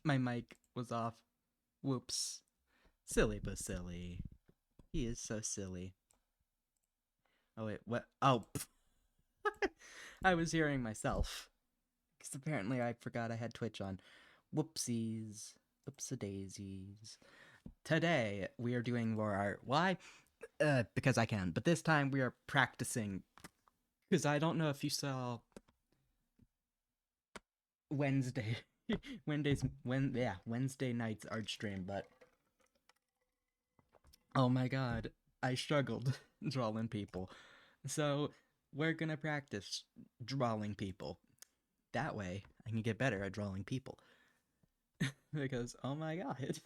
My mic was off. Whoops. Silly but silly. He is so silly. Oh, wait, what? Oh, I was hearing myself. Because apparently I forgot I had Twitch on. Whoopsies. Whoopsie-daisies. Today, we are doing more art. Why? Because I can. But this time, we are practicing. Because I don't know if you saw Wednesday. Wednesday night's art stream, but oh my god, I struggled drawing people. So we're gonna practice drawing people. That way, I can get better at drawing people. Because oh my god,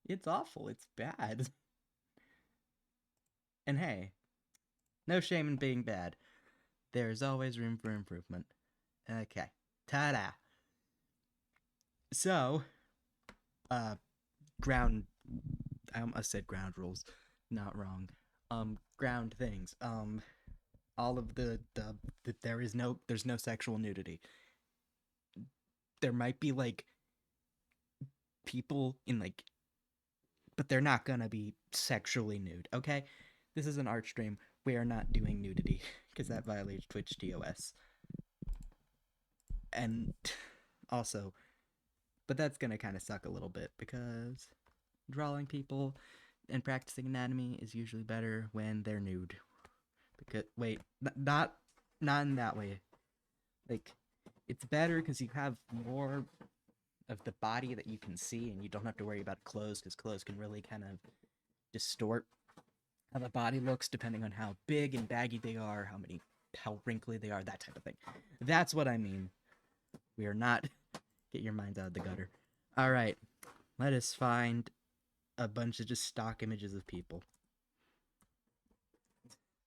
it's awful. It's bad. And hey, no shame in being bad. There's always room for improvement. Okay, ta-da. So, uh, ground. I almost said ground rules. Not wrong. Ground things. All of there's no sexual nudity. There might be like people in like, but they're not gonna be sexually nude. Okay, this is an art stream. We are not doing nudity because that violates Twitch TOS. And also, but that's gonna kind of suck a little bit because drawing people and practicing anatomy is usually better when they're nude. Because wait, not in that way. Like, it's better because you have more of the body that you can see, and you don't have to worry about clothes because clothes can really kind of distort how the body looks depending on how big and baggy they are, how wrinkly they are, that type of thing. That's what I mean. We are not get your minds out of the gutter. All right, let us find a bunch of just stock images of people.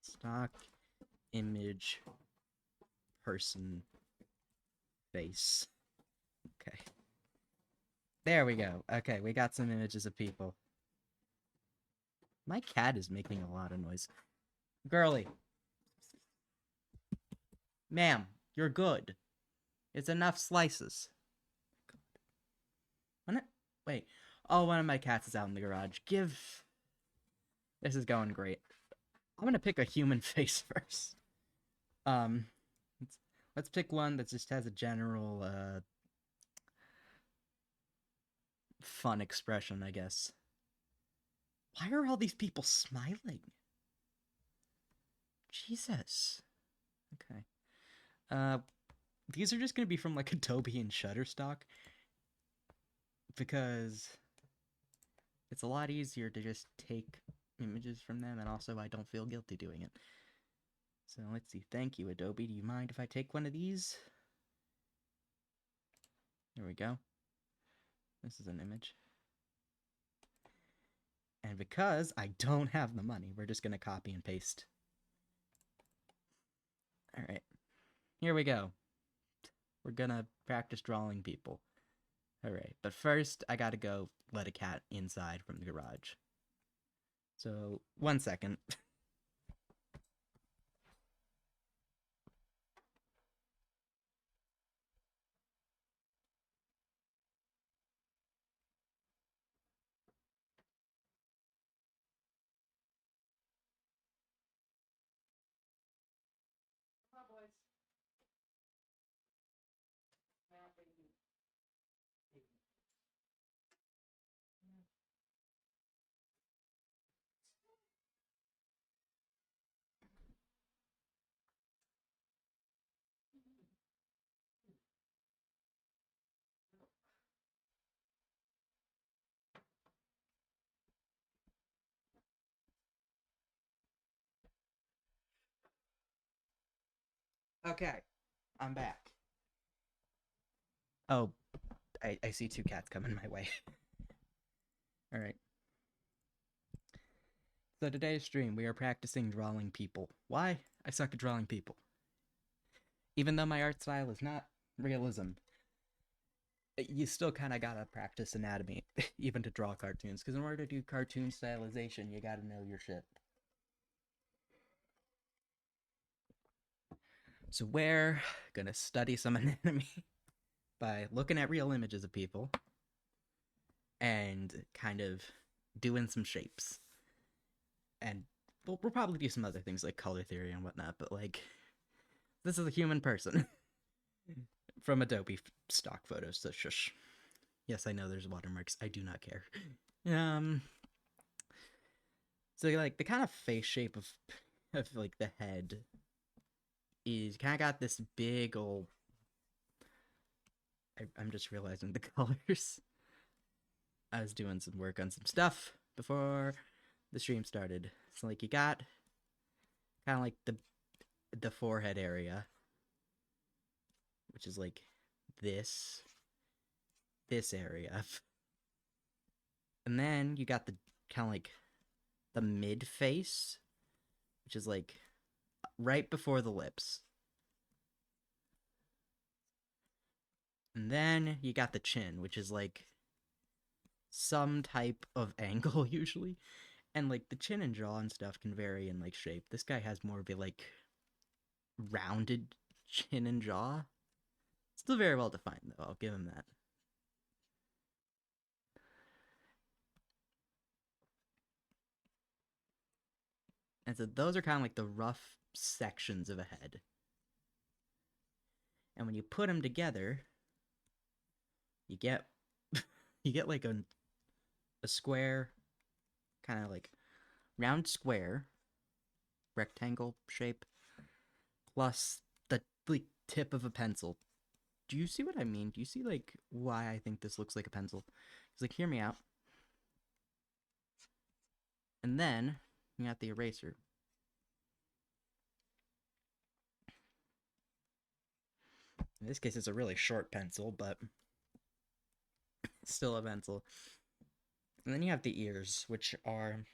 Stock image person face. Okay. There we go. Okay, we got some images of people. My cat is making a lot of noise. Girly. Ma'am, you're good. It's enough slices. Wait. Oh, one of my cats is out in the garage. This is going great. I'm gonna pick a human face first. Um, let's pick one that just has a general, fun expression, I guess. Why are all these people smiling? Jesus. Okay. Uh, these are just gonna be from like Adobe and Shutterstock because it's a lot easier to just take images from them, and also I don't feel guilty doing it. So let's see. Thank you, Adobe. Do you mind if I take one of these? There we go. This is an image. And because I don't have the money, we're just gonna copy and paste. All right. Here we go. We're gonna practice drawing people. All right. But first, I gotta go let a cat inside from the garage. So, 1 second. Okay, I'm back. Oh, I see two cats coming my way. All right. So today's stream, we are practicing drawing people. Why? I suck at drawing people. Even though my art style is not realism, you still kind of gotta practice anatomy, even to draw cartoons. Because in order to do cartoon stylization, you gotta know your shit. So we're gonna study some anatomy by looking at real images of people and kind of doing some shapes. And we'll probably do some other things like color theory and whatnot, but like, this is a human person from Adobe stock photos, so shush. Yes, I know there's watermarks. I do not care. Um, so like the kind of face shape of like the head is kind of got this big old. I'm just realizing the colors. I was doing some work on some stuff before the stream started. So like you got kind of like the forehead area, which is like this area. And then you got the kind of like the mid face, which is like right before the lips. And then you got the chin, which is like some type of angle usually. And like the chin and jaw and stuff can vary in like shape. This guy has more of a like rounded chin and jaw. Still very well defined though, I'll give him that. And so those are kind of like the rough sections of a head. And when you put them together, you get like a square, kind of like round square, rectangle shape, plus the like tip of a pencil. Do you see what I mean? Do you see like why I think this looks like a pencil? It's like, hear me out. And then you got the eraser. In this case, it's a really short pencil, but it's still a pencil. And then you have the ears, which are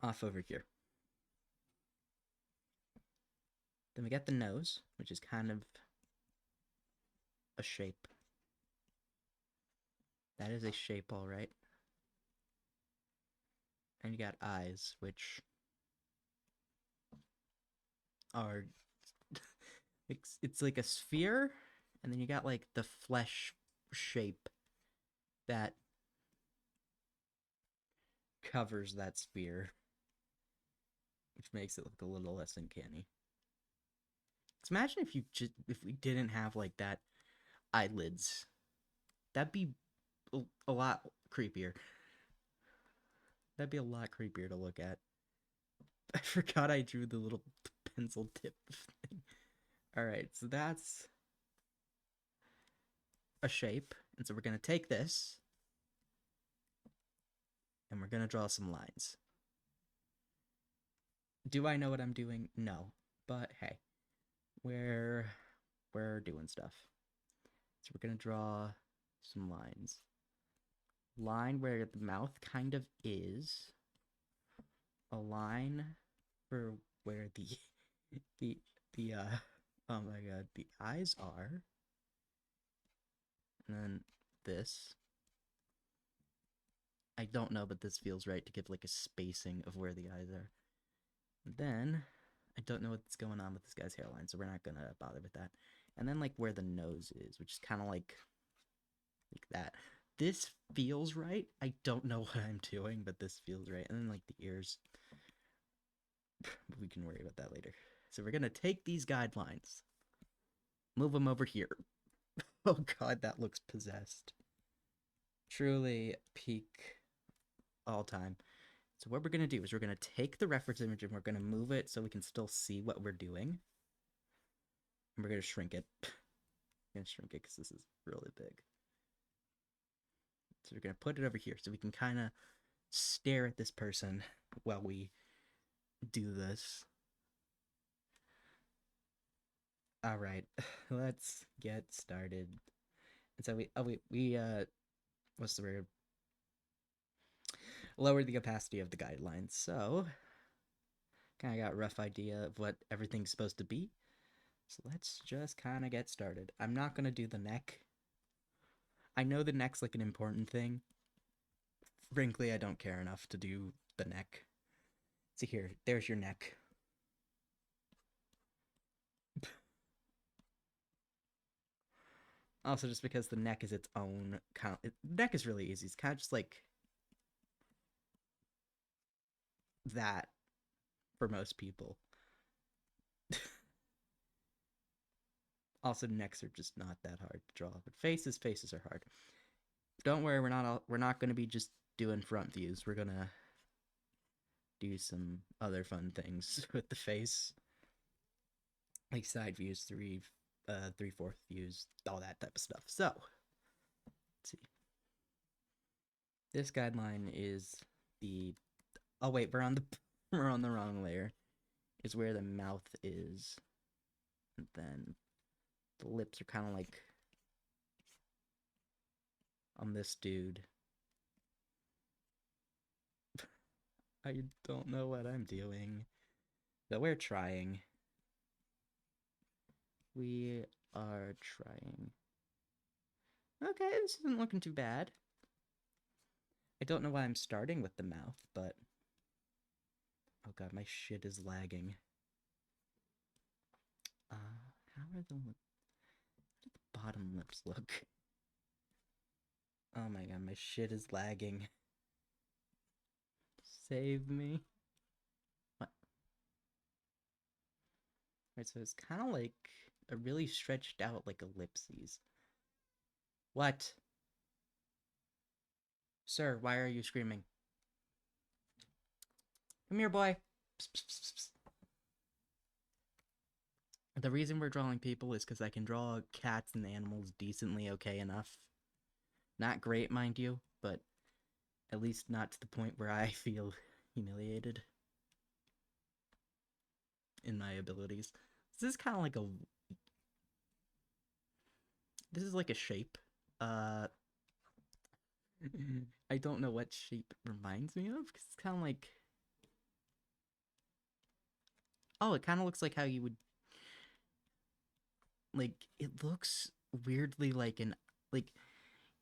off over here. Then we got the nose, which is kind of a shape. That is a shape, all right. And you got eyes, which are it's like a sphere, and then you got like the flesh shape that covers that sphere, which makes it look a little less uncanny. Because imagine if we didn't have like that eyelids, that'd be a lot creepier. That'd be a lot creepier to look at. I forgot I drew the little pencil tip thing. Alright, so that's a shape. And so we're going to take this and we're going to draw some lines. Do I know what I'm doing? No. But hey, we're doing stuff. So we're going to draw some lines. Line where the mouth kind of is. A line for where the oh my god, the eyes are. And then this. I don't know, but this feels right to give like a spacing of where the eyes are. And then I don't know what's going on with this guy's hairline, so we're not gonna bother with that. And then like where the nose is, which is kind of like that. This feels right. I don't know what I'm doing, but this feels right. And then like the ears. We can worry about that later. So we're gonna take these guidelines, move them over here. Oh god, that looks possessed. Truly peak all time. So what we're gonna do is we're gonna take the reference image and we're gonna move it so we can still see what we're doing. And we're gonna shrink it. I'm gonna shrink it because this is really big. So we're gonna put it over here so we can kind of stare at this person while we do this. All right, let's get started. And so we what's the word? Lower the opacity of the guidelines. So kind of got a rough idea of what everything's supposed to be. So let's just kind of get started. I'm not gonna do the neck. I know the neck's like an important thing. Frankly, I don't care enough to do the neck. So here, there's your neck. Also, just because the neck is its own kind of, neck is really easy. It's kind of just like that for most people. Also, necks are just not that hard to draw, but faces are hard. Don't worry, we're not going to be just doing front views. We're gonna do some other fun things with the face, like side views, 3/4 views, all that type of stuff. So, let's see. This guideline is the. Oh wait, we're on the we're on the wrong layer. Is where the mouth is, and then the lips are kind of like on this dude. I don't know what I'm doing, but we're trying. We are trying. Okay, this isn't looking too bad. I don't know why I'm starting with the mouth, but... Oh god, my shit is lagging. How are the... How do the bottom lips look? Oh my god, my shit is lagging. Save me. What? Alright, so it's kind of like a really stretched out, like, ellipses. What? Sir, why are you screaming? Come here, boy. Psst, psst, psst, psst. The reason we're drawing people is because I can draw cats and animals decently okay enough. Not great, mind you, but at least not to the point where I feel humiliated in my abilities. This is kind of like a... This is like a shape. I don't know what shape it reminds me of, because it's kind of like... Oh, it kind of looks like how you would... Like, it looks weirdly like an... Like,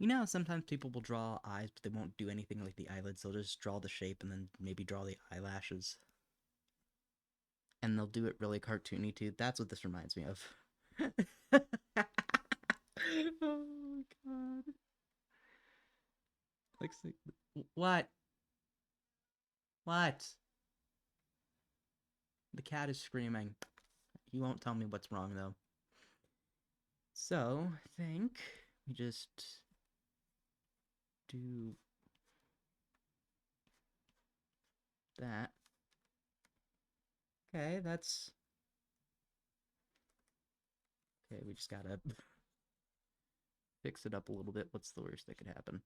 you know how sometimes people will draw eyes, but they won't do anything like the eyelids. They'll just draw the shape and then maybe draw the eyelashes. And they'll do it really cartoony too. That's what this reminds me of. Oh my god. Looks like... What? What? The cat is screaming. You won't tell me what's wrong though. So, I think we just do that. Okay, that's... Okay, we just gotta fix it up a little bit. What's the worst that could happen?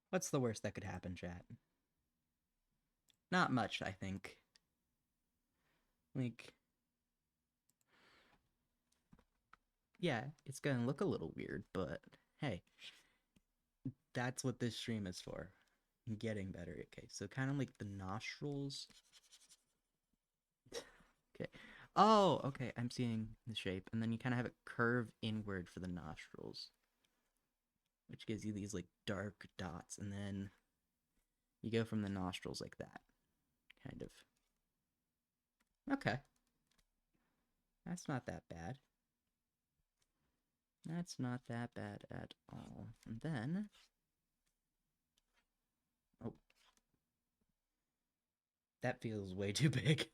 What's the worst that could happen, chat? Not much, I think. Like... Yeah, it's gonna look a little weird, but hey. That's what this stream is for. Getting better. Okay, so kind of like the nostrils. Okay. Oh, okay, I'm seeing the shape. And then you kind of have it curve inward for the nostrils, which gives you these, like, dark dots. And then you go from the nostrils like that, kind of. Okay. That's not that bad. That's not that bad at all. And then... Oh. That feels way too big.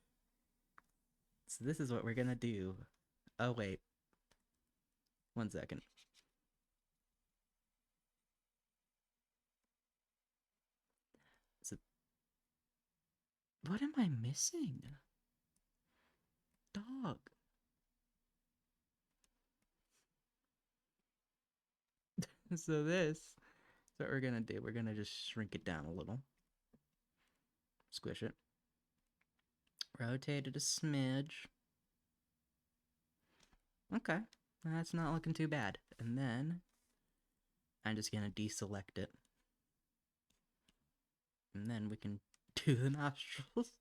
So this is what we're gonna do. Oh, wait. 1 second. So... What am I missing? Dog. So this is what we're gonna do. We're gonna just shrink it down a little. Squish it. Rotate it a smidge. Okay. That's not looking too bad. And then I'm just gonna deselect it. And then we can do the nostrils.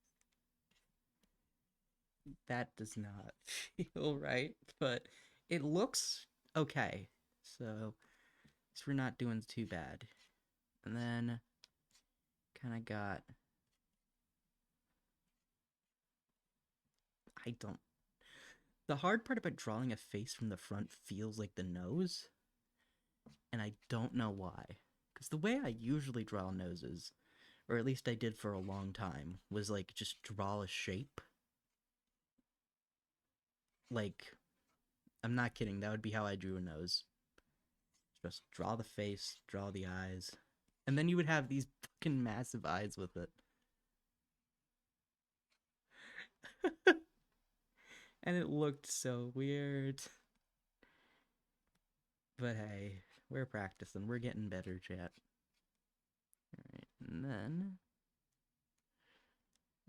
That does not feel right, but it looks okay. So we're not doing too bad. And then kind of got I don't. The hard part about drawing a face from the front feels like the nose, and I don't know why. Because the way I usually draw noses, or at least I did for a long time, was like just draw a shape. Like, I'm not kidding, that would be how I drew a nose. Just draw the face, draw the eyes, and then you would have these fucking massive eyes with it. And it looked so weird. But hey, we're practicing. We're getting better, chat. Alright, and then...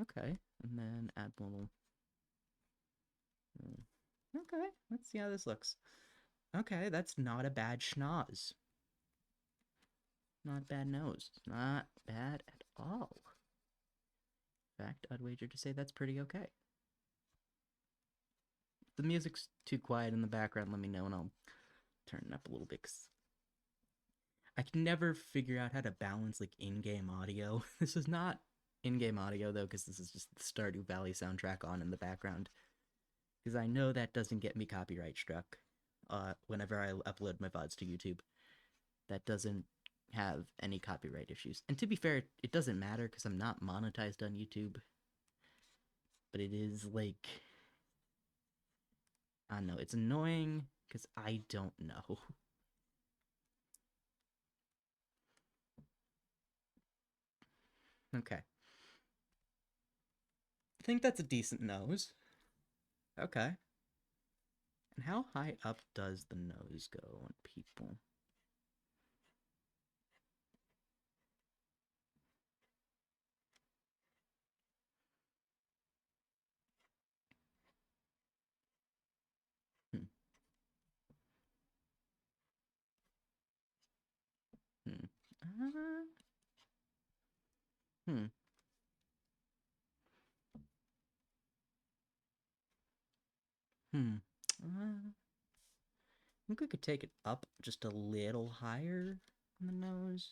Okay, and then add a little... Okay, let's see how this looks. Okay, that's not a bad schnoz. Not bad nose. Not bad at all. In fact, I'd wager to say that's pretty okay. If the music's too quiet in the background, let me know and I'll turn it up a little bit. I can never figure out how to balance like in-game audio. This is not in-game audio though, because this is just the Stardew Valley soundtrack on in the background. Because I know that doesn't get me copyright struck. Whenever I upload my VODs to YouTube, that doesn't have any copyright issues. And to be fair, it doesn't matter because I'm not monetized on YouTube. But it is like, I don't know, it's annoying because I don't know. Okay. I think that's a decent nose. Okay. And how high up does the nose go on people? Hmm. Hmm. Hmm. Hmm. I think we could take it up just a little higher on the nose.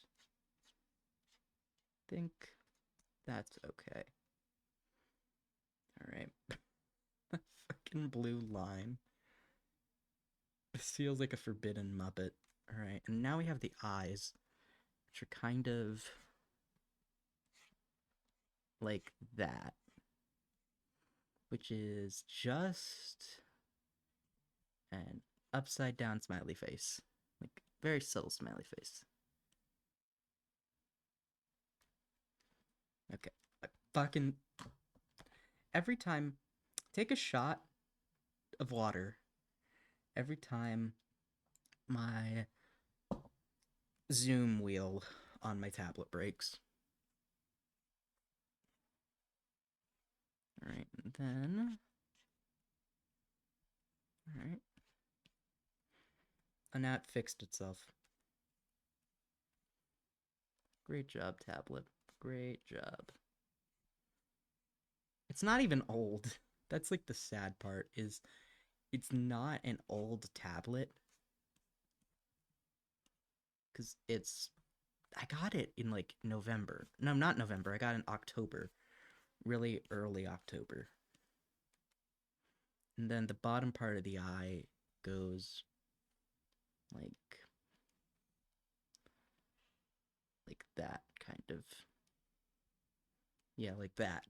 I think that's okay. Alright. Fucking blue line. This feels like a forbidden Muppet. Alright, and now we have the eyes, which are kind of like that. Which is just an upside down smiley face. Like, very subtle smiley face. Okay. Fucking. Every time. Take a shot of water every time my zoom wheel on my tablet breaks. Alright, and then. Alright. And now it fixed itself. Great job, tablet. Great job. It's not even old. That's like the sad part, is it's not an old tablet. Because I got it in like November. No, not November. I got it in October. Really early October. And then the bottom part of the eye goes like that kind of. Yeah, like that.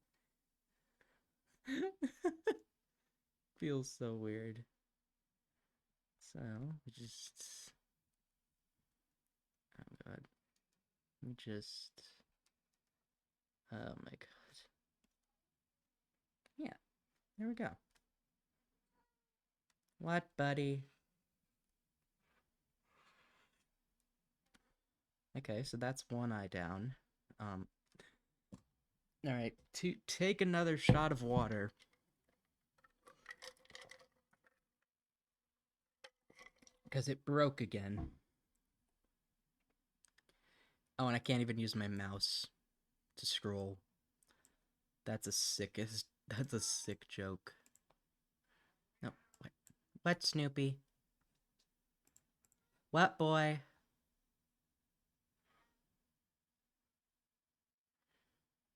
Feels so weird. So, we just. Oh god. We just. Oh my god. Yeah, there we go. What, buddy? Okay, so that's one eye down. All right, to take another shot of water. Because it broke again. Oh, and I can't even use my mouse to scroll. That's a sickest. That's a sick joke. No, what, Snoopy? What, boy?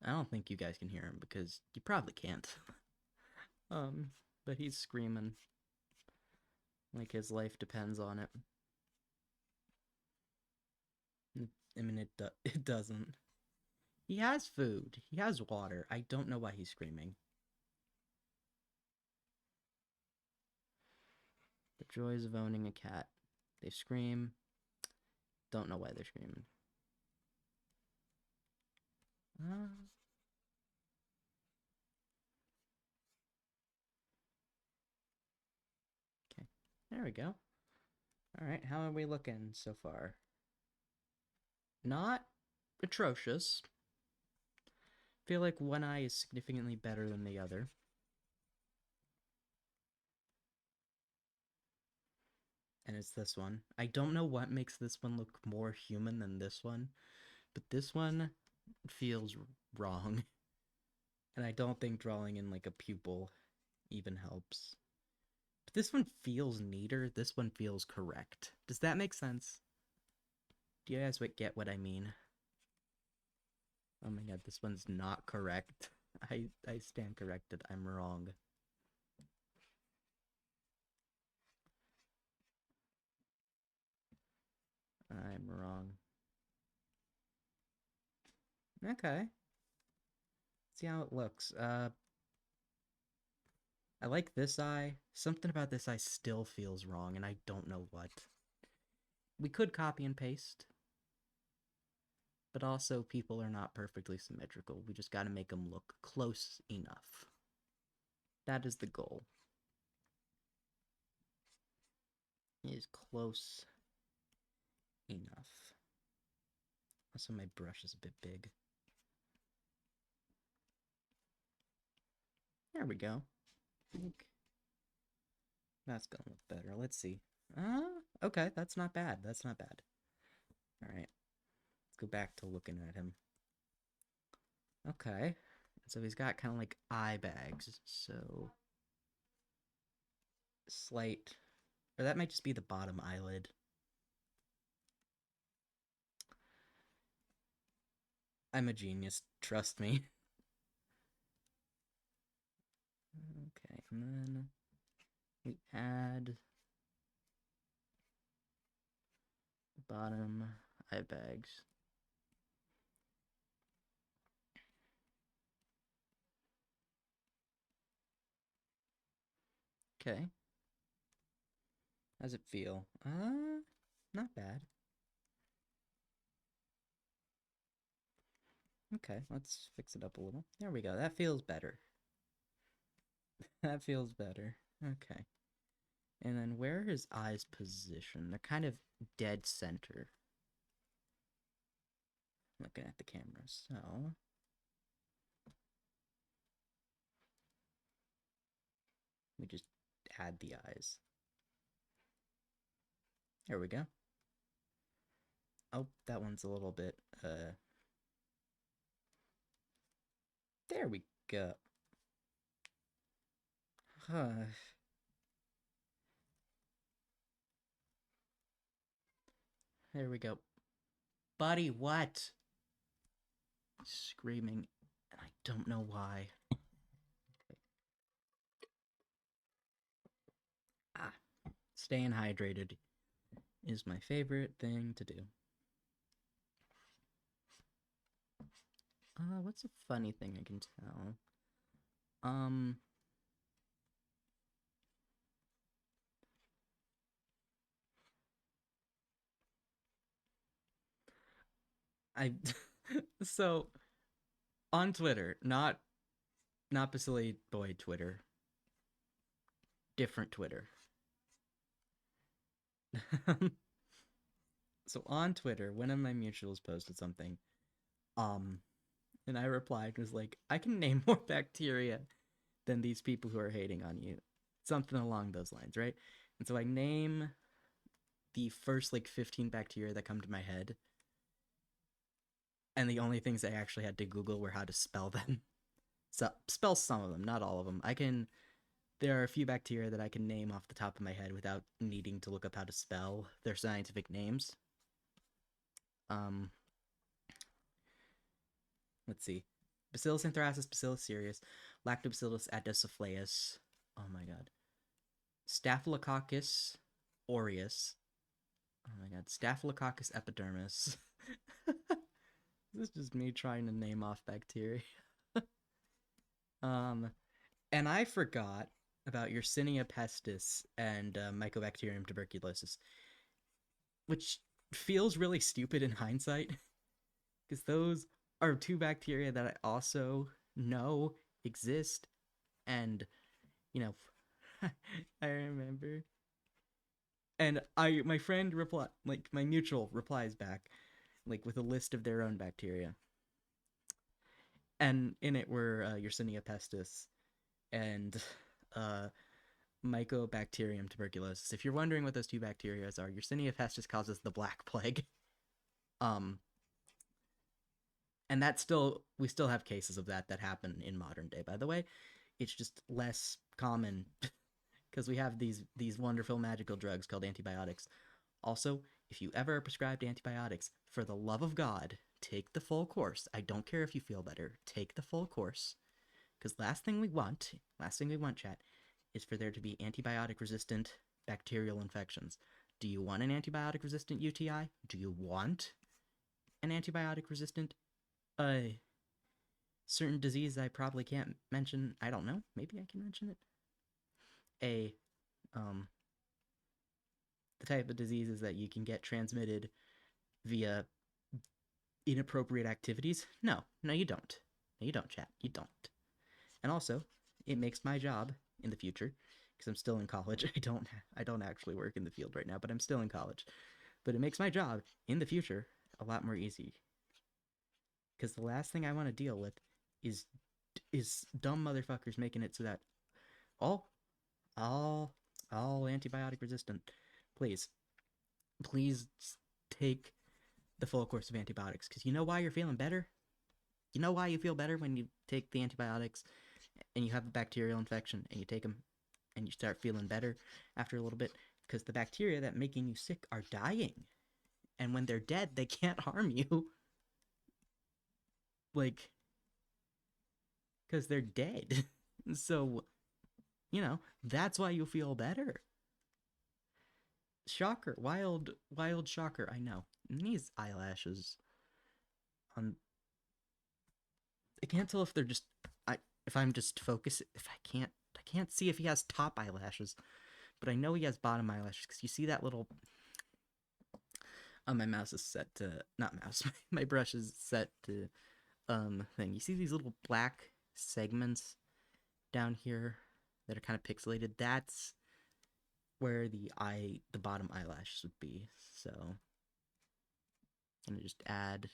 I don't think you guys can hear him because you probably can't. But he's screaming like his life depends on it. I mean, it doesn't. He has food. He has water. I don't know why he's screaming. The joys of owning a cat. They scream. Don't know why they're screaming. Okay. There we go. Alright, how are we looking so far? Not atrocious. Feel like one eye is significantly better than the other. And it's this one. I don't know what makes this one look more human than this one, but this one feels wrong. And I don't think drawing in like a pupil even helps. But this one feels neater. This one feels correct. Does that make sense? Do you guys get what I mean? Oh my god, this one's not correct. I stand corrected. I'm wrong. I'm wrong. Okay. See how it looks. I like this eye. Something about this eye still feels wrong, and I don't know what. We could copy and paste, but also people are not perfectly symmetrical. We just gotta make them look close enough. That is the goal. Is close enough. Also, my brush is a bit big. There we go. I think that's gonna look better. Let's see. Okay, that's not bad. That's not bad. Alright, let's go back to looking at him. Okay, so he's got kind of like eye bags, so slight, or that might just be the bottom eyelid. I'm a genius, trust me. Okay, and then we add the bottom eye bags. Okay. How's it feel? Not bad. Okay, let's fix it up a little. There we go. That feels better. That feels better. Okay. And then where are his eyes positioned? They're kind of dead center. Looking at the camera, so we just add the eyes. There we go. Oh, that one's a little bit, there we go. There we go. Buddy, what? Screaming, and I don't know why. Ah, staying hydrated is my favorite thing to do. What's a funny thing I can tell? I so on Twitter, not Basili Boy Twitter, different Twitter. So on Twitter, one of my mutuals posted something, um, and I replied was like, I can name more bacteria than these people who are hating on you, something along those lines, right? And so I name the first like 15 bacteria that come to my head, and the only things I actually had to Google were how to spell them. So spell some of them, not all of them. There are a few bacteria that I can name off the top of my head without needing to look up how to spell their scientific names. Let's see. Bacillus anthracis, Bacillus cereus, Lactobacillus adenophyllus. Oh my god. Staphylococcus aureus. Oh my god. Staphylococcus epidermis. This is just me trying to name off bacteria. And I forgot about Yersinia pestis and Mycobacterium tuberculosis, which feels really stupid in hindsight, because those are two bacteria that I also know exist, and you know, I remember, and my friend reply like my mutual replies back, like with a list of their own bacteria, and in it were Yersinia pestis and uh Mycobacterium tuberculosis. If you're wondering what those two bacteria are, Yersinia pestis causes the Black Plague. Um, and that's still we still have cases of that happen in modern day. By the way, it's just less common because we have these wonderful magical drugs called antibiotics. Also, if you ever are prescribed antibiotics, for the love of God, take the full course. I don't care if you feel better. Take the full course. Because last thing we want, chat, is for there to be antibiotic resistant bacterial infections. Do you want an antibiotic resistant UTI? Do you want an antibiotic resistant certain disease I probably can't mention? I don't know. Maybe I can mention it. The type of diseases that you can get transmitted via inappropriate activities? No, you don't. No, you don't, chat. You don't. And also, it makes my job in the future, because I'm still in college. I don't actually work in the field right now, but I'm still in college. But it makes my job in the future a lot more easy. Because the last thing I want to deal with is dumb motherfuckers making it so that all antibiotic resistant. Please take the full course of antibiotics, because you know why you're feeling better. You know why you feel better when you take the antibiotics and you have a bacterial infection and you take them and you start feeling better after a little bit, because the bacteria that making you sick are dying, and when they're dead they can't harm you, like, because they're dead. So that's why you feel better. Shocker. Wild shocker. I know. And these eyelashes on, I can't tell if they're just if I'm just focused, if I can't see if he has top eyelashes, but I know he has bottom eyelashes, because you see that little my mouse is set to, not mouse, my brush is set to thing. You see these little black segments down here that are kind of pixelated? That's where the bottom eyelashes would be. So I'm gonna just add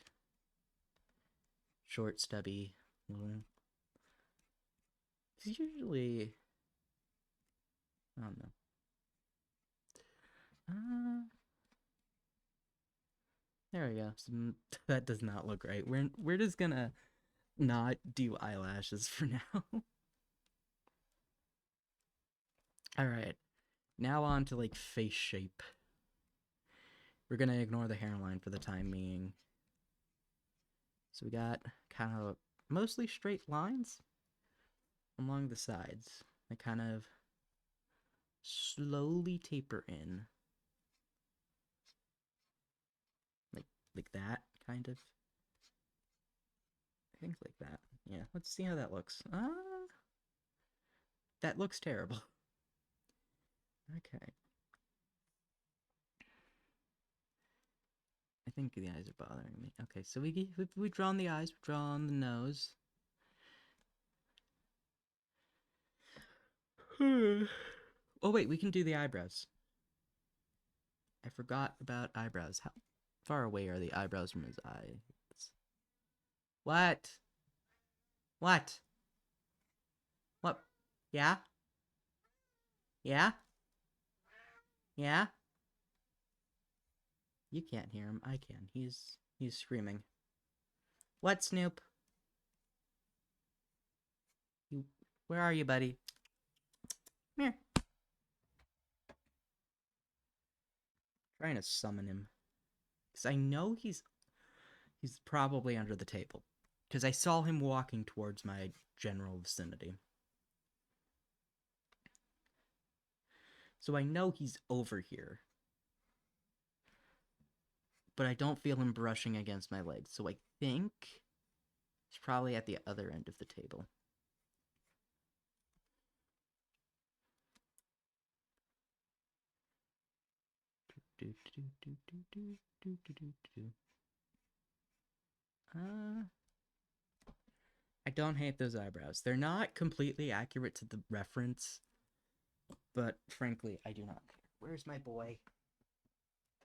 short, stubby little. It's usually, I don't know. There we go. That does not look right. We're just gonna not do eyelashes for now. All right. Now on to like face shape. We're gonna ignore the hairline for the time being. So we got kind of mostly straight lines along the sides. They kind of slowly taper in. Like that, kind of. I think like that. Yeah, let's see how that looks. That looks terrible. Okay. I think the eyes are bothering me. Okay, so we've drawn the eyes, we've drawn the nose. Oh wait, we can do the eyebrows. I forgot about eyebrows. How far away are the eyebrows from his eyes? What? What? What? Yeah? Yeah? Yeah? You can't hear him. I can. He's screaming. What, Snoop? Where are you, buddy? Come here. Trying to summon him. Because I know he's probably under the table. Because I saw him walking towards my general vicinity. So I know he's over here. But I don't feel him brushing against my legs. So I think he's probably at the other end of the table. I don't hate those eyebrows. They're not completely accurate to the reference, but frankly, I do not care. Where's my boy?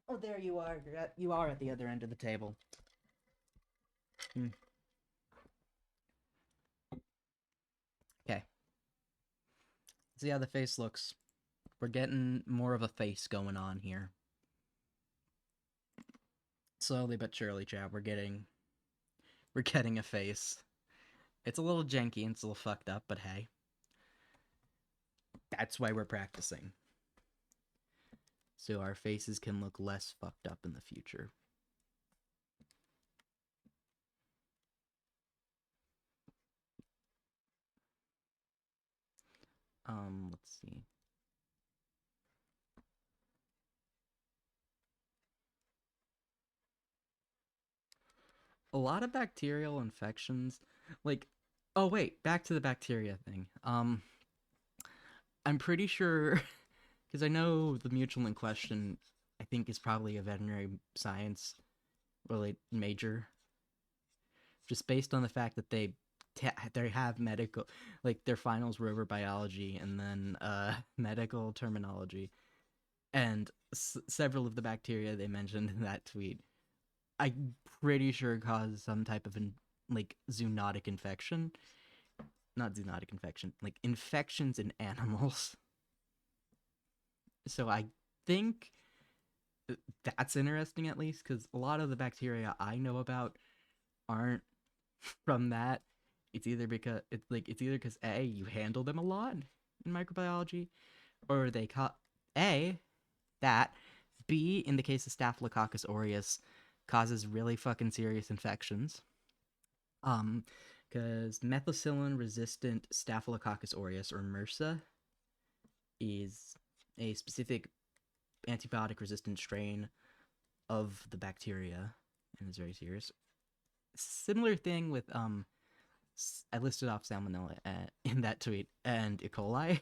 Oh, there you are. You are at the other end of the table. Okay. See how the face looks. We're getting more of a face going on here. Slowly but surely, chat. We're getting a face. It's a little janky and it's a little fucked up, but hey. That's why we're practicing. So our faces can look less fucked up in the future. Let's see. A lot of bacterial infections, like, oh wait, back to the bacteria thing. I'm pretty sure, because I know the mutual in question, I think is probably a veterinary science related major, just based on the fact that they have medical, like their finals were over biology and then medical terminology, and several of the bacteria they mentioned in that tweet, I'm pretty sure cause some type of like zoonotic infection. Not zoonotic infection, like infections in animals. So I think that's interesting, at least, because a lot of the bacteria I know about aren't from that. It's either because A, you handle them a lot in microbiology, or they caught A, that, B, in the case of Staphylococcus aureus, causes really fucking serious infections. Because methicillin-resistant Staphylococcus aureus, or MRSA, is a specific antibiotic-resistant strain of the bacteria, and is very serious. Similar thing with I listed off Salmonella in that tweet and E. coli,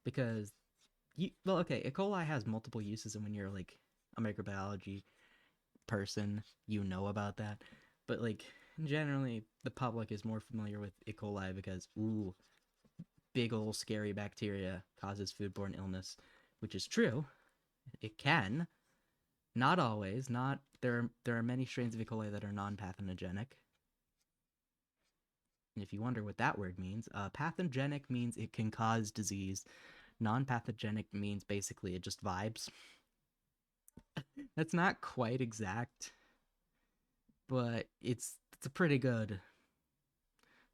because E. coli has multiple uses, and when you're like a microbiology person, you know about that. But like generally, the public is more familiar with E. coli because big ol' scary bacteria causes foodborne illness, which is true. It can, not always. Not there. There are many strains of E. coli that are non-pathogenic. And if you wonder what that word means, pathogenic means it can cause disease. Non-pathogenic means basically it just vibes. That's not quite exact, but it's a pretty good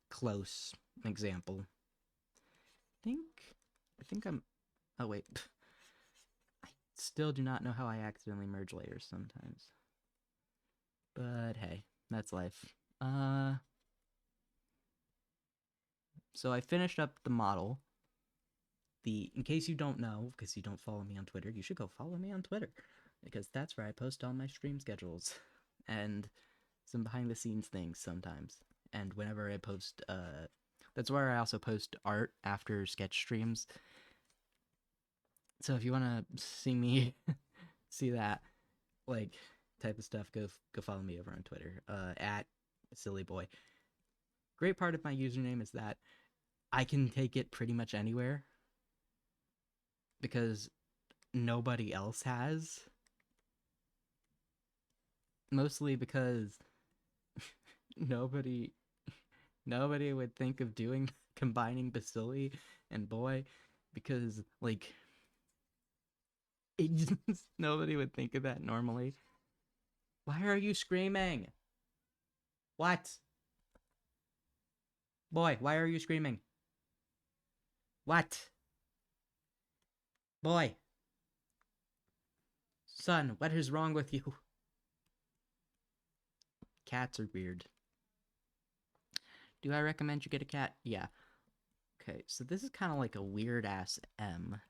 close example. I think I'm. Oh wait, I still do not know how I accidentally merge layers sometimes. But hey, that's life. So I finished up the model. In case you don't know, because you don't follow me on Twitter, you should go follow me on Twitter, because that's where I post all my stream schedules and some behind the scenes things sometimes. And whenever I post, that's where I also post art after sketch streams. So if you want to see me see that like type of stuff, go follow me over on Twitter, at sillyboy. Great part of my username is that I can take it pretty much anywhere, because nobody else has. Mostly because nobody would think of combining Bacilli and Boy, because like it just nobody would think of that normally. Why are you screaming? What? Boy, why are you screaming? What? Boy. Son, what is wrong with you? Cats are weird. Do I recommend you get a cat? Yeah. Okay, so this is kind of like a weird ass M.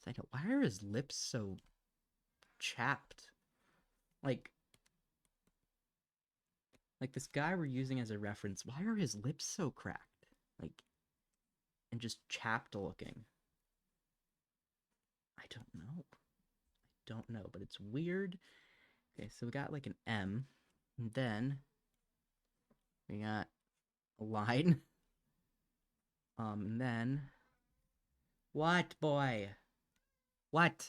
I don't, why are his lips so chapped? Like, like this guy we're using as a reference, why are his lips so cracked? Like, and just chapped looking. I don't know. I don't know, but it's weird. Okay, so we got like an M, and then we got a line. And then what, boy? What?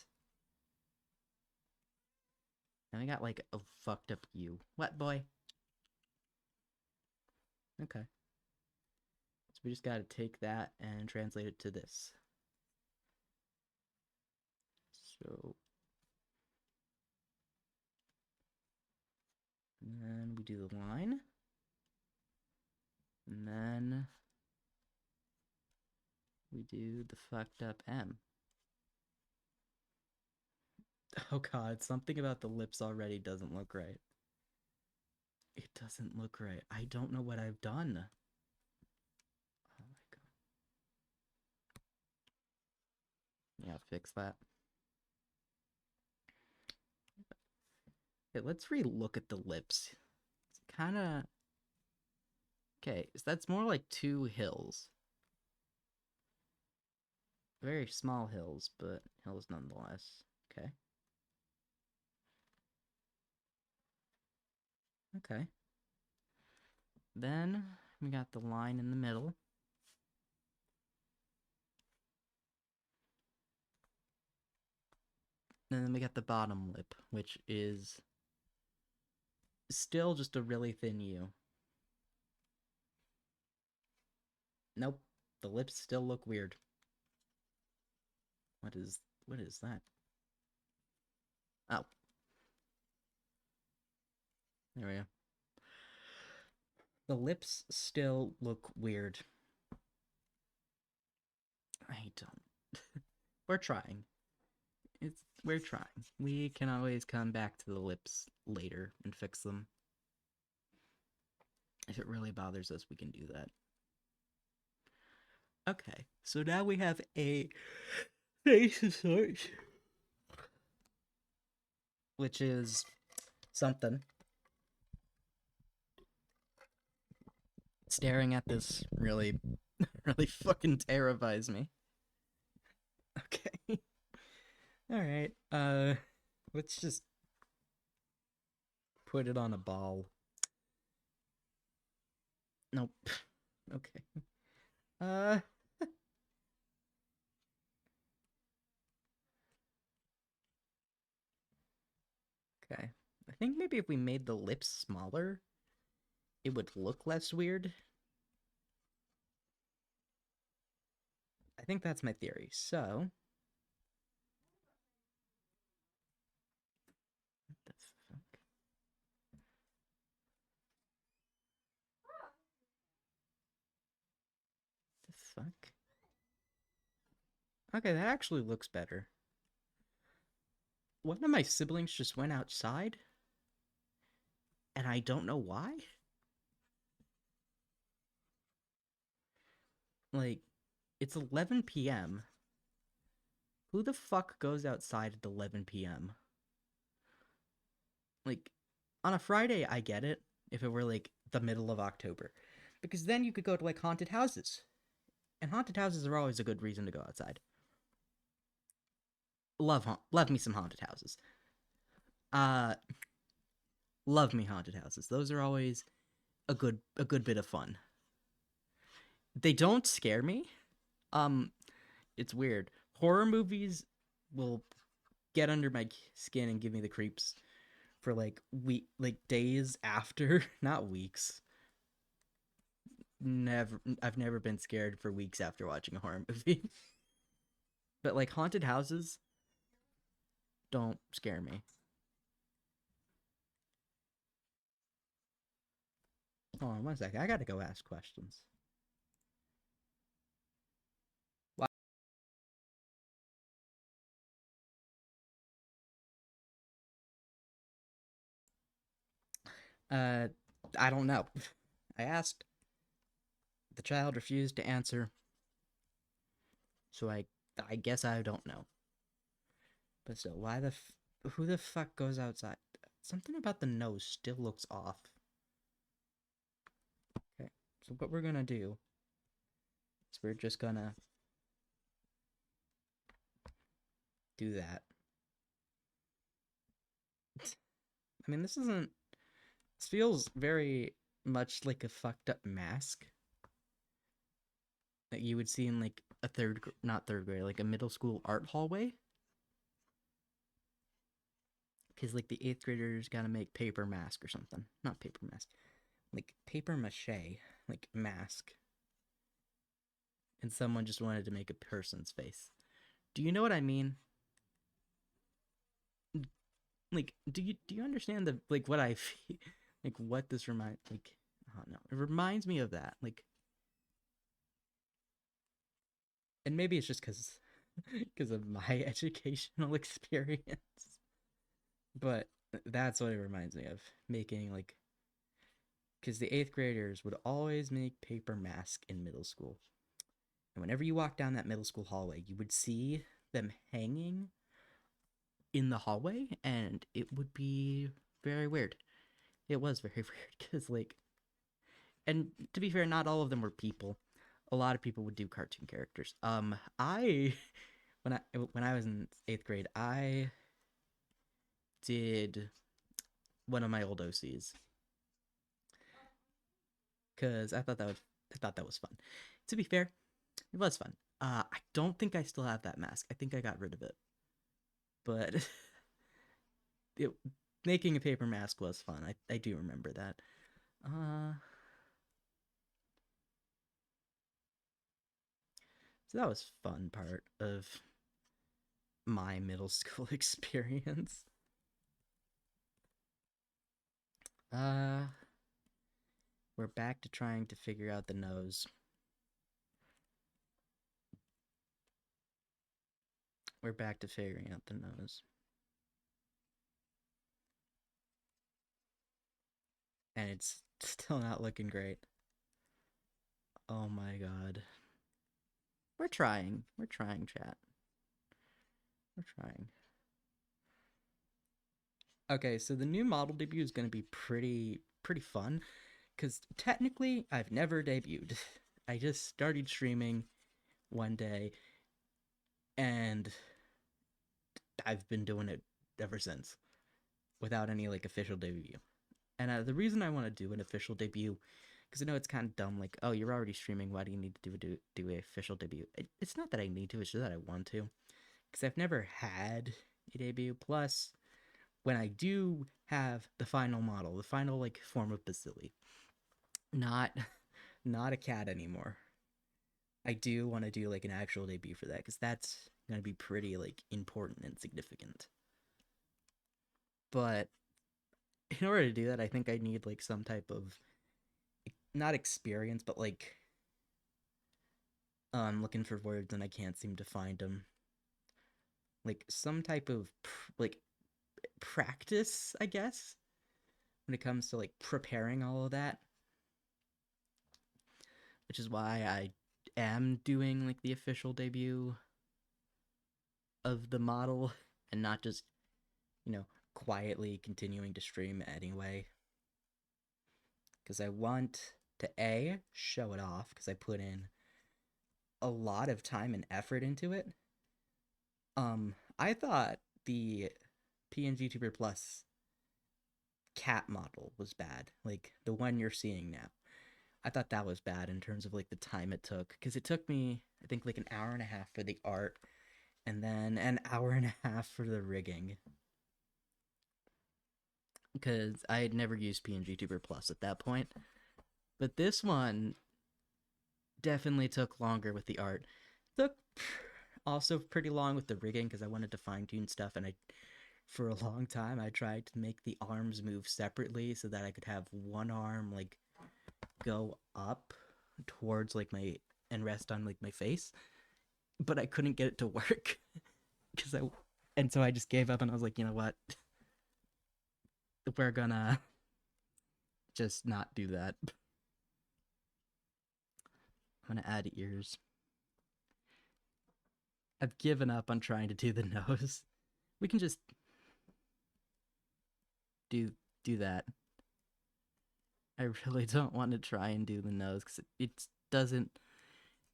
Then we got like a fucked up U. What, boy? Okay. So we just gotta take that and translate it to this. So, and then we do the line. And then we do the fucked up M. Oh god, something about the lips already doesn't look right. It doesn't look right. I don't know what I've done. Oh my god. Yeah, fix that. Okay, let's re-look at the lips. It's kind of... Okay, so that's more like two hills. Very small hills, but hills nonetheless. Okay. Okay. Then we got the line in the middle. And then we got the bottom lip, which is still just a really thin U. Nope. The lips still look weird. What is that? Oh. There we go. The lips still look weird. I don't. We're trying. We're trying. We can always come back to the lips later and fix them. If it really bothers us, we can do that. Okay, so now we have a face of sorts, which is something. Staring at this really, really fucking terrifies me. Okay. Alright, let's just put it on a ball. Nope. Okay. Uh... Okay. I think maybe if we made the lips smaller, it would look less weird. I think that's my theory. So... What the fuck? The fuck? Okay, that actually looks better. One of my siblings just went outside, and I don't know why. Like, it's 11 p.m. Who the fuck goes outside at 11 p.m.? Like, on a Friday, I get it, if it were, like, the middle of October. Because then you could go to, like, haunted houses. And haunted houses are always a good reason to go outside. Love me some haunted houses. Uh, love me haunted houses. Those are always a good bit of fun. They don't scare me. Um, it's weird. Horror movies will get under my skin and give me the creeps for like days after, not weeks. I've never been scared for weeks after watching a horror movie. But like haunted houses don't scare me. Hold on one second. I gotta go ask questions. Uh, I don't know. I asked. The child refused to answer, so I guess I don't know. But still, who the fuck goes outside? Something about the nose still looks off. Okay, so what we're gonna do is we're just gonna do that. I mean, this feels very much like a fucked up mask that you would see in like a not third grade, like a middle school art hallway. Because like the eighth graders gotta make paper mask or something. Not paper mask, like paper mache, like mask. And someone just wanted to make a person's face. Do you know what I mean? Like, do you understand the like what I feel? Like what this reminds like? Oh no, it reminds me of that. Like, and maybe it's just because of my educational experience, but that's what it reminds me of. Making like, because the eighth graders would always make paper mask in middle school, and whenever you walk down that middle school hallway, you would see them hanging in the hallway, and it would be very weird. It was very weird because like, and to be fair, not all of them were people. A lot of people would do cartoon characters. I when I was in eighth grade, I did one of my old OCs because I thought that was fun. To be fair, it was fun. I don't think I still have that mask. I think I got rid of it, but it, making a paper mask was fun. I do remember that. Uh, so that was fun part of my middle school experience. Uh, we're back to trying to figure out the nose. We're back to figuring out the nose. And it's still not looking great. Oh my god. We're trying. We're trying, chat. We're trying. Okay, so the new model debut is going to be pretty fun cuz technically I've never debuted. I just started streaming one day and I've been doing it ever since without any like official debut. And the reason I want to do an official debut, because I know it's kind of dumb, like, oh, you're already streaming. Why do you need to do a official debut? It's not that I need to. It's just that I want to, because I've never had a debut. Plus, when I do have the final model, the final like form of Basili, not not a cat anymore. I do want to do like an actual debut for that, because that's gonna be pretty like important and significant. But in order to do that, I think I need like some type of not experience, but like I'm looking for words and I can't seem to find them. Like some type of like practice, I guess, when it comes to like preparing all of that, which is why I am doing like the official debut of the model and not just, you know, quietly continuing to stream anyway. Because I want to A, show it off because I put in a lot of time and effort into it. I thought the PNG Tuber Plus cat model was bad, like the one you're seeing now. I thought that was bad in terms of like the time it took, because it took me, I think, like an hour and a half for the art and then an hour and a half for the rigging, because I had never used PNG Tuber Plus at that point. But this one definitely took longer with the art. Took also pretty long with the rigging because I wanted to fine tune stuff, and I for a long time I tried to make the arms move separately so that I could have one arm like go up towards like my and rest on like my face, but I couldn't get it to work because I and so I just gave up and I was like, you know what, we're gonna just not do that. I'm gonna add ears. I've given up on trying to do the nose. We can just do that. I really don't want to try and do the nose because it doesn't.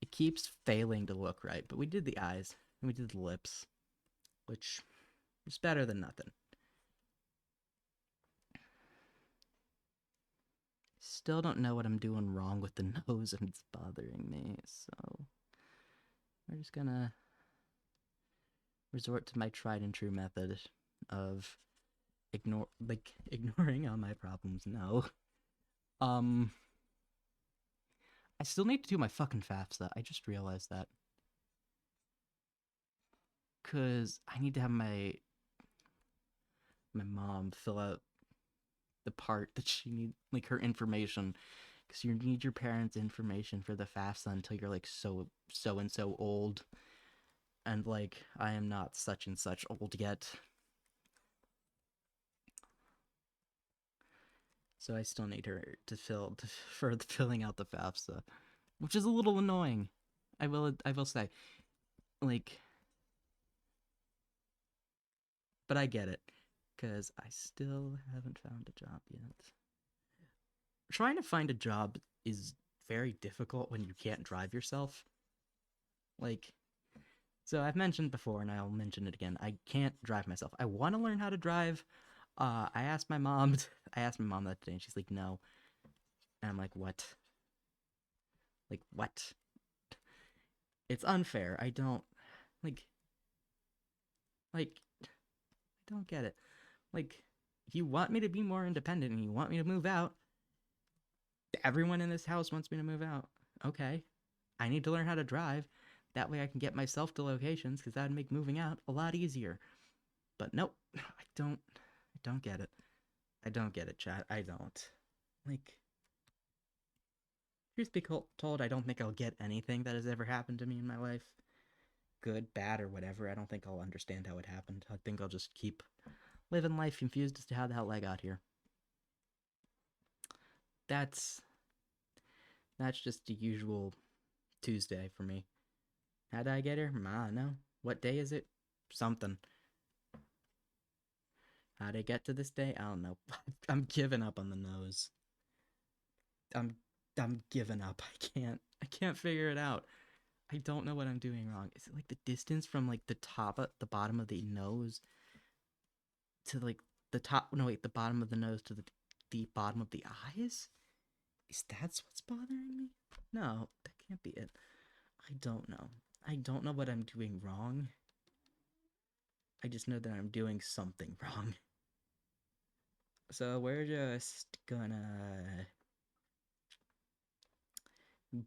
It keeps failing to look right. But we did the eyes and we did the lips, which is better than nothing. Still don't know what I'm doing wrong with the nose and it's bothering me. So we're just gonna resort to my tried and true method of ignoring all my problems. No. I still need to do my fucking FAFSA. I just realized that. Cause I need to have my mom fill out the part that she needs, like her information. Cause you need your parents' information for the FAFSA until you're like so and so old. And like I am not such and such old yet. So I still need her to for filling out the FAFSA, which is a little annoying. I will say, like, but I get it, because I still haven't found a job yet. Trying to find a job is very difficult when you can't drive yourself. Like, so I've mentioned before, and I'll mention it again. I can't drive myself. I want to learn how to drive. I asked my mom. I asked my mom that today, and she's like, "No." And I'm like, "What? Like what?" It's unfair. I don't like. Like, I don't get it. Like, you want me to be more independent, and you want me to move out. Everyone in this house wants me to move out. Okay, I need to learn how to drive. That way I can get myself to locations, because that would make moving out a lot easier. But nope, I don't get it. I don't get it, chat. I don't. Like, truth be told, I don't think I'll get anything that has ever happened to me in my life. Good, bad, or whatever. I don't think I'll understand how it happened. I think I'll just keep living life confused as to how the hell I got here. That's just the usual Tuesday for me. How did I get here? I don't know. What day is it? Something. How'd I get to this day? I don't know. I'm giving up on the nose. I'm giving up. I can't figure it out. I don't know what I'm doing wrong. Is it like the distance from like the bottom of the nose to like the top? No, wait, the bottom of the nose to the bottom of the eyes? Is that what's bothering me? No, that can't be it. I don't know. I don't know what I'm doing wrong. I just know that I'm doing something wrong. So we're just gonna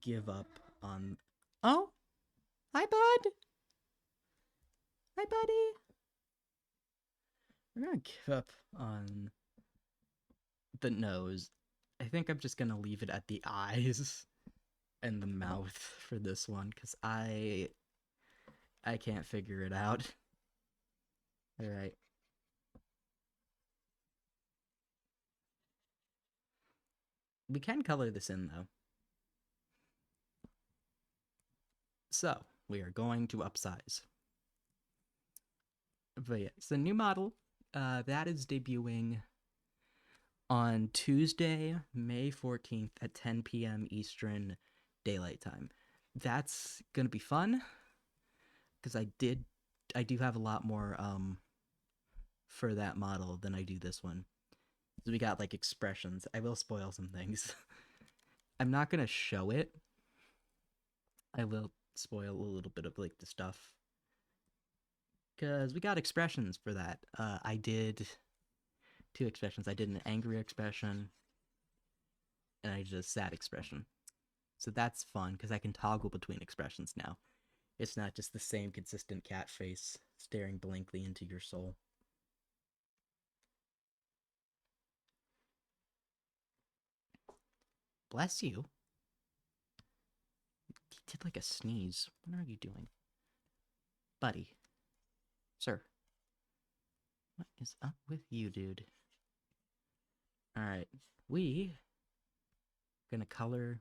give up on. Oh, hi, bud. Hi, buddy. We're gonna give up on the nose. I think I'm just gonna leave it at the eyes and the mouth for this one, because I can't figure it out. All right. We can color this in though. So we are going to upsize. But yeah, it's a new model. That is debuting on Tuesday, May 14th at 10 p.m. Eastern Daylight Time. That's gonna be fun because I do have a lot more for that model than I do this one. So we got like expressions. I will spoil some things. I'm not gonna show it. I will spoil a little bit of like the stuff because we got expressions for that. I did 2 expressions. I did an angry expression and I did a sad expression. So that's fun because I can toggle between expressions now. It's not just the same consistent cat face staring blankly into your soul. Bless you. He did like a sneeze. What are you doing? Buddy. Sir. What is up with you, dude? Alright. We gonna color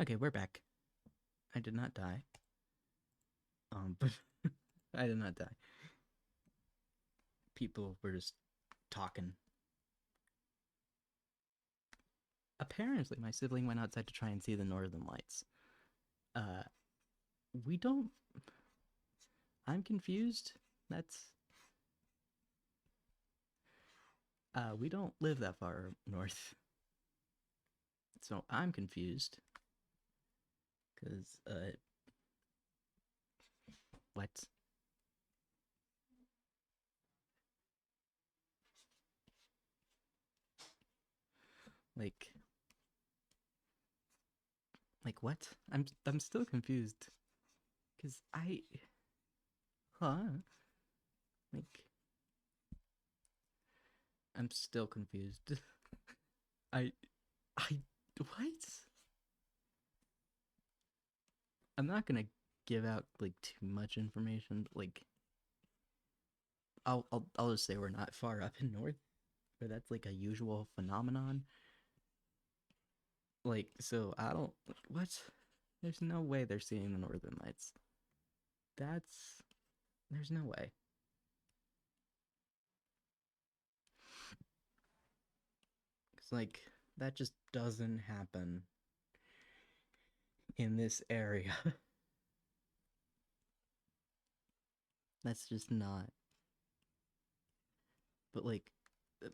Okay, we're back. I did not die. But I did not die. People were just talking. Apparently, my sibling went outside to try and see the northern lights. Uh, we don't. I'm confused. That's. We don't live that far north. So I'm confused. Because, what? Like, what? I'm still confused. Cause huh? Like, I'm still confused. I, I, what? I'm not gonna give out like too much information, but like, I'll just say we're not far up in north, but that's like a usual phenomenon. Like, so I don't what? There's no way they're seeing the northern lights. That's there's no way. It's like that just doesn't happen in this area. That's just not. But like, uh,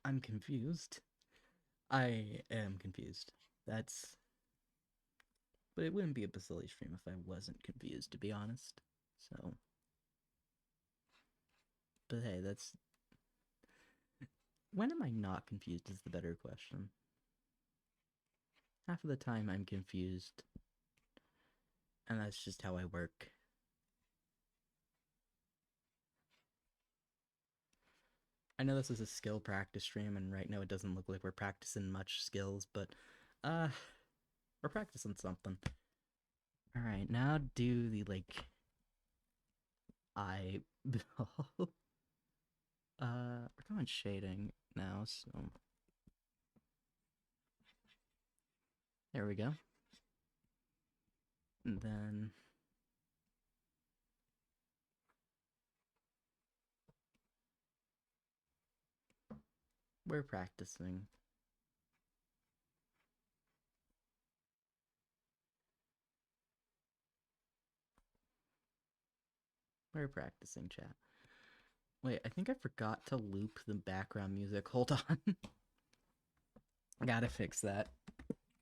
I'm confused. I am confused. That's. But it wouldn't be a Basili stream if I wasn't confused, to be honest. So. But hey, that's. When am I not confused is the better question. Half of the time I'm confused. And that's just how I work. I know this is a skill practice stream, and right now it doesn't look like we're practicing much skills, but uh, we're practicing something. All right, now do the like eyeball. We're going shading now, so there we go. And then we're practicing. We're practicing, chat. Wait, I think I forgot to loop the background music. Hold on. Gotta fix that.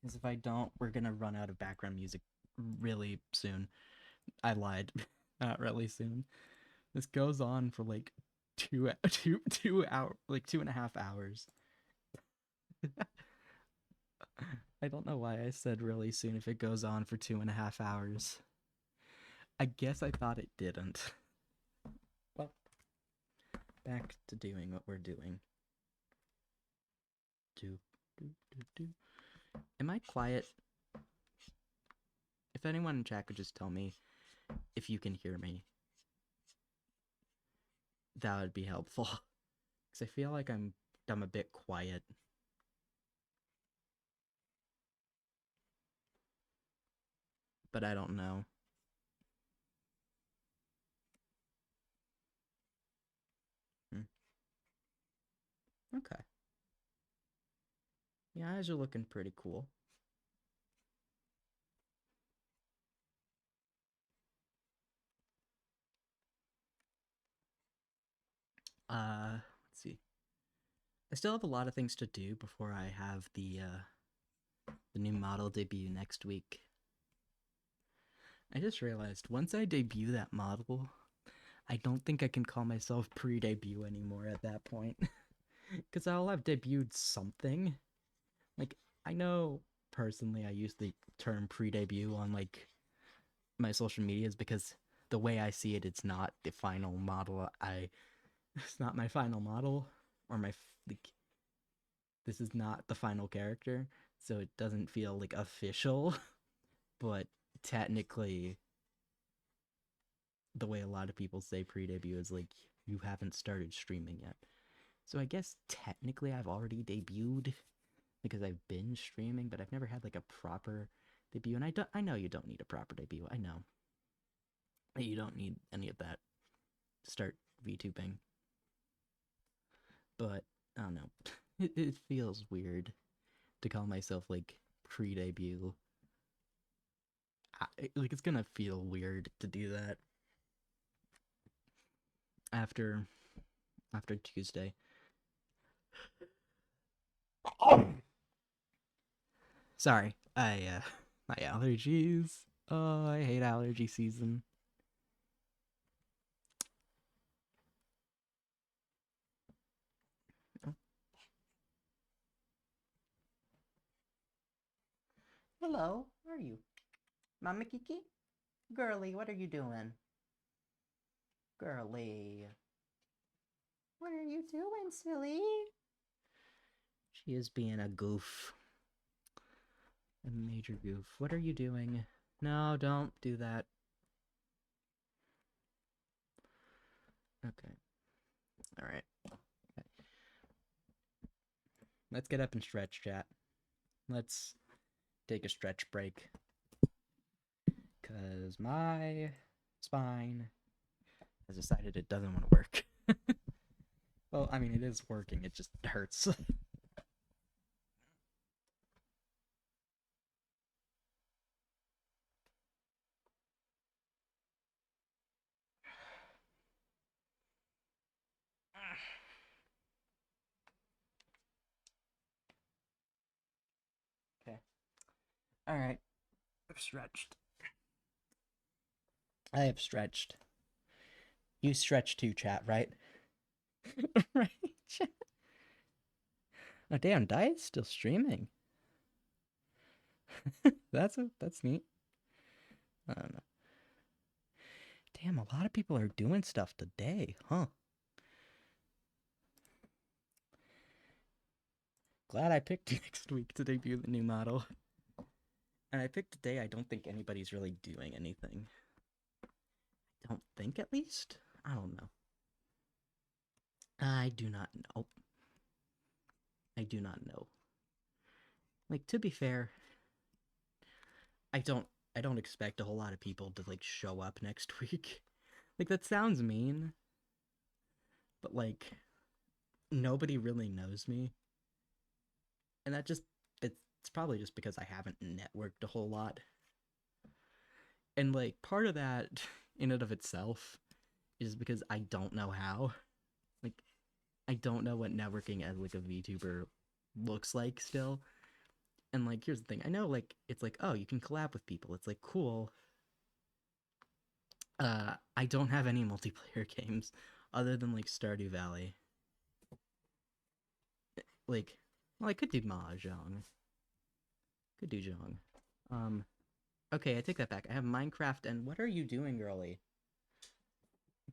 Because if I don't, we're gonna run out of background music really soon. I lied. Not really soon. This goes on for like 2 hour, like 2.5 hours. I don't know why I said really soon if it goes on for 2.5 hours. I guess I thought it didn't. Well, back to doing what we're doing. Do, do, do, do. Am I quiet? If anyone in chat could just tell me if you can hear me, that would be helpful. Because I feel like I'm a bit quiet. But I don't know. Okay. Your eyes are looking pretty cool. Let's see. I still have a lot of things to do before I have the new model debut next week. I just realized once I debut that model, I don't think I can call myself pre-debut anymore at that point. Because I'll have debuted something. Like, I know personally I use the term pre-debut on like my social medias because the way I see it, it's not the final model. It's not my final model or my like. This is not the final character, so it doesn't feel like official. But technically, the way a lot of people say pre-debut is like you haven't started streaming yet. So I guess technically I've already debuted because I've been streaming, but I've never had like a proper debut, and I know you don't need a proper debut. I know you don't need any of that to start VTubing, but I don't know. It feels weird to call myself like pre-debut. Like it's gonna feel weird to do that after Tuesday. Sorry, my allergies. Oh, I hate allergy season. Hello, how are you? Mama Kiki? Girly, what are you doing? Girly. What are you doing, silly? She is being a goof. A major goof. What are you doing? No, don't do that. Okay. Alright. Okay. Let's get up and stretch, chat. Let's take a stretch break. Because my spine has decided it doesn't want to work. Well, I mean, it is working, it just hurts. Okay. Alright. I've stretched. I have stretched. You stretch too, chat, right? Right, chat? Oh, damn, Diet's still streaming. That's neat. I don't know. Damn, a lot of people are doing stuff today, huh? Glad I picked next week to debut the new model. And I picked a day I don't think anybody's really doing anything. I don't think, at least? I don't know. I do not know. I do not know. Like, to be fair, I don't expect a whole lot of people to, like, show up next week. Like, that sounds mean, but, like, nobody really knows me. And that just, it's probably just because I haven't networked a whole lot. And, like, part of that, in and of itself, is because I don't know how. Like, I don't know what networking as, like, a VTuber looks like still. And, like, here's the thing. I know, like, it's like, oh, you can collab with people. It's, like, cool. I don't have any multiplayer games other than, like, Stardew Valley. Like, well, I could do Mahjong. Could do Zhong. Okay, I take that back. I have Minecraft, and what are you doing, girly?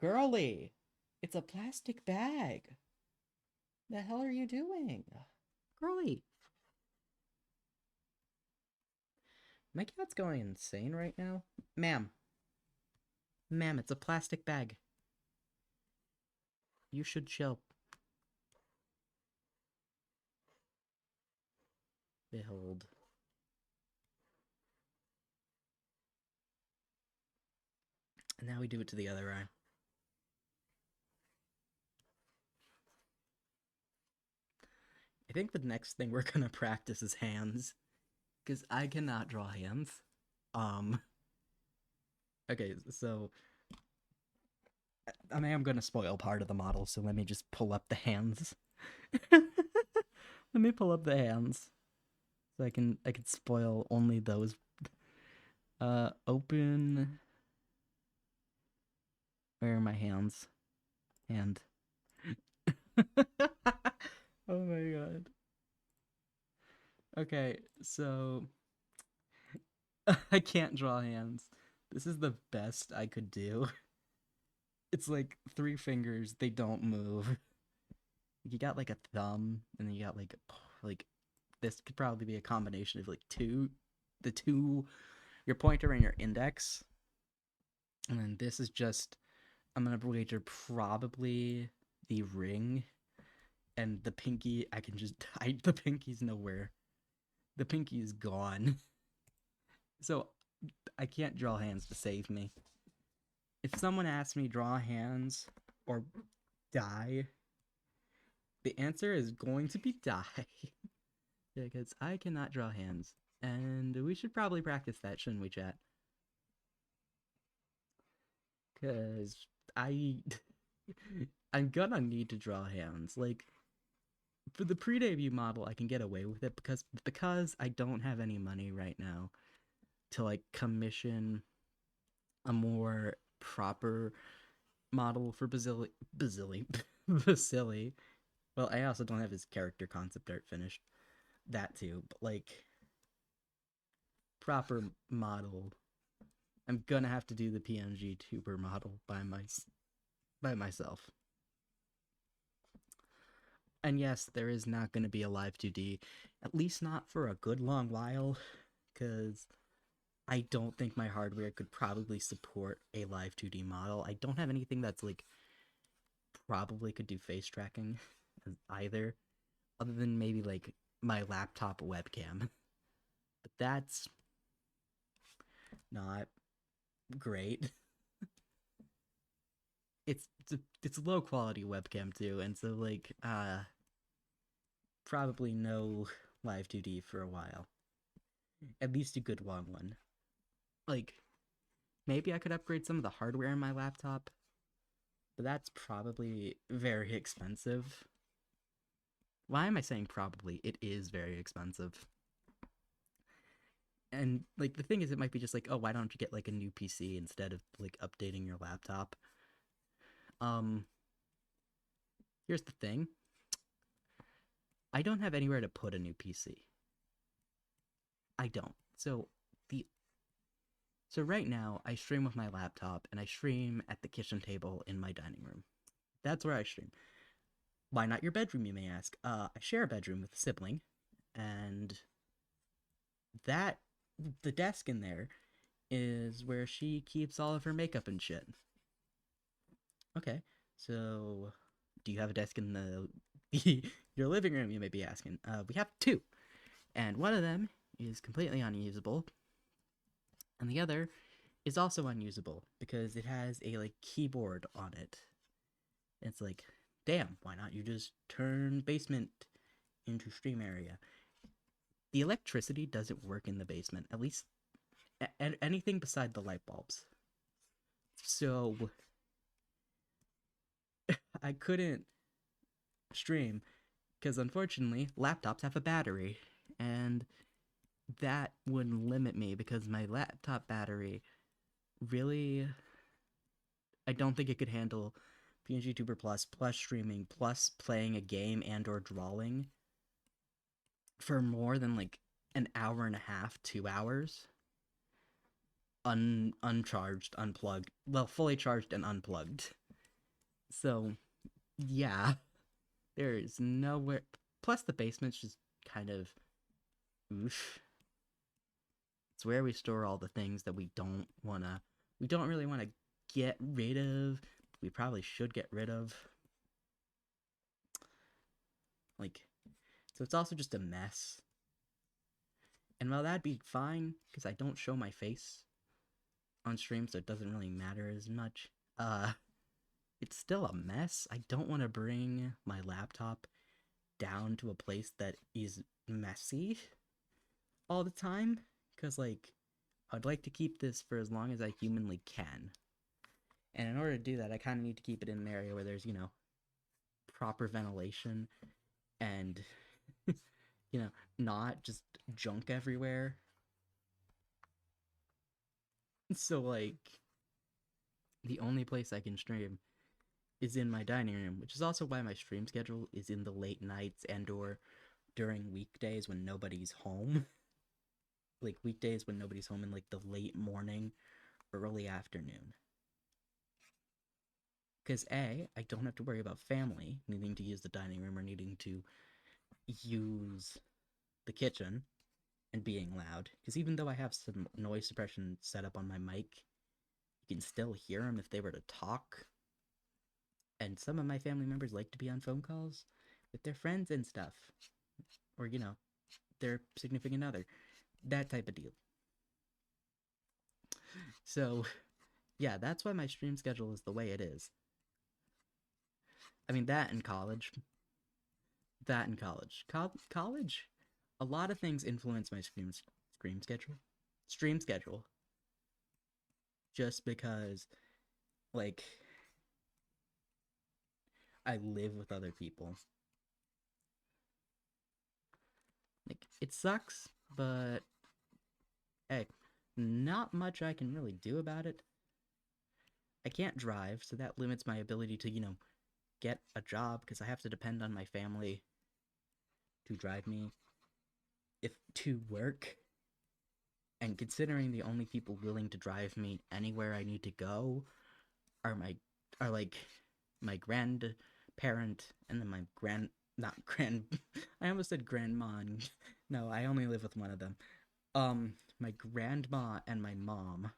Girly! It's a plastic bag! The hell are you doing? Girly! My cat's going insane right now. Ma'am. Ma'am, it's a plastic bag. You should chill. Behold. And now we do it to the other eye. I think the next thing we're gonna practice is hands. Because I cannot draw hands. Okay, so I mean, I'm gonna spoil part of the model, so let me just pull up the hands. Let me pull up the hands, so I can spoil only those. Open. Where are my hands? Hand. Oh my god. Okay, so I can't draw hands. This is the best I could do. It's like 3 fingers, they don't move. You got like a thumb, and then you got like this could probably be a combination of like your pointer and your index. And then this is just, I'm gonna wager probably the ring, and the pinky, I can just hide the pinky's nowhere. The pinky is gone. So I can't draw hands to save me. If someone asks me draw hands or die, the answer is going to be die. Because I cannot draw hands. And we should probably practice that, shouldn't we, chat? Because I. I'm gonna need to draw hands. Like, for the pre-debut model, I can get away with it because I don't have any money right now to like commission a more proper model for Basili. Well, I also don't have his character concept art finished. That too, but like proper model. I'm gonna have to do the PNG tuber model by myself. And yes, there is not going to be a live 2D, at least not for a good long while, because I don't think my hardware could probably support a live 2D model. I don't have anything that's like probably could do face tracking either, other than maybe like my laptop webcam. But that's not great. It's a low quality webcam too, and so like probably no live 2D for a while. At least a good long one. Like maybe I could upgrade some of the hardware in my laptop, but that's probably very expensive. Why am I saying probably? It is very expensive. And like the thing is, it might be just like, oh, why don't you get like a new PC instead of like updating your laptop? Um, Here's the thing. I don't have anywhere to put a new PC. I don't. The so right now I stream with my laptop and I stream at the kitchen table in my dining room. That's where I stream. Why not your bedroom, you may ask? I share a bedroom with a sibling, and that the desk in there is where she keeps all of her makeup and shit. Okay, so do you have a desk in the your living room? You may be asking. We have two, and one of them is completely unusable, and the other is also unusable because it has a like keyboard on it. It's like, damn, why not you just turn basement into stream area? The electricity doesn't work in the basement, at least anything beside the light bulbs. So I couldn't stream because unfortunately laptops have a battery, and that would limit me because my laptop battery really, I don't think it could handle PNG Tuber Plus streaming plus playing a game and or drawing for more than like an hour and a half, 2 hours, uncharged, unplugged, well, fully charged and unplugged. So yeah, there is nowhere. Plus the basement's just kind of oof. It's where we store all the things that we don't really wanna get rid of. We probably should get rid of. Like, so it's also just a mess. And while that'd be fine, because I don't show my face on stream, so it doesn't really matter as much. It's still a mess. I don't want to bring my laptop down to a place that is messy all the time, because like I'd like to keep this for as long as I humanly can. And in order to do that, I kind of need to keep it in an area where there's, proper ventilation and, not just junk everywhere. So, like, the only place I can stream is in my dining room, which is also why my stream schedule is in the late nights and or during weekdays when nobody's home. Like weekdays when nobody's home in like the late morning, early afternoon. Because I don't have to worry about family needing to use the dining room or needing to use the kitchen and being loud. Because even though I have some noise suppression set up on my mic, you can still hear them if they were to talk. And some of my family members like to be on phone calls with their friends and stuff. Or, their significant other. That type of deal. So, yeah, that's why my stream schedule is the way it is. I mean, that in college. That in college. College, a lot of things influence my stream schedule. Stream schedule. Just because, like, I live with other people. Like, it sucks, but hey, not much I can really do about it. I can't drive, so that limits my ability to, get a job because I have to depend on my family to drive me if to work. And considering the only people willing to drive me anywhere I need to go are like my grandparent and then my not grand I almost said grandma. No, I only live with one of them. My grandma and my mom,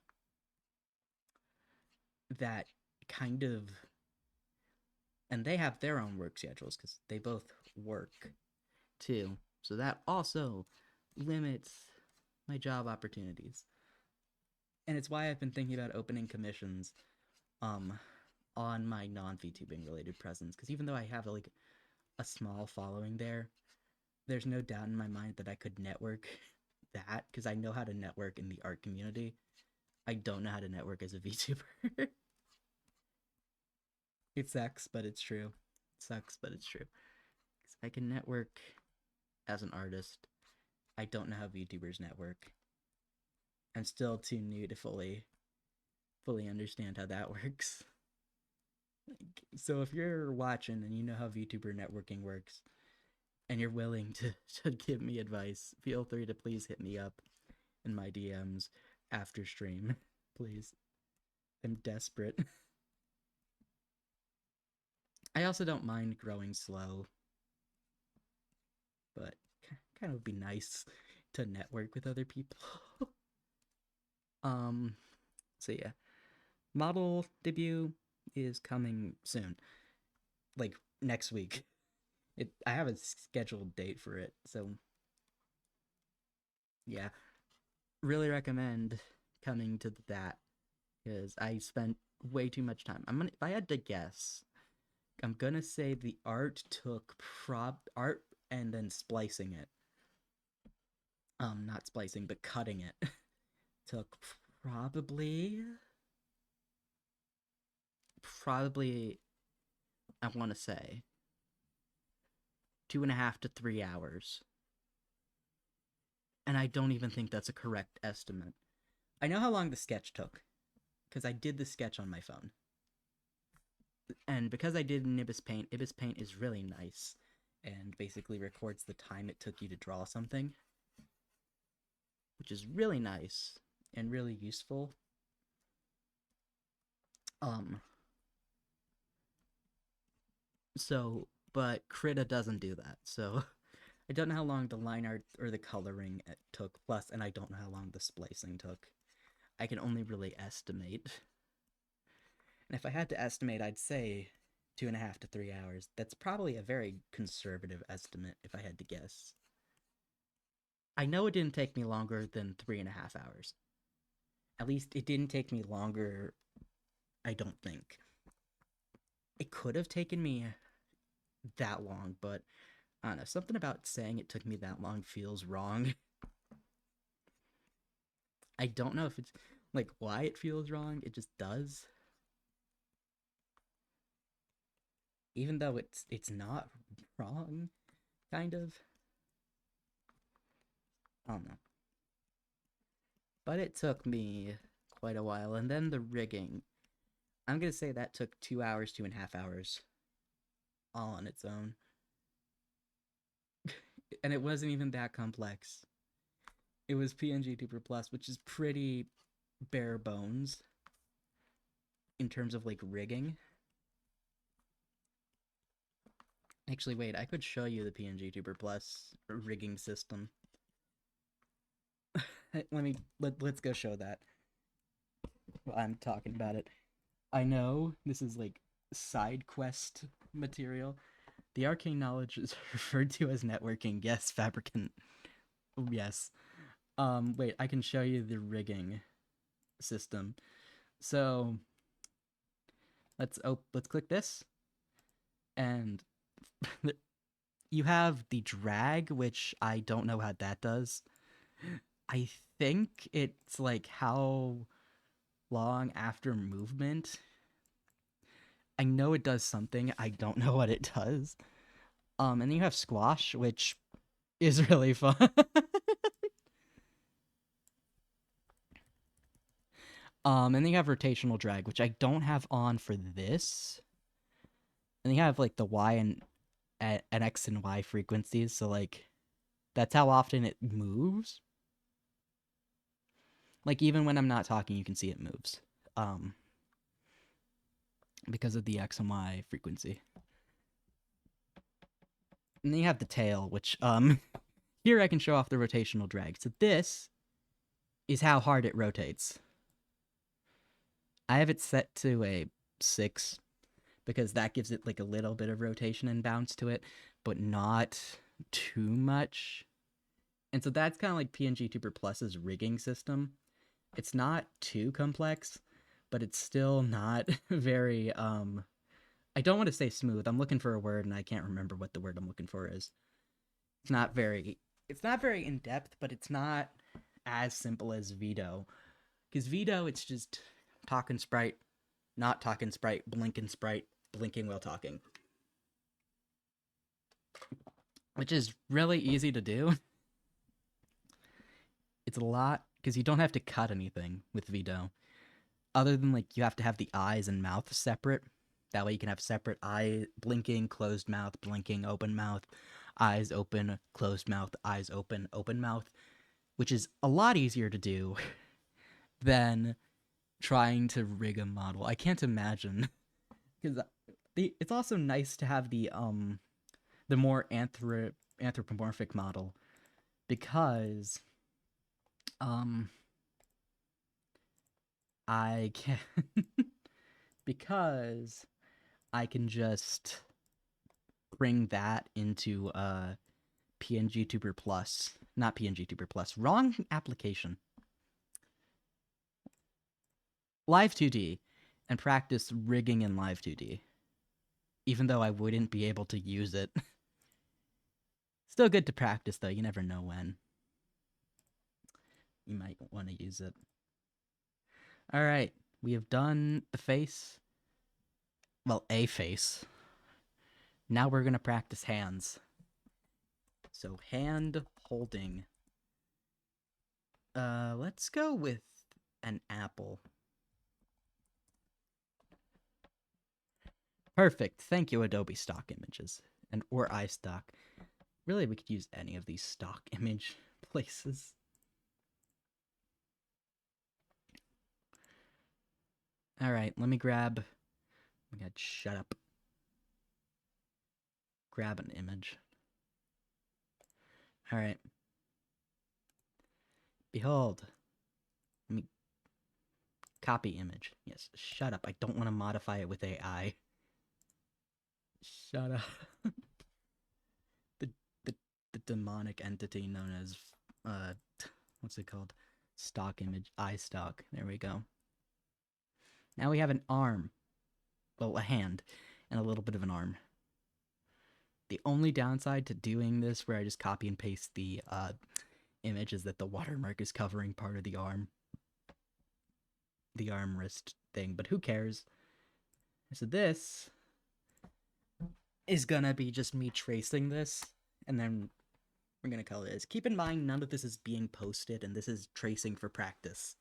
that kind of, and they have their own work schedules because they both work too. So that also limits my job opportunities. And it's why I've been thinking about opening commissions um on my non-VTubing related presence, because even though I have like a small following there, there's no doubt in my mind that I could network that, because I know how to network in the art community. I don't know how to network as a VTuber. It sucks, but it's true. It sucks, but it's true. Because I can network as an artist. I don't know how VTubers network. I'm still too new to fully understand how that works. So if you're watching and you know how VTuber networking works, and you're willing to give me advice, feel free to please hit me up in my DMs after stream. Please. I'm desperate. I also don't mind growing slow, but kind of would be nice to network with other people. um so yeah. Model debut is coming soon. Like next week. I have a scheduled date for it, so yeah. Really recommend coming to that because I spent way too much time. If I had to guess, I'm gonna say the art took art and then splicing it. Not splicing, but cutting it took probably I want to say 2.5 to 3 hours, and I don't even think that's a correct estimate. I know how long the sketch took because I did the sketch on my phone. And because I did in Ibis Paint is really nice and basically records the time it took you to draw something, which is really nice and really useful. So, but Krita doesn't do that. So, I don't know how long the line art or the coloring it took, plus, and I don't know how long the splicing took. I can only really estimate. And if I had to estimate, I'd say 2.5 to 3 hours. That's probably a very conservative estimate if I had to guess. I know it didn't take me longer than 3.5 hours. At least it didn't take me longer, I don't think. It could have taken me that long, but I don't know. Something about saying it took me that long feels wrong. I don't know if it's like why it feels wrong. It just does. Even though it's not wrong, kind of. I don't know. But it took me quite a while. And then the rigging. I'm gonna say that took 2 hours, 2.5 hours. All on its own. And it wasn't even that complex. It was PNG Tuber Plus, which is pretty bare bones in terms of like rigging. Actually, wait, I could show you the PNG Tuber Plus rigging system. Let's go show that while I'm talking about it. I know this is like side quest material. The arcane knowledge is referred to as networking. Yes, fabricant. Yes. Wait, I can show you the rigging. system. So let's click this, and you have the drag, which I don't know how that does. I think it's like how long after movement. I know it does something. I don't know what it does. And then you have squash, which is really fun. And then you have rotational drag, which I don't have on for this. And you have like the Y and X and Y frequencies, so like that's how often it moves. Like even when I'm not talking, you can see it moves. Because of the X and Y frequency. And then you have the tail, which here I can show off the rotational drag. So this is how hard it rotates. I have it set to a 6 because that gives it like a little bit of rotation and bounce to it, but not too much. And so that's kind of like PNG Tuber Plus's rigging system. It's not too complex, but it's still not very I don't want to say smooth. I'm looking for a word and I can't remember what the word I'm looking for is. It's not very in depth, but it's not as simple as Vito. Because Vito, it's just talking sprite, not talking sprite, blinking while talking. Which is really easy to do. It's a lot, because you don't have to cut anything with Vito. Other than, like, you have to have the eyes and mouth separate. That way you can have separate eye blinking, closed mouth, blinking, open mouth, eyes open, closed mouth, eyes open, open mouth. Which is a lot easier to do than trying to rig a model. I can't imagine. Because it's also nice to have the more anthropomorphic model, because I can because I can just bring that into PNG Tuber Plus. Not PNG Tuber Plus. Wrong application. Live 2D, and practice rigging in Live 2D. Even though I wouldn't be able to use it. Still good to practice, though. You never know when you might want to use it. Alright, we have done the face. Well, a face. Now we're going to practice hands. So, hand holding. Let's go with an apple. Perfect. Thank you, Adobe Stock Images. Or iStock. Really, we could use any of these stock image places. Alright, let me grab... Oh my god, shut up. Grab an image. Alright. Behold. Let me... Copy image. Yes, shut up. I don't want to modify it with AI. Shut up. the demonic entity known as... what's it called? Stock image. iStock. There we go. Now we have an arm. Well, a hand. And a little bit of an arm. The only downside to doing this, where I just copy and paste the image, is that the watermark is covering part of the arm. The arm wrist thing, but who cares? So this is gonna be just me tracing this, and then we're gonna color this. Keep in mind, none of this is being posted, and this is tracing for practice.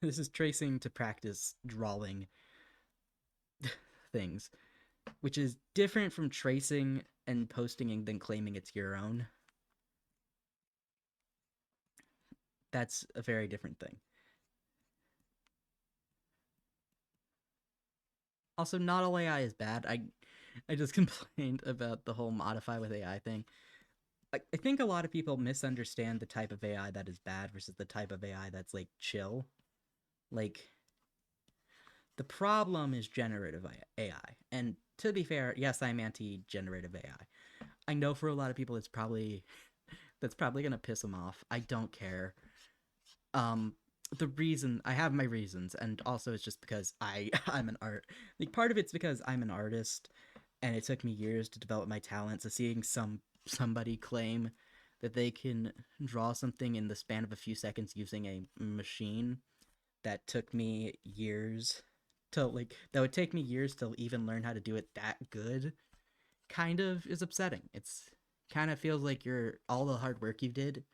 This is tracing to practice drawing things, which is different from tracing and posting and then claiming it's your own. That's a very different thing. Also, not all AI is bad. I just complained about the whole modify with AI thing. I think a lot of people misunderstand the type of AI that is bad versus the type of AI that's, like, chill. Like, the problem is generative AI. And to be fair, yes, I'm anti-generative AI. I know for a lot of people that's probably gonna piss them off. I don't care. the reason I have my reasons, and also it's just because I'm an art. Like part of it's because I'm an artist, and it took me years to develop my talent. So seeing somebody claim that they can draw something in the span of a few seconds using a machine that took me years to like that would take me years to even learn how to do it that good kind of is upsetting. It's kind of feels like you're all the hard work you did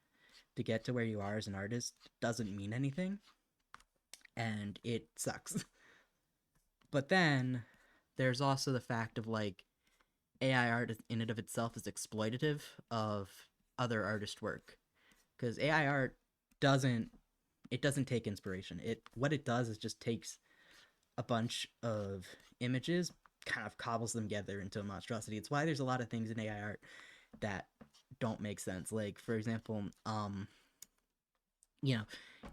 to get to where you are as an artist doesn't mean anything, and it sucks. But then there's also the fact of like AI art in and of itself is exploitative of other artist work because AI art doesn't doesn't take inspiration. It what it does is just takes a bunch of images, kind of cobbles them together into a monstrosity. It's why there's a lot of things in AI art that don't make sense. Like for example, you know,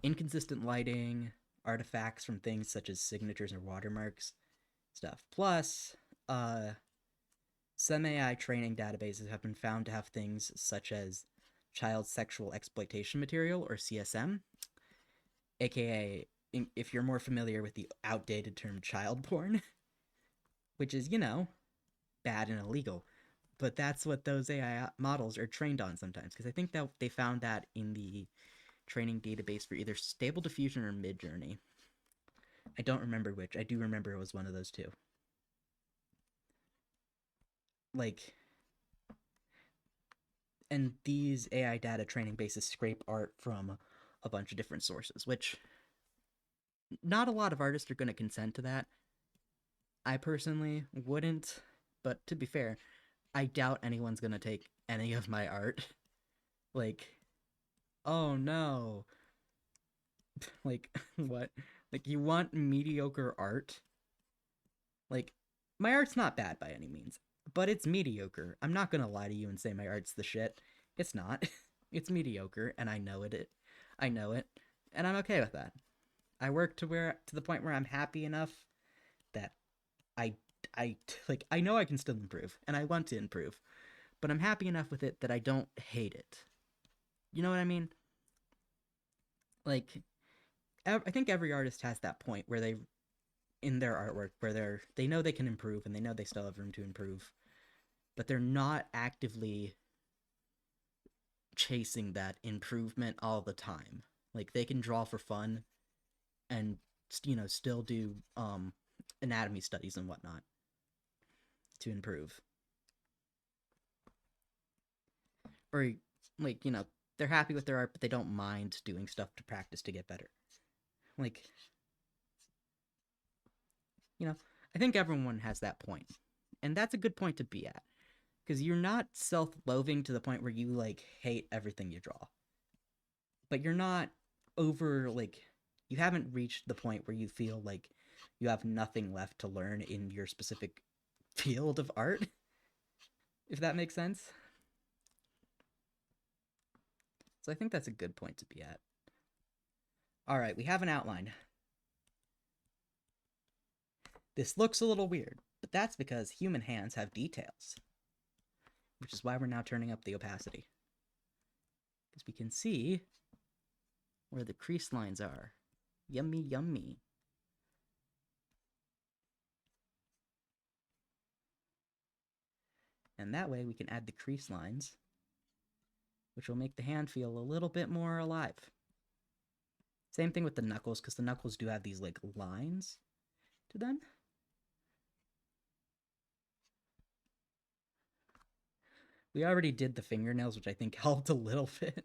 inconsistent lighting, artifacts from things such as signatures or watermarks, stuff. Plus, some AI training databases have been found to have things such as child sexual exploitation material or CSM, aka if you're more familiar with the outdated term child porn, which is, bad and illegal. But that's what those AI models are trained on sometimes, because I think that they found that in the training database for either Stable Diffusion or Midjourney. I don't remember which. I do remember it was one of those two. Like, and these AI data training bases scrape art from a bunch of different sources, which not a lot of artists are going to consent to that. I personally wouldn't, but to be fair, I doubt anyone's going to take any of my art. Like, oh no. Like, what? Like, you want mediocre art? Like, my art's not bad by any means, but it's mediocre. I'm not gonna lie to you and say my art's the shit. It's not. It's mediocre, and I know it. I know it, and I'm okay with that. I work to the point where I'm happy enough that I I know I can still improve, and I want to improve, but I'm happy enough with it that I don't hate it. You know what I mean? Like, I think every artist has that point where they in their artwork where they know they can improve and they know they still have room to improve, but they're not actively chasing that improvement all the time. Like they can draw for fun and still do anatomy studies and whatnot to improve. Or like, they're happy with their art but they don't mind doing stuff to practice to get better. Like, I think everyone has that point. And that's a good point to be at. Because you're not self-loathing to the point where you like hate everything you draw, but you're not over like you haven't reached the point where you feel like you have nothing left to learn in your specific field of art, if that makes sense. So I think that's a good point to be at. All right, we have an outline. This looks a little weird, but that's because human hands have details, which is why we're now turning up the opacity, because we can see where the crease lines are. Yummy, yummy. And that way we can add the crease lines, which will make the hand feel a little bit more alive. Same thing with the knuckles, because the knuckles do have these like lines to them. We already did the fingernails, which I think helped a little bit.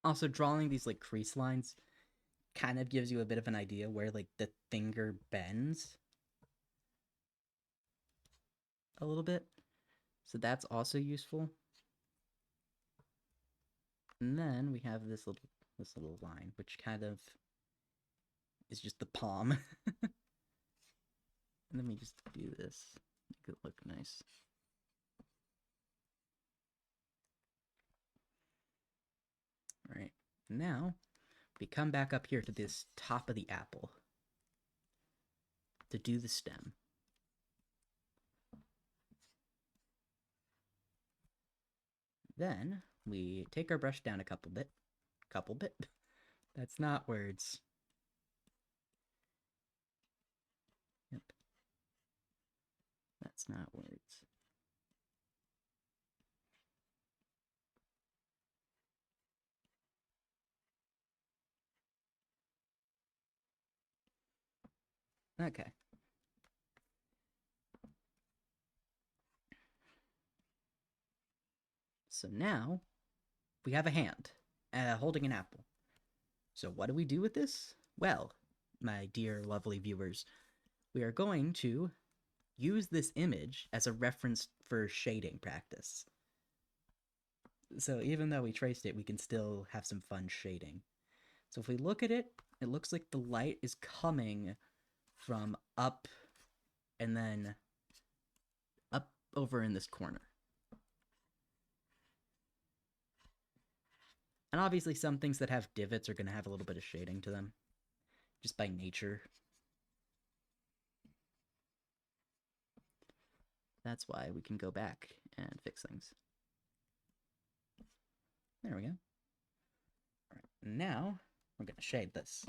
Also, drawing these like crease lines kind of gives you a bit of an idea where like the finger bends a little bit. So that's also useful. And then we have this little line, which kind of is just the palm. And then we just do this, make it look nice. All right, now we come back up here to this top of the apple to do the stem. Then we take our brush down a couple bit. That's not words. Yep. That's not words. Okay. So now we have a hand holding an apple. So what do we do with this? Well, my dear lovely viewers, we are going to use this image as a reference for shading practice. So even though we traced it, we can still have some fun shading. So if we look at it, it looks like the light is coming from up and then up over in this corner. And obviously some things that have divots are going to have a little bit of shading to them, just by nature. That's why we can go back and fix things. There we go. All right, now we're going to shade this.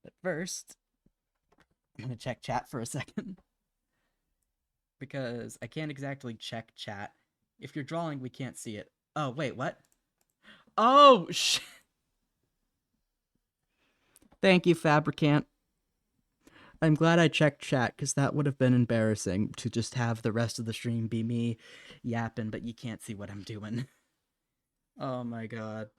But first, I'm going to check chat for a second. Because I can't exactly check chat. If you're drawing, we can't see it. Oh, wait, what? Oh, shit. Thank you, Fabricant. I'm glad I checked chat, because that would have been embarrassing to just have the rest of the stream be me yapping, but you can't see what I'm doing. Oh my god.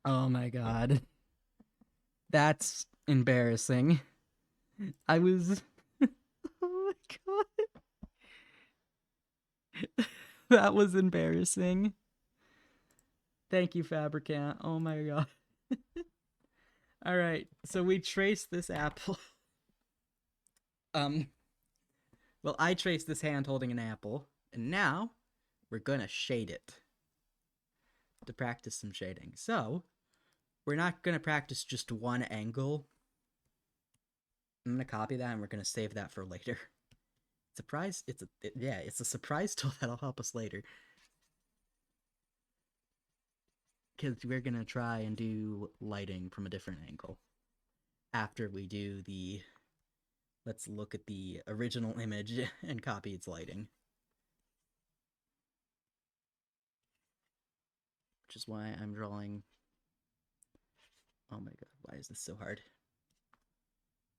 Oh my god. That's embarrassing. I was... Oh my god. That was embarrassing. Thank you, Fabricant. Oh my god. Alright, so we traced this apple. Well, I traced this hand holding an apple, and now we're gonna shade it to practice some shading. So, we're not gonna practice just one angle. I'm gonna copy that and we're gonna save that for later. Surprise, it's a surprise tool that'll help us later. Because we're gonna try and do lighting from a different angle. After we do the... Let's look at the original image and copy its lighting. Which is why I'm drawing... Oh my god, why is this so hard?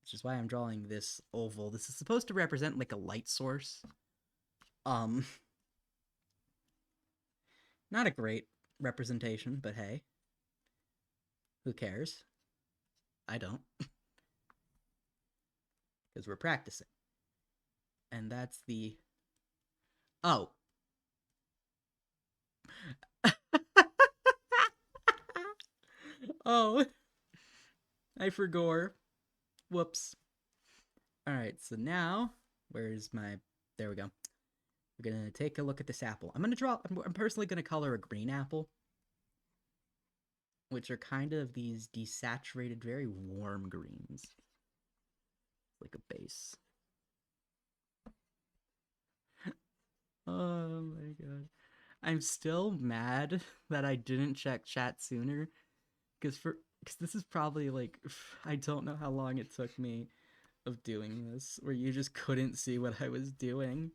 Which is why I'm drawing this oval. This is supposed to represent like a light source. Not a great representation, but hey. Who cares? I don't. Because we're practicing. And that's the... Oh. Oh. I forgot. Whoops. Alright, so now... Where's my... There we go. We're gonna take a look at this apple. I'm personally gonna color a green apple. Which are kind of these desaturated, very warm greens. Like a base. Oh my god. I'm still mad that I didn't check chat sooner. Because this is probably like... I don't know how long it took me of doing this. Where you just couldn't see what I was doing.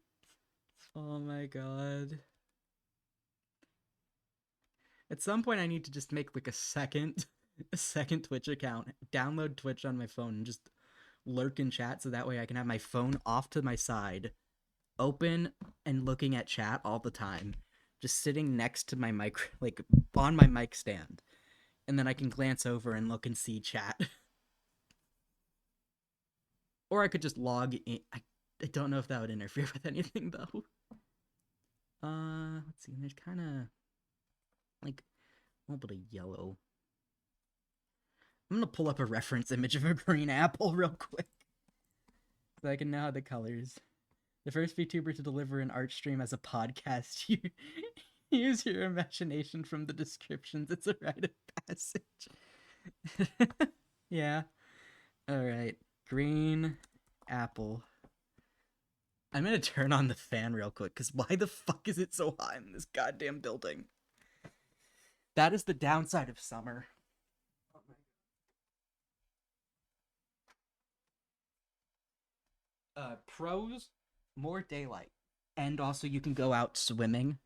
Oh my god. At some point I need to just make like a second Twitch account, download Twitch on my phone, and just lurk in chat so that way I can have my phone off to my side, open and looking at chat all the time, just sitting next to my mic, like on my mic stand, and then I can glance over and look and see chat. Or I could just log in. I don't know if that would interfere with anything though. Let's see. There's kind of like a little bit of yellow. I'm gonna pull up a reference image of a green apple real quick, so I can know the colors. The first VTuber to deliver an art stream as a podcast. You use your imagination from the descriptions. It's a rite of passage. Yeah. All right. Green apple. I'm gonna turn on the fan real quick, because why the fuck is it so hot in this goddamn building? That is the downside of summer. Pros, more daylight. And also you can go out swimming,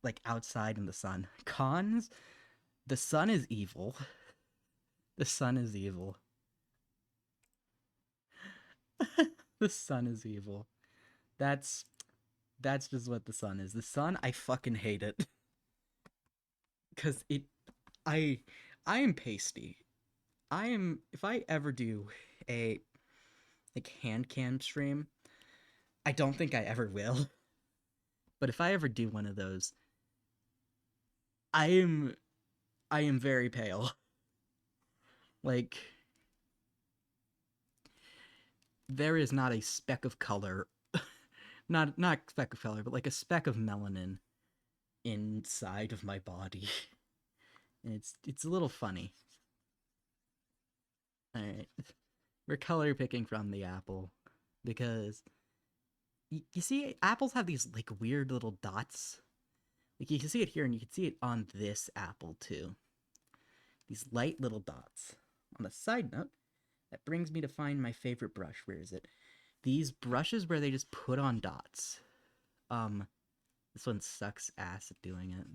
like outside in the sun. Cons, the sun is evil. The sun is evil. The sun is evil. That's that's just what the sun is. The sun, I fucking hate it. Cause it I I am pasty. I am if I ever do a like hand cam stream, I don't think I ever will. But if I ever do one of those, I am I am very pale. Like there is not a speck of color, not speck of color, but like a speck of melanin inside of my body. And it's a little funny. All right. We're color picking from the apple because you see apples have these like weird little dots. Like you can see it here and you can see it on this apple too. These light little dots. On a side note, that brings me to find my favorite brush. Where is it? These brushes where they just put on dots. This one sucks ass at doing it.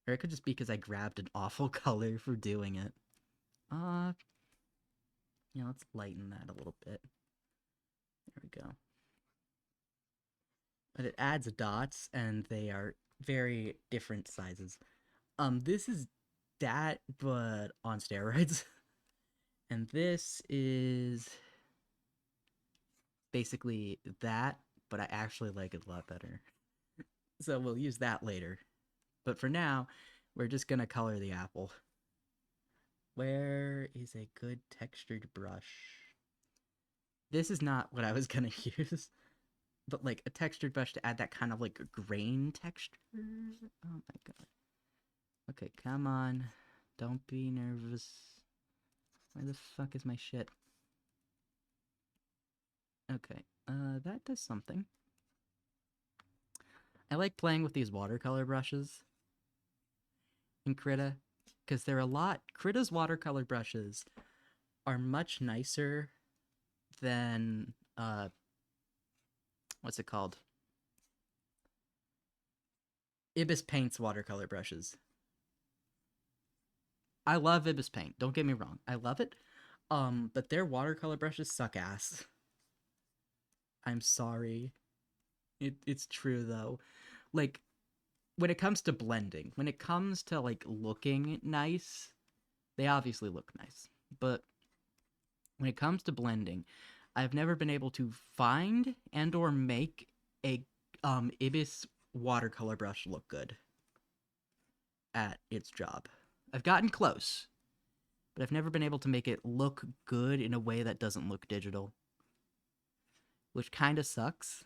Or it could just be because I grabbed an awful color for doing it. Let's lighten that a little bit. There we go. But it adds dots, and they are very different sizes. This is that, but on steroids. And this is basically that, but I actually like it a lot better. So we'll use that later. But for now, we're just gonna color the apple. Where is a good textured brush? This is not what I was gonna use, but like a textured brush to add that kind of like grain texture. Oh my god. Okay, come on. Don't be nervous. Where the fuck is my shit? Okay, that does something. I like playing with these watercolor brushes in Krita, because they're a lot. Krita's watercolor brushes are much nicer than what's it called? Ibis Paint's watercolor brushes. I love Ibis Paint. Don't get me wrong, I love it. But their watercolor brushes suck ass. I'm sorry. It's true though. Like when it comes to blending, when it comes to like looking nice, they obviously look nice. But when it comes to blending, I've never been able to find and or make a Ibis watercolor brush look good at its job. I've gotten close, but I've never been able to make it look good in a way that doesn't look digital, which kind of sucks.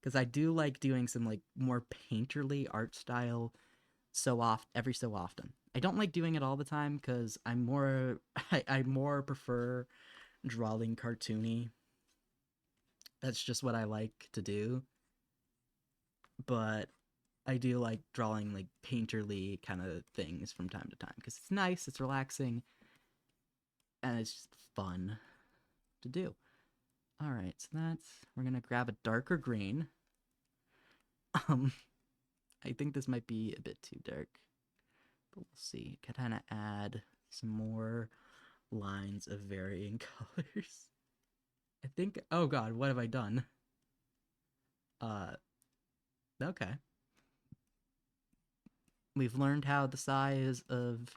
Because I do like doing some like more painterly art style every so often. I don't like doing it all the time because I'm more I more prefer drawing cartoony. That's just what I like to do. But I do like drawing like painterly kind of things from time to time because it's nice, it's relaxing, and it's just fun to do. All right, so we're gonna grab a darker green. Um, I think this might be a bit too dark, but we'll see. Kind of add some more lines of varying colors. I think. Oh God, what have I done? Okay. We've learned how the size of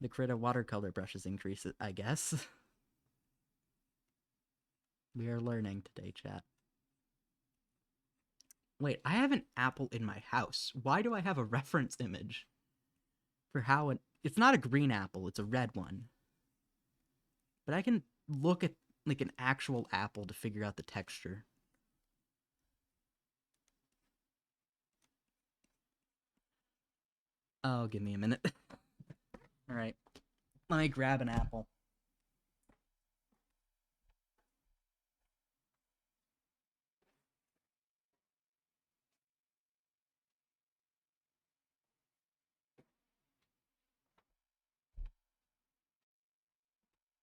the Krita watercolor brushes increases, I guess. We are learning today, chat. Wait, I have an apple in my house. Why do I have a reference image for how it's not a green apple, it's a red one. But I can look at like an actual apple to figure out the texture. Oh, give me a minute. All right. Let me grab an apple.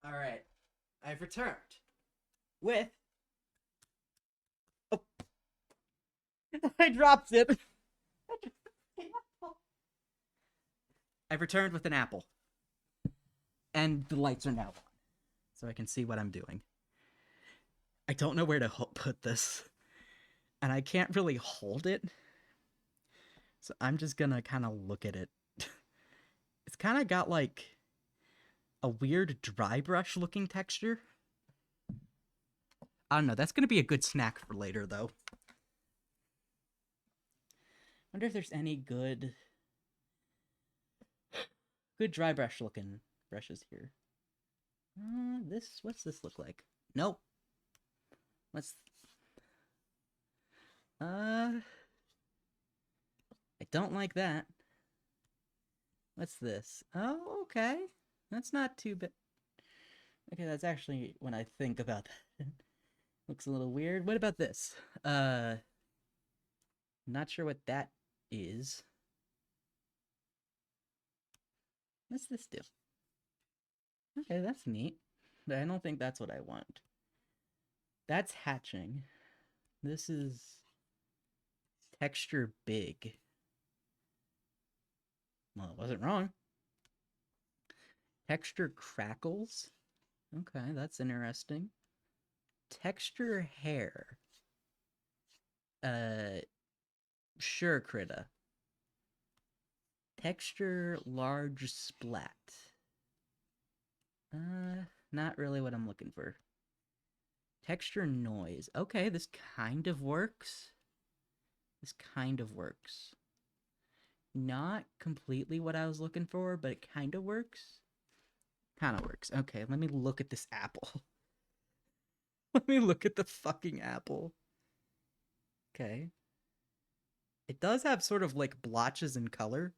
Alright. I've returned with... Oh. I dropped it. I've returned with an apple. And the lights are now on, so I can see what I'm doing. I don't know where to put this. And I can't really hold it. So I'm just gonna kind of look at it. It's kind of got like a weird dry brush looking texture. I don't know, that's gonna be a good snack for later though. Wonder if there's any good dry brush looking brushes here. What's this look like? Nope. I don't like that. What's this? Oh, okay. That's not too bad. Okay, that's actually, when I think about that, looks a little weird. What about this? Not sure what that is. What's this do? Okay, that's neat. But I don't think that's what I want. That's hatching. This is texture big. Well, it wasn't wrong. Texture crackles. Okay, that's interesting. Texture hair. Sure, Critta. Texture large splat. Not really what I'm looking for. Texture noise. Okay, this kind of works. This kind of works. Not completely what I was looking for, but it kind of works. Kind of works. Okay, let me look at this apple. Let me look at the fucking apple. Okay. It does have sort of like blotches in color.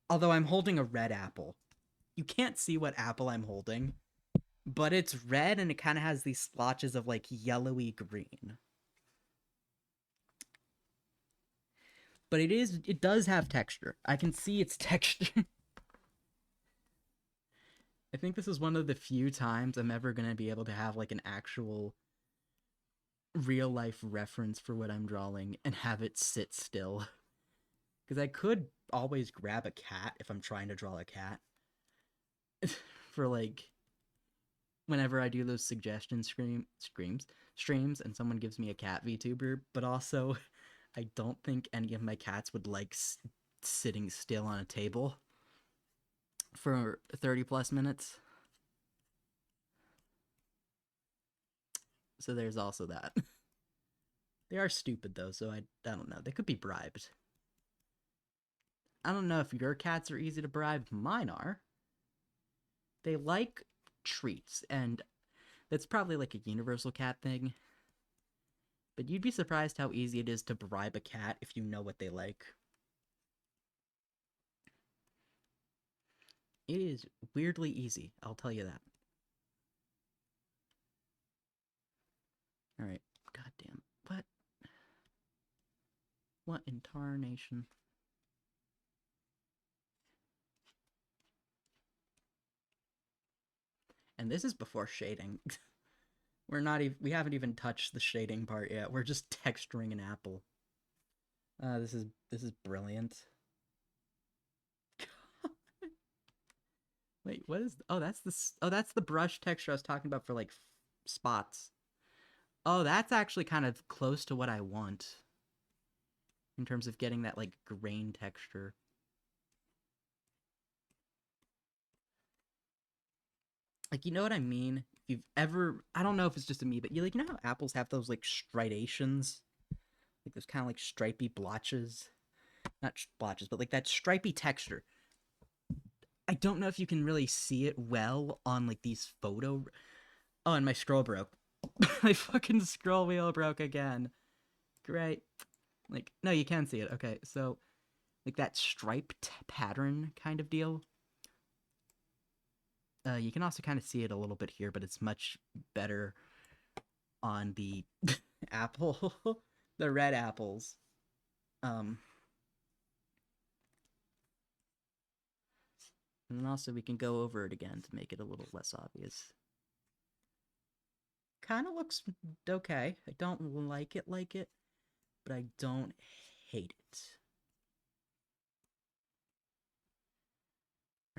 Although I'm holding a red apple. You can't see what apple I'm holding. But it's red and it kind of has these splotches of like yellowy green. But it does have texture. I can see its texture. I think this is one of the few times I'm ever going to be able to have like an actual real life reference for what I'm drawing and have it sit still. Because I could always grab a cat if I'm trying to draw a cat. For like whenever I do those suggestion streams and someone gives me a cat VTuber, but also I don't think any of my cats would like sitting still on a table for 30 plus minutes. So there's also that. They are stupid though, so I don't know. They could be bribed. I don't know if your cats are easy to bribe. Mine are. They like treats, and that's probably like a universal cat thing. But you'd be surprised how easy it is to bribe a cat if you know what they like. It is weirdly easy, I'll tell you that. Alright, goddamn. What in tarnation? And this is before shading. We haven't even touched the shading part yet. We're just texturing an apple. This is brilliant. Wait, what is? Oh, that's the brush texture I was talking about for like spots. Oh, that's actually kind of close to what I want in terms of getting that like grain texture. Like, you know what I mean? If you've ever, I don't know if it's just a me, but you know how apples have those like striations, like those kind of like stripy blotches, not blotches, but like that stripy texture. I don't know if you can really see it well on like these photo. Oh, and my scroll broke. My fucking scroll wheel broke again. Great. Like, no, you can see it. Okay, so like that striped pattern kind of deal. You can also kind of see it a little bit here, but it's much better on the apple, the red apples. And then also we can go over it again to make it a little less obvious. Kind of looks okay. I don't like it, but I don't hate it.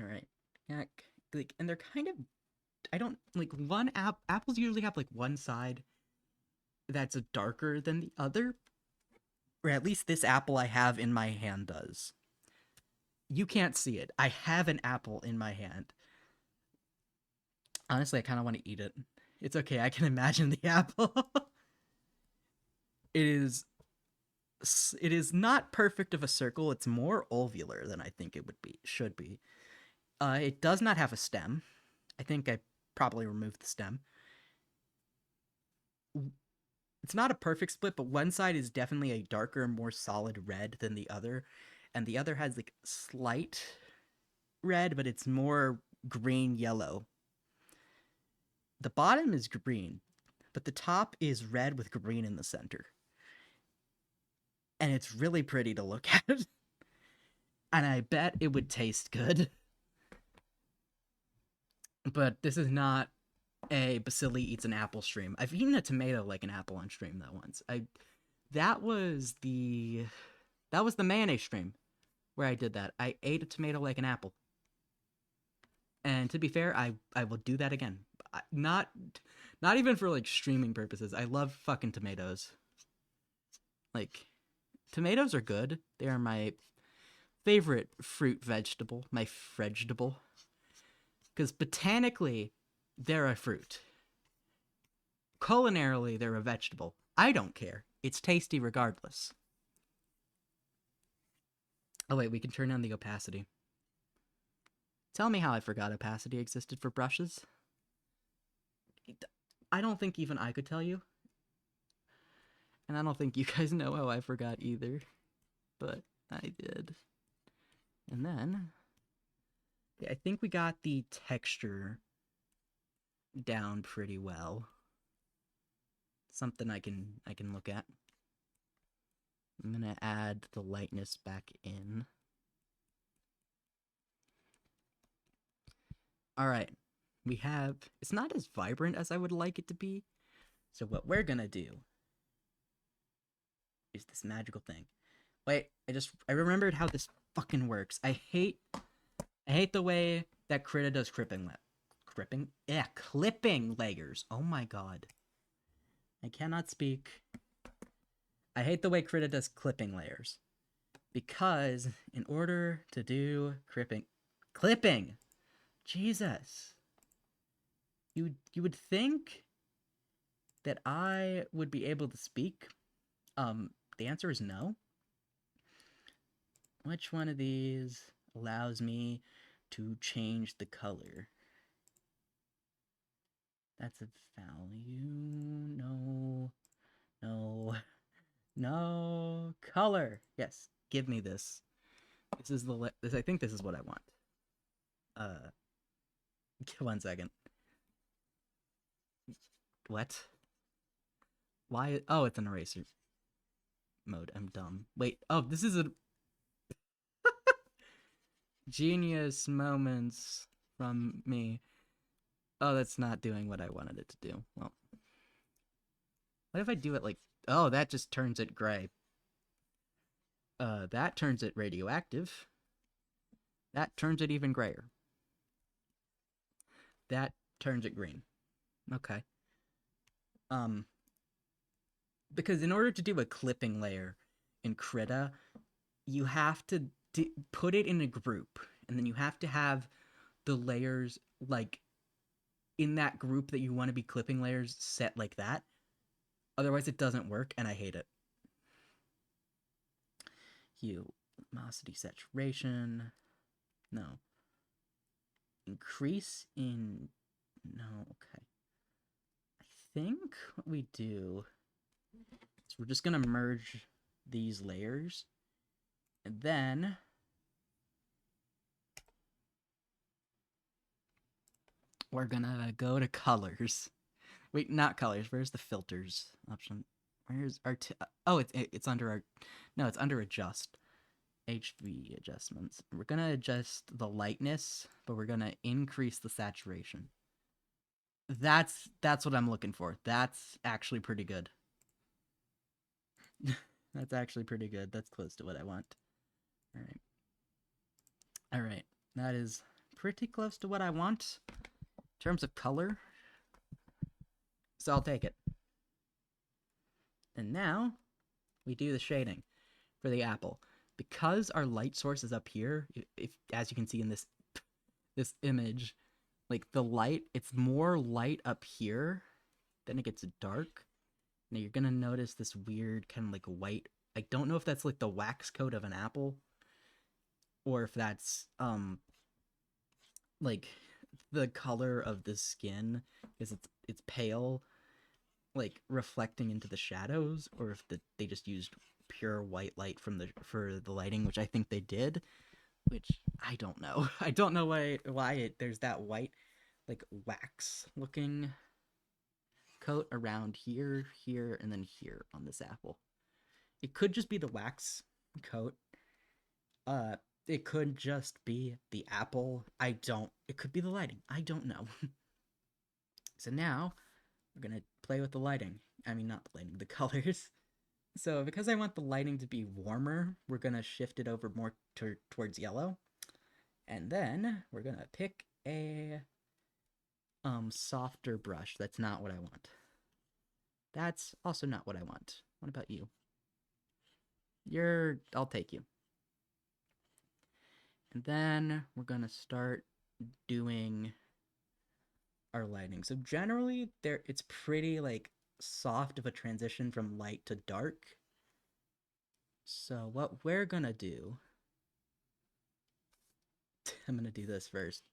All right. Yeah, like, and they're kind of, I don't like one apples usually have like one side that's darker than the other, or at least this apple I have in my hand does. You can't see it. I have an apple in my hand. Honestly, I kind of want to eat it. It's okay. I can imagine the apple. it is it is not perfect of a circle. It's more ovular than I think it should be. It does not have a stem. I think I probably removed the stem. It's not a perfect split, but one side is definitely a darker, more solid red than the other, and the other has like slight red, but it's more green yellow. The bottom is green, but the top is red with green in the center. And it's really pretty to look at. And I bet it would taste good. But this is not a Basili eats an apple stream. I've eaten a tomato like an apple on stream that once. That was the mayonnaise stream where I did that. I ate a tomato like an apple. And to be fair, I will do that again. Not even for like streaming purposes. I love fucking tomatoes. Like, tomatoes are good. They are my favorite fruit vegetable. My vegetable. Because botanically, they're a fruit. Culinarily, they're a vegetable. I don't care. It's tasty regardless. Oh wait, we can turn on the opacity. Tell me how I forgot opacity existed for brushes. I don't think even I could tell you. And I don't think you guys know how I forgot either. But I did. And then, yeah, I think we got the texture down pretty well. Something I can look at. I'm gonna add the lightness back in. All right, we have, it's not as vibrant as I would like it to be. So what we're gonna do is this magical thing. Wait, I remembered how this fucking works. I hate the way that Krita does clipping layers. Oh my god. I cannot speak. I hate the way Krita does clipping layers. Because in order to do clipping, Jesus. You would think that I would be able to speak. The answer is no. Which one of these allows me to change the color? That's a value. No color. Yes, give me this. This is I think this is what I want. 1 second. What? Why? Oh, it's an eraser mode. I'm dumb. Wait. Oh, this is a genius moments from me. Oh, that's not doing what I wanted it to do. Well, what if I do it like... Oh, that just turns it gray. That turns it radioactive. That turns it even grayer. That turns it green. Okay. Because in order to do a clipping layer in Krita, you have to put it in a group, and then you have to have the layers, like, in that group that you want to be clipping layers set like that. Otherwise, it doesn't work, and I hate it. Hue, luminosity, saturation. No. Increase in... No, okay. I think what we do is we're just going to merge these layers. And then... we're going to go to colors. Wait, not colors. Where's the filters option? Where's our... oh, it's under our... No, it's under adjust. HV adjustments. We're gonna adjust the lightness, but we're gonna increase the saturation. That's what I'm looking for. That's actually pretty good. That's actually pretty good. That's close to what I want. All right. All right. That is pretty close to what I want in terms of color. So I'll take it. And now we do the shading for the apple. Because our light source is up here, if as you can see in this image, like the light, it's more light up here, then it gets dark. Now you're gonna notice this weird kind of like white. I don't know if that's like the wax coat of an apple, or if that's like the color of the skin, because it's pale, like reflecting into the shadows, or if they just used pure white light for the lighting, which I think they did, which I don't know. I don't know why there's that white like wax looking coat around here, and then here on this apple. It could just be the wax coat. It could just be the apple. It could be the lighting. I don't know. So now we're gonna play with the lighting. I mean, not the lighting, the colors. So because I want the lighting to be warmer, we're gonna shift it over more towards yellow. And then we're gonna pick a softer brush. That's not what I want. That's also not what I want. What about you? I'll take you. And then we're gonna start doing our lighting. So generally it's pretty like soft of a transition from light to dark. So what we're gonna do, I'm gonna do this first,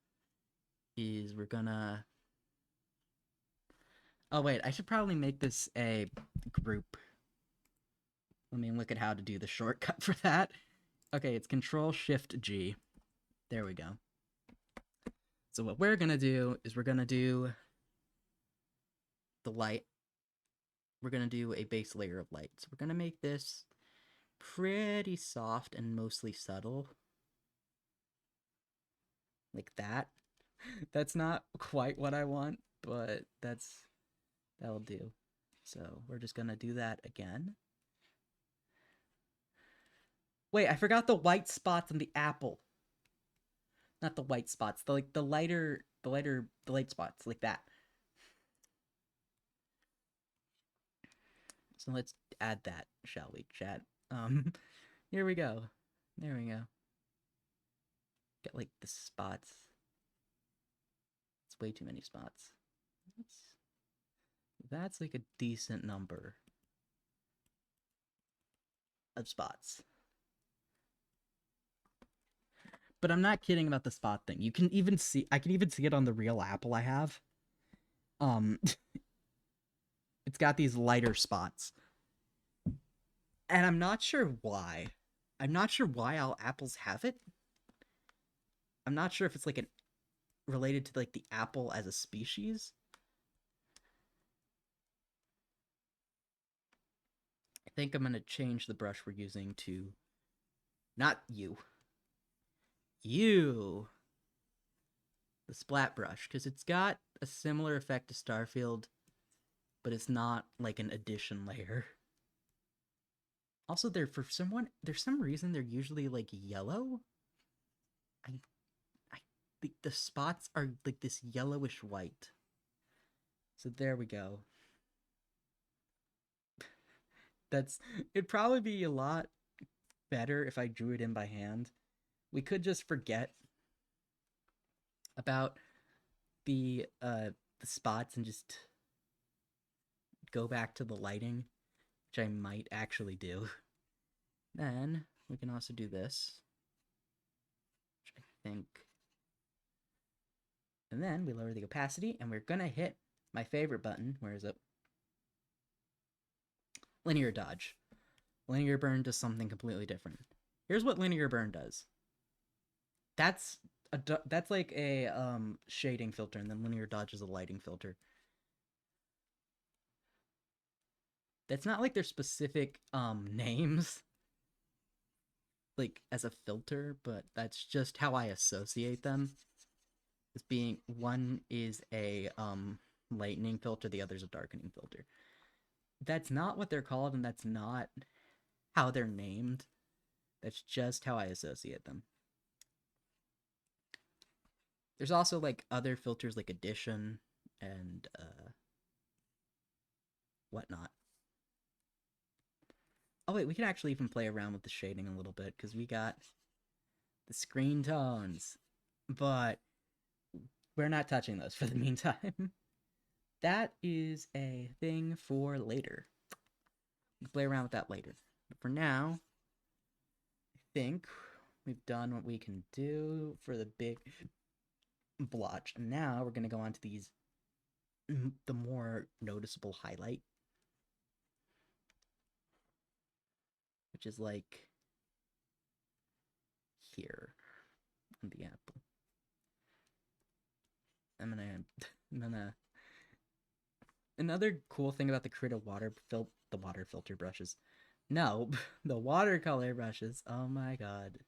is we're gonna, oh wait, I should probably make this a group. Let me look at how to do the shortcut for that. Okay, it's Control-Shift-G. There we go. So what we're gonna do is we're gonna do the light. We're gonna do a base layer of light. So we're gonna make this pretty soft and mostly subtle. Like that. That's not quite what I want, but that'll do. So we're just gonna do that again. Wait, I forgot the white spots on the apple. Not the white spots, the light spots, like that. So let's add that, shall we, chat? Here we go. There we go. Get like the spots. It's way too many spots. That's like a decent number of spots. But I'm not kidding about the spot thing. I can even see it on the real apple I have. It's got these lighter spots. And I'm not sure why. I'm not sure why all apples have it. I'm not sure if it's like related to like the apple as a species. I think I'm gonna change the brush we're using to not you. The splat brush, because it's got a similar effect to Starfield, but it's not like an addition layer. Also, there's some reason they're usually like yellow. The spots are like this yellowish white. So there we go. It'd probably be a lot better if I drew it in by hand. We could just forget about the spots and just go back to the lighting, which I might actually do. Then we can also do this, which I think. And then we lower the opacity, and we're gonna hit my favorite button. Where is it? Linear dodge. Linear burn does something completely different. Here's what linear burn does. That's like a shading filter, and then linear dodge is a lighting filter. That's not like their specific names. like as a filter, but that's just how I associate them. As being one is a lightening filter, the other's a darkening filter. That's not what they're called, and that's not how they're named. That's just how I associate them. There's also like other filters like addition and whatnot. Oh wait, we can actually even play around with the shading a little bit because we got the screen tones, but we're not touching those for the meantime. That is a thing for later. We can play around with that later. But for now, I think we've done what we can do for the big blotch. And now we're going to go on to these, the more noticeable highlight, which is like here on the apple. I'm gonna. Another cool thing about the Krita the water filter brushes. No, the watercolor brushes. Oh my god.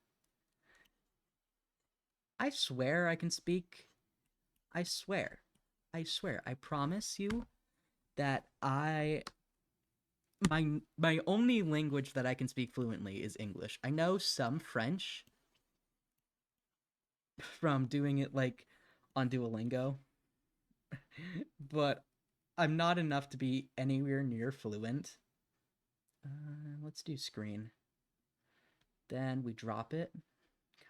I swear I can speak. I swear. I swear. I promise you that my only language that I can speak fluently is English. I know some French from doing it like on Duolingo, but I'm not enough to be anywhere near fluent. Let's do screen. Then we drop it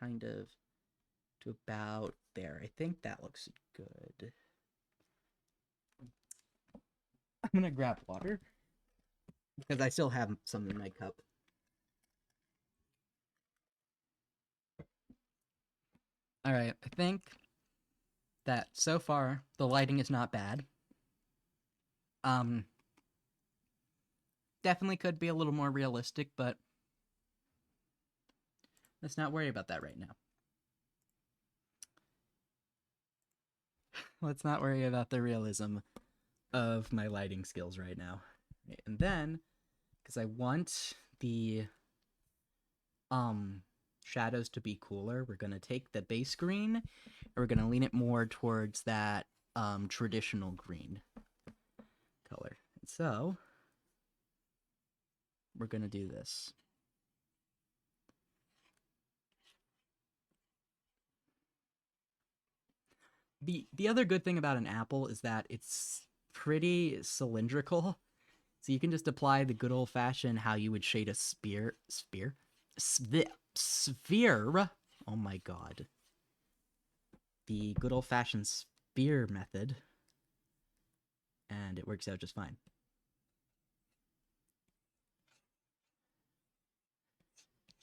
kind of to about there. I think that looks good. I'm gonna grab water because I still have some in my cup. All right, I think that so far the lighting is not bad. Um, definitely could be a little more realistic, but let's not worry about that right now. Let's not worry about the realism of my lighting skills right now. And then, because I want the shadows to be cooler, we're gonna take the base green and we're gonna lean it more towards that traditional green color. So we're gonna do this. The other good thing about an apple is that it's pretty cylindrical. So you can just apply the good old fashioned how you would shade a sphere. Oh my god. The good old fashioned sphere method. And it works out just fine.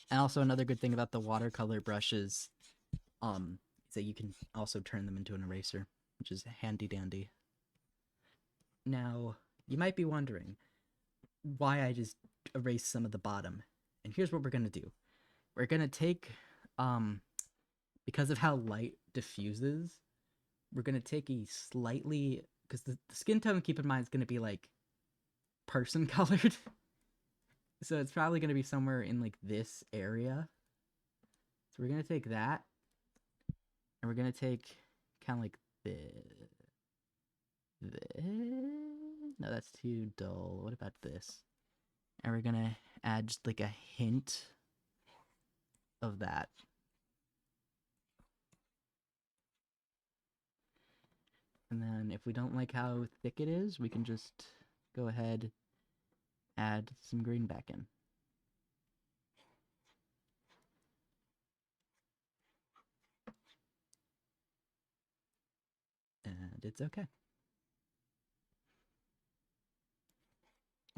And also another good thing about the watercolor brushes is that you can also turn them into an eraser, which is handy dandy. Now, you might be wondering why I just erased some of the bottom. And here's what we're going to do. We're going to take, because of how light diffuses, we're going to take a slightly, because the skin tone, keep in mind, is going to be like person colored. So it's probably going to be somewhere in like this area. So we're going to take that, and we're going to take kind of like this. No, that's too dull. What about this? And we're gonna add just like a hint of that. And then if we don't like how thick it is, we can just go ahead, add some green back in. And it's okay.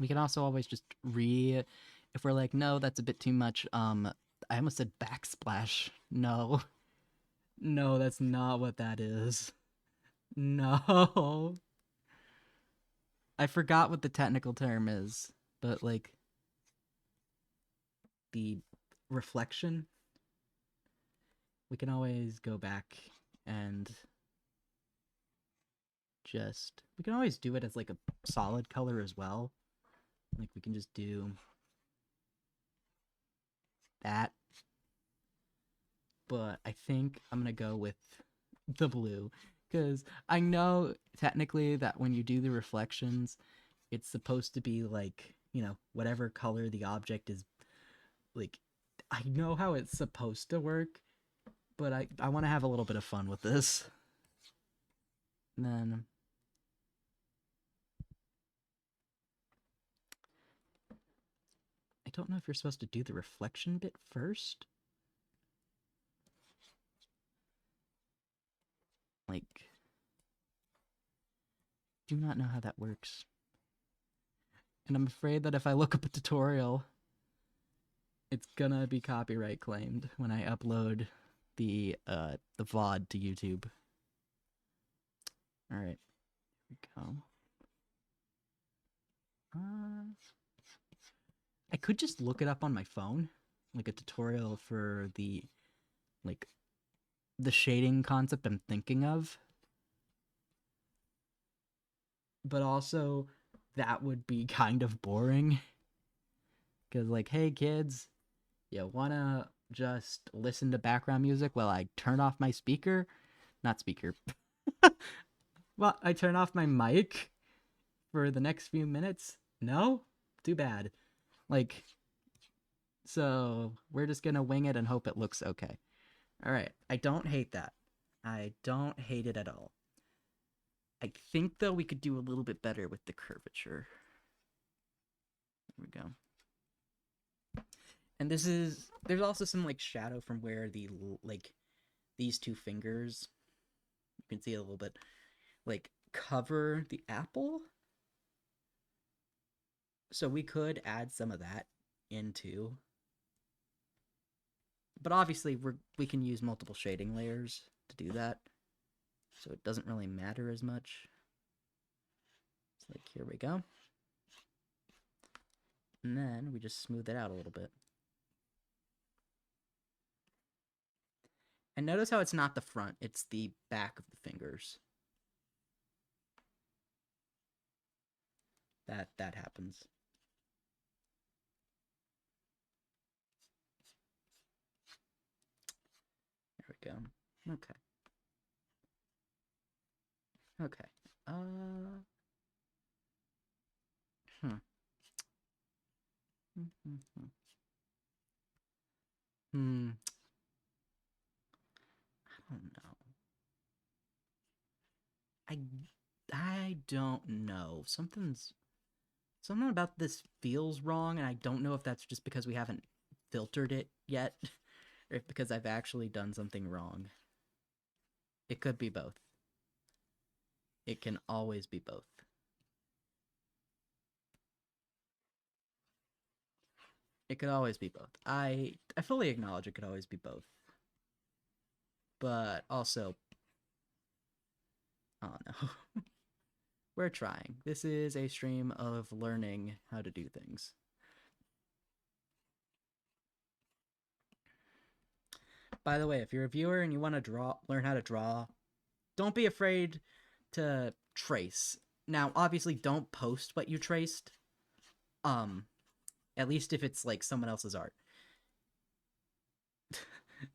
We can also always just if we're like, no, that's a bit too much, I almost said backsplash. No. No, that's not what that is. No. I forgot what the technical term is, but like the reflection, we can always go back and we can always do it as like a solid color as well. Like we can just do that. but I think I'm gonna go with the blue because I know technically that when you do the reflections, it's supposed to be like, whatever color the object is. Like, I know how it's supposed to work, but I want to have a little bit of fun with this. And then I don't know if you're supposed to do the reflection bit first. Like, do not know how that works. And I'm afraid that if I look up a tutorial, it's gonna be copyright claimed when I upload the VOD to YouTube. All right, here we go. I could just look it up on my phone, like a tutorial for the shading concept I'm thinking of. But also, that would be kind of boring. Because, like, hey kids, you wanna just listen to background music while I turn off my speaker? Not speaker. Well, I turn off my mic for the next few minutes? No? Too bad. Like, so we're just gonna wing it and hope it looks okay. Alright, I don't hate that. I don't hate it at all. I think, though, we could do a little bit better with the curvature. There we go. And there's also some, like, shadow from where the, like, these two fingers, you can see it a little bit, like, cover the apple. So we could add some of that into. But obviously, we can use multiple shading layers to do that. So it doesn't really matter as much. So, like, here we go. And then we just smooth it out a little bit. And notice how it's not the front, it's the back of the fingers. That happens. There we go. Okay. Okay. Hmm. I don't know. I don't know. Something about this feels wrong, and I don't know if that's just because we haven't filtered it yet, or if because I've actually done something wrong. It could be both. It can always be both. It could always be both. I fully acknowledge it could always be both. But also, oh no. We're trying. This is a stream of learning how to do things. By the way, if you're a viewer and you want to learn how to draw, don't be afraid to trace. Now, obviously, don't post what you traced. At least if it's like someone else's art.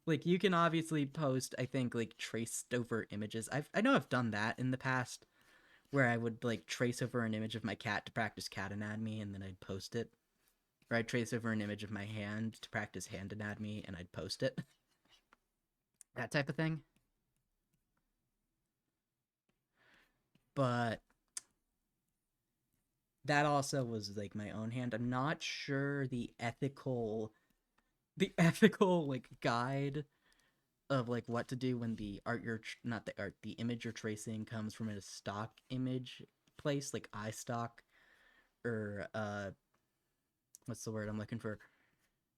Like, you can obviously post, I think, like, traced over images. I know I've done that in the past, where I would, like, trace over an image of my cat to practice cat anatomy, and then I'd post it. Or I'd trace over an image of my hand to practice hand anatomy, and I'd post it. That type of thing. But that also was, like, my own hand. I'm not sure the ethical, like, guide of, like, what to do when the art not the art, the image you're tracing comes from a stock image place, like iStock, or what's the word I'm looking for?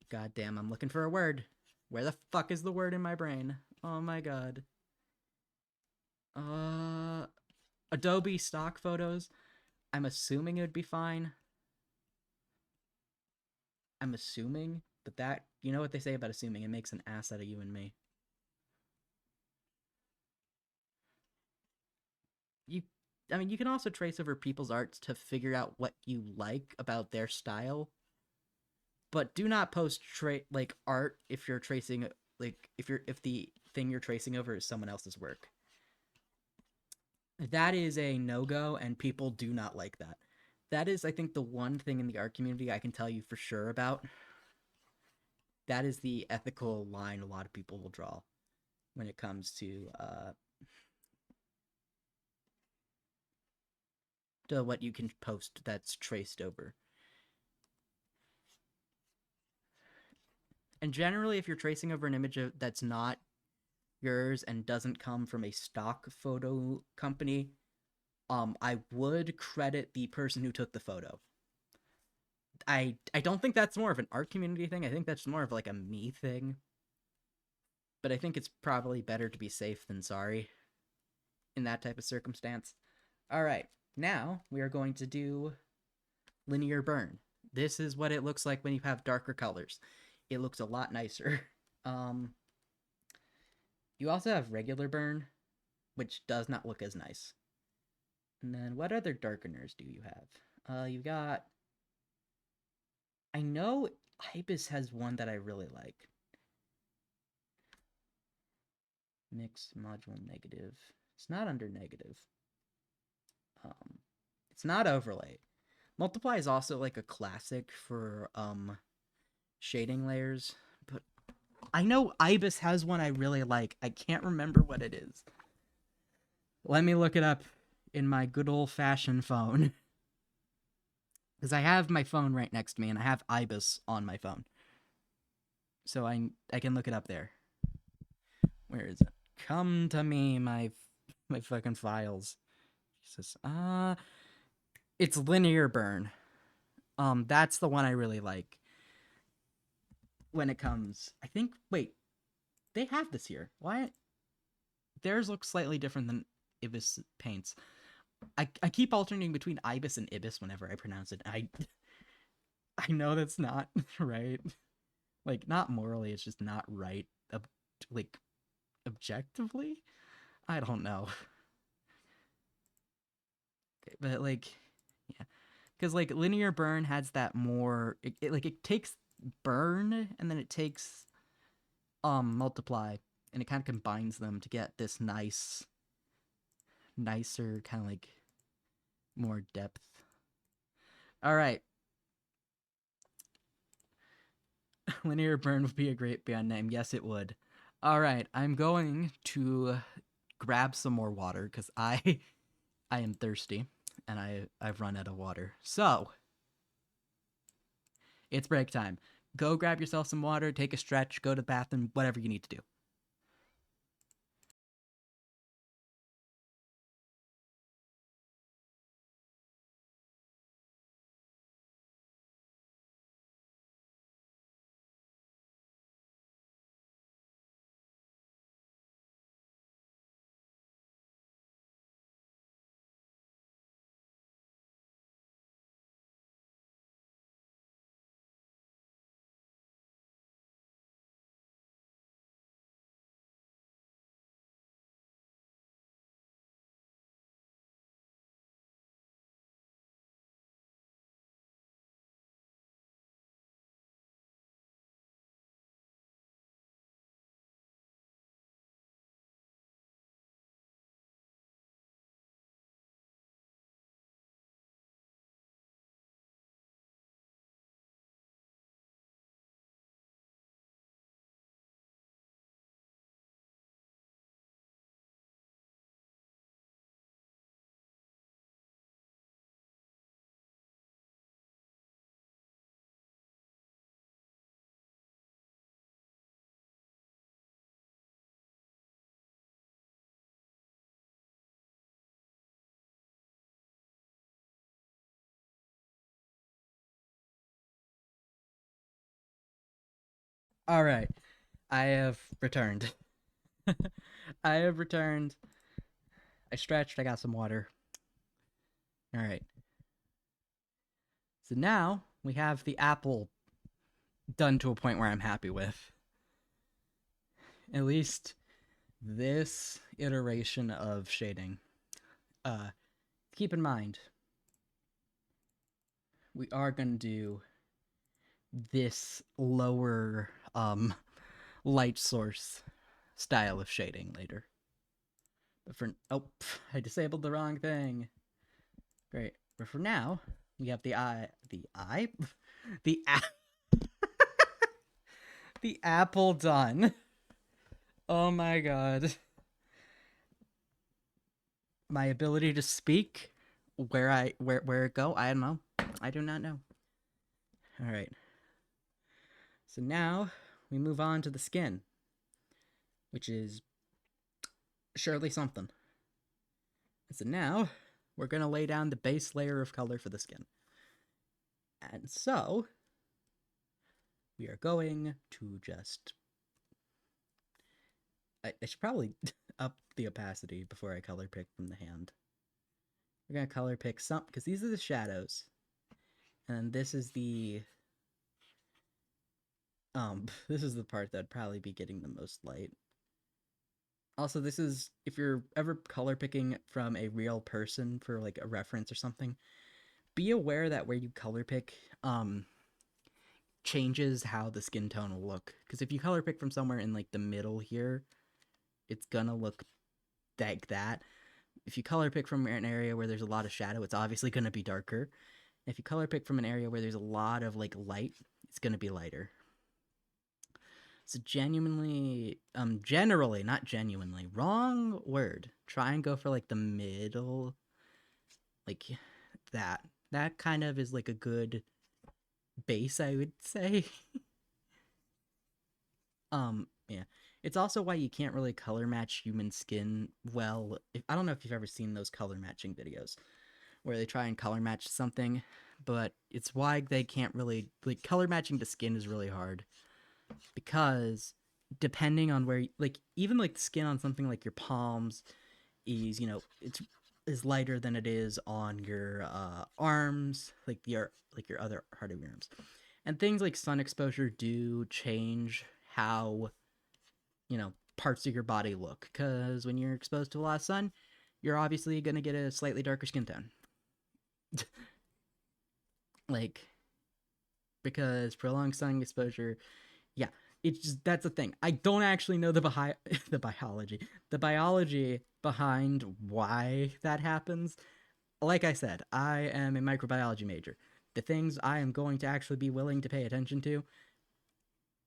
God damn, I'm looking for a word. Where the fuck is the word in my brain? Oh my god. Adobe stock photos. I'm assuming it would be fine. I'm assuming, but that, you know what they say about assuming, it makes an ass out of you and me. You can also trace over people's arts to figure out what you like about their style, but do not post like art if you're tracing like if the thing you're tracing over is someone else's work. That is a no-go, and people do not like that. That is, I think, the one thing in the art community I can tell you for sure about. That is the ethical line a lot of people will draw when it comes to what you can post that's traced over. And generally, if you're tracing over an image that's not yours and doesn't come from a stock photo company, I would credit the person who took the photo. I don't think that's more of an art community thing. I think that's more of like a me thing. But I think it's probably better to be safe than sorry in that type of circumstance. All right, now we are going to do linear burn. This is what it looks like when you have darker colors. It looks a lot nicer. You also have regular burn, which does not look as nice. And then what other darkeners do you have? You got... I know Ibis has one that I really like. Mix module negative. It's not under negative. It's not overlay. Multiply is also like a classic for shading layers, but I know Ibis has one I really like. I can't remember what it is. Let me look it up in my good old-fashioned phone. Because I have my phone right next to me, and I have Ibis on my phone. So I can look it up there. Where is it? Come to me, my fucking files. Jesus. It's linear burn. That's the one I really like. When it comes, I think. Wait, they have this here. Why? Theirs looks slightly different than Ibis paints. I keep alternating between Ibis and Ibis whenever I pronounce it. I know that's not right. Like, not morally, it's just not right. Like, objectively? I don't know. Okay, but, like, yeah. Because, like, linear burn has that more... It takes burn, and then it takes multiply, and it kind of combines them to get this nicer, kind of, like, more depth. Alright. Linear burn would be a great band name. Yes, it would. Alright, I'm going to grab some more water, because I am thirsty, and I've run out of water. So, it's break time. Go grab yourself some water, take a stretch, go to the bathroom, whatever you need to do. Alright, I have returned. I have returned. I stretched, I got some water. Alright. So now, we have the apple done to a point where I'm happy with. At least this iteration of shading. Keep in mind, we are going to do this lower light source style of shading later. But for I disabled the wrong thing. Great. But for now, we have the the the apple done. Oh my god. My ability to speak, where it go, I don't know. I do not know. All right. So now we move on to the skin, which is surely something. So now we're going to lay down the base layer of color for the skin. And so we are going to just... I should probably up the opacity before I color pick from the hand. We're going to color pick some, because these are the shadows. And this is the... this is the part that'd probably be getting the most light. Also, this is, if you're ever color picking from a real person for like a reference or something, be aware that where you color pick changes how the skin tone will look. Because if you color pick from somewhere in like the middle here, it's gonna look like that. If you color pick from an area where there's a lot of shadow, it's obviously gonna be darker. If you color pick from an area where there's a lot of like light, it's gonna be lighter. So generally, not genuinely, wrong word. Try and go for like the middle, like that. That kind of is like a good base, I would say. Yeah. It's also why you can't really color match human skin well. I don't know if you've ever seen those color matching videos where they try and color match something, but it's why they can't really, like, color matching the skin is really hard. Because depending on where, like, even like the skin on something like your palms is, it's is lighter than it is on your arms, like your other part of your arms. And things like sun exposure do change how, parts of your body look. Because when you're exposed to a lot of sun, you're obviously going to get a slightly darker skin tone. Like, because prolonged sun exposure, yeah, it's just, that's the thing. I don't actually know the biology behind why that happens. Like I said, I am a microbiology major. The things I am going to actually be willing to pay attention to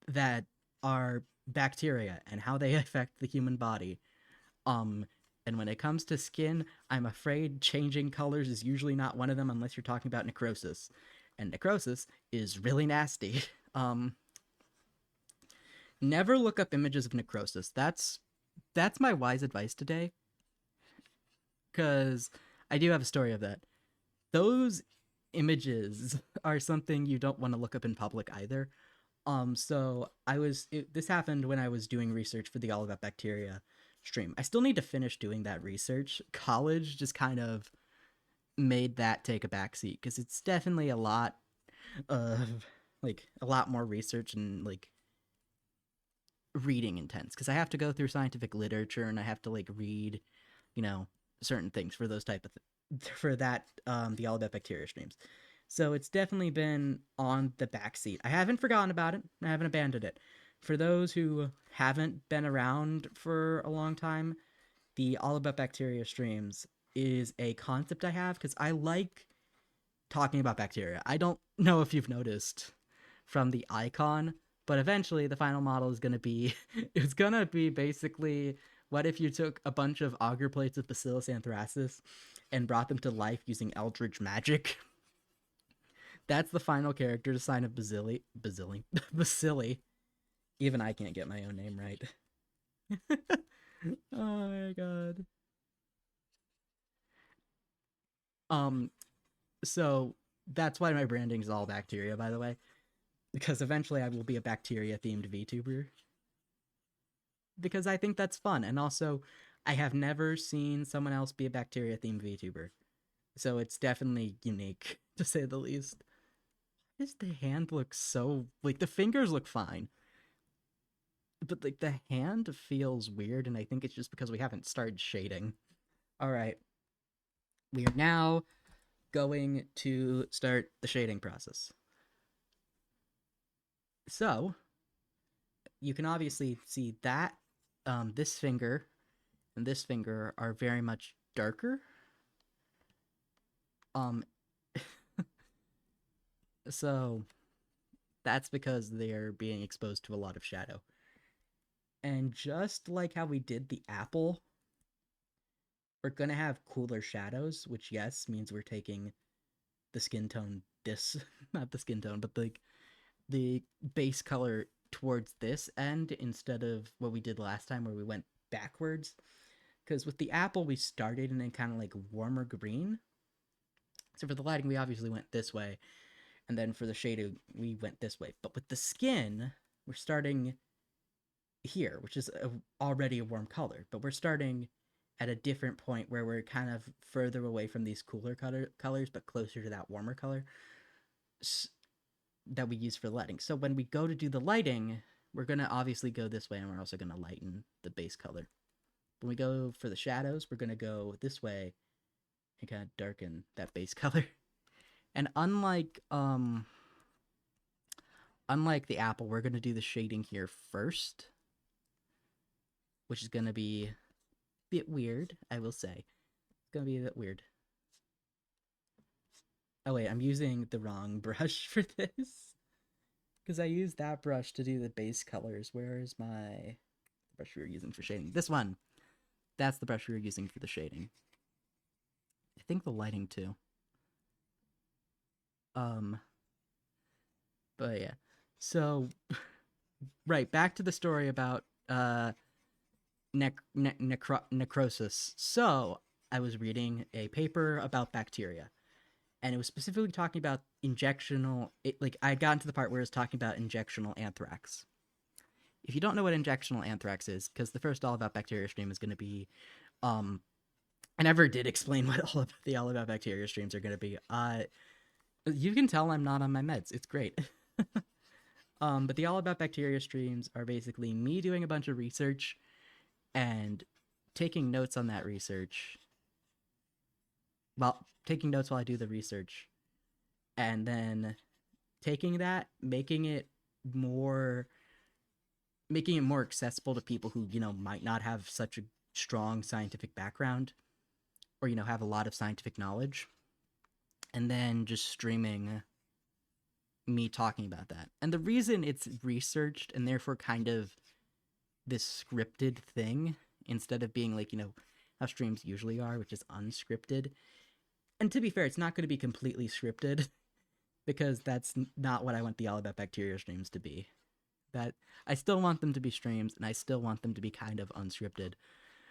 that are bacteria and how they affect the human body. And when it comes to skin, I'm afraid changing colors is usually not one of them unless you're talking about necrosis. And necrosis is really nasty. Never look up images of necrosis. That's my wise advice today. Because I do have a story of that. Those images are something you don't want to look up in public either. So this happened when I was doing research for the All About Bacteria stream. I still need to finish doing that research. College just kind of made that take a backseat because it's definitely a lot of, like, a lot more research and, like, reading intense because I have to go through scientific literature and I have to, like, read, certain things for those type of for that the All About Bacteria streams. So it's definitely been on the backseat. I haven't forgotten about it. I haven't abandoned it. For those who haven't been around for a long time, the All About Bacteria streams is a concept I have because I like talking about bacteria. I don't know if you've noticed from the icon, but eventually the final model is going to be it's going to be basically, what if you took a bunch of auger plates of Bacillus anthracis and brought them to life using eldritch magic? That's the final character design of Bacilli. Even I can't get my own name right. Oh my god. So that's why my branding is all bacteria, by the way. Because eventually I will be a bacteria themed VTuber. Because I think that's fun. And also, I have never seen someone else be a bacteria themed VTuber. So it's definitely unique, to say the least. Why does the hand look so, like, the fingers look fine, but, like, the hand feels weird, and I think it's just because we haven't started shading. All right. We are now going to start the shading process. So, you can obviously see that this finger and this finger are very much darker. Um, so that's because they're being exposed to a lot of shadow. And just like how we did the apple, we're gonna have cooler shadows, which yes means we're taking the skin tone this not the skin tone, but the base color towards this end instead of what we did last time where we went backwards. Because with the apple we started in a kind of like warmer green. So for the lighting we obviously went this way, and then for the shading we went this way. But with the skin, we're starting here, which is already a warm color, but we're starting at a different point where we're kind of further away from these cooler colors, but closer to that warmer color that we use for lighting. So when we go to do the lighting, we're going to obviously go this way, and we're also going to lighten the base color. When we go for the shadows, we're going to go this way and kind of darken that base color. And unlike the apple, we're going to do the shading here first, which is going to be a bit weird, I will say. It's going to be a bit weird. Oh wait, I'm using the wrong brush for this. Because I used that brush to do the base colors. Where is my brush we were using for shading? This one. That's the brush we were using for the shading. I think the lighting too. But yeah. So, right, back to the story about necrosis. So, I was reading a paper about bacteria, and it was specifically talking about I got into the part where it was talking about injectional anthrax. If you don't know what injectional anthrax is, because the first All About Bacteria stream is going to be, I never did explain what all about bacteria streams are going to be. You can tell I'm not on my meds. It's great. But the All About Bacteria streams are basically me doing a bunch of research and taking notes on that research. Well, taking notes while I do the research, and then taking that, making it more accessible to people who, might not have such a strong scientific background or, have a lot of scientific knowledge, and then just streaming me talking about that. And the reason it's researched and therefore kind of this scripted thing instead of being like, how streams usually are, which is unscripted. And to be fair, it's not going to be completely scripted because that's not what I want the All About Bacteria streams to be. That I still want them to be streams and I still want them to be kind of unscripted.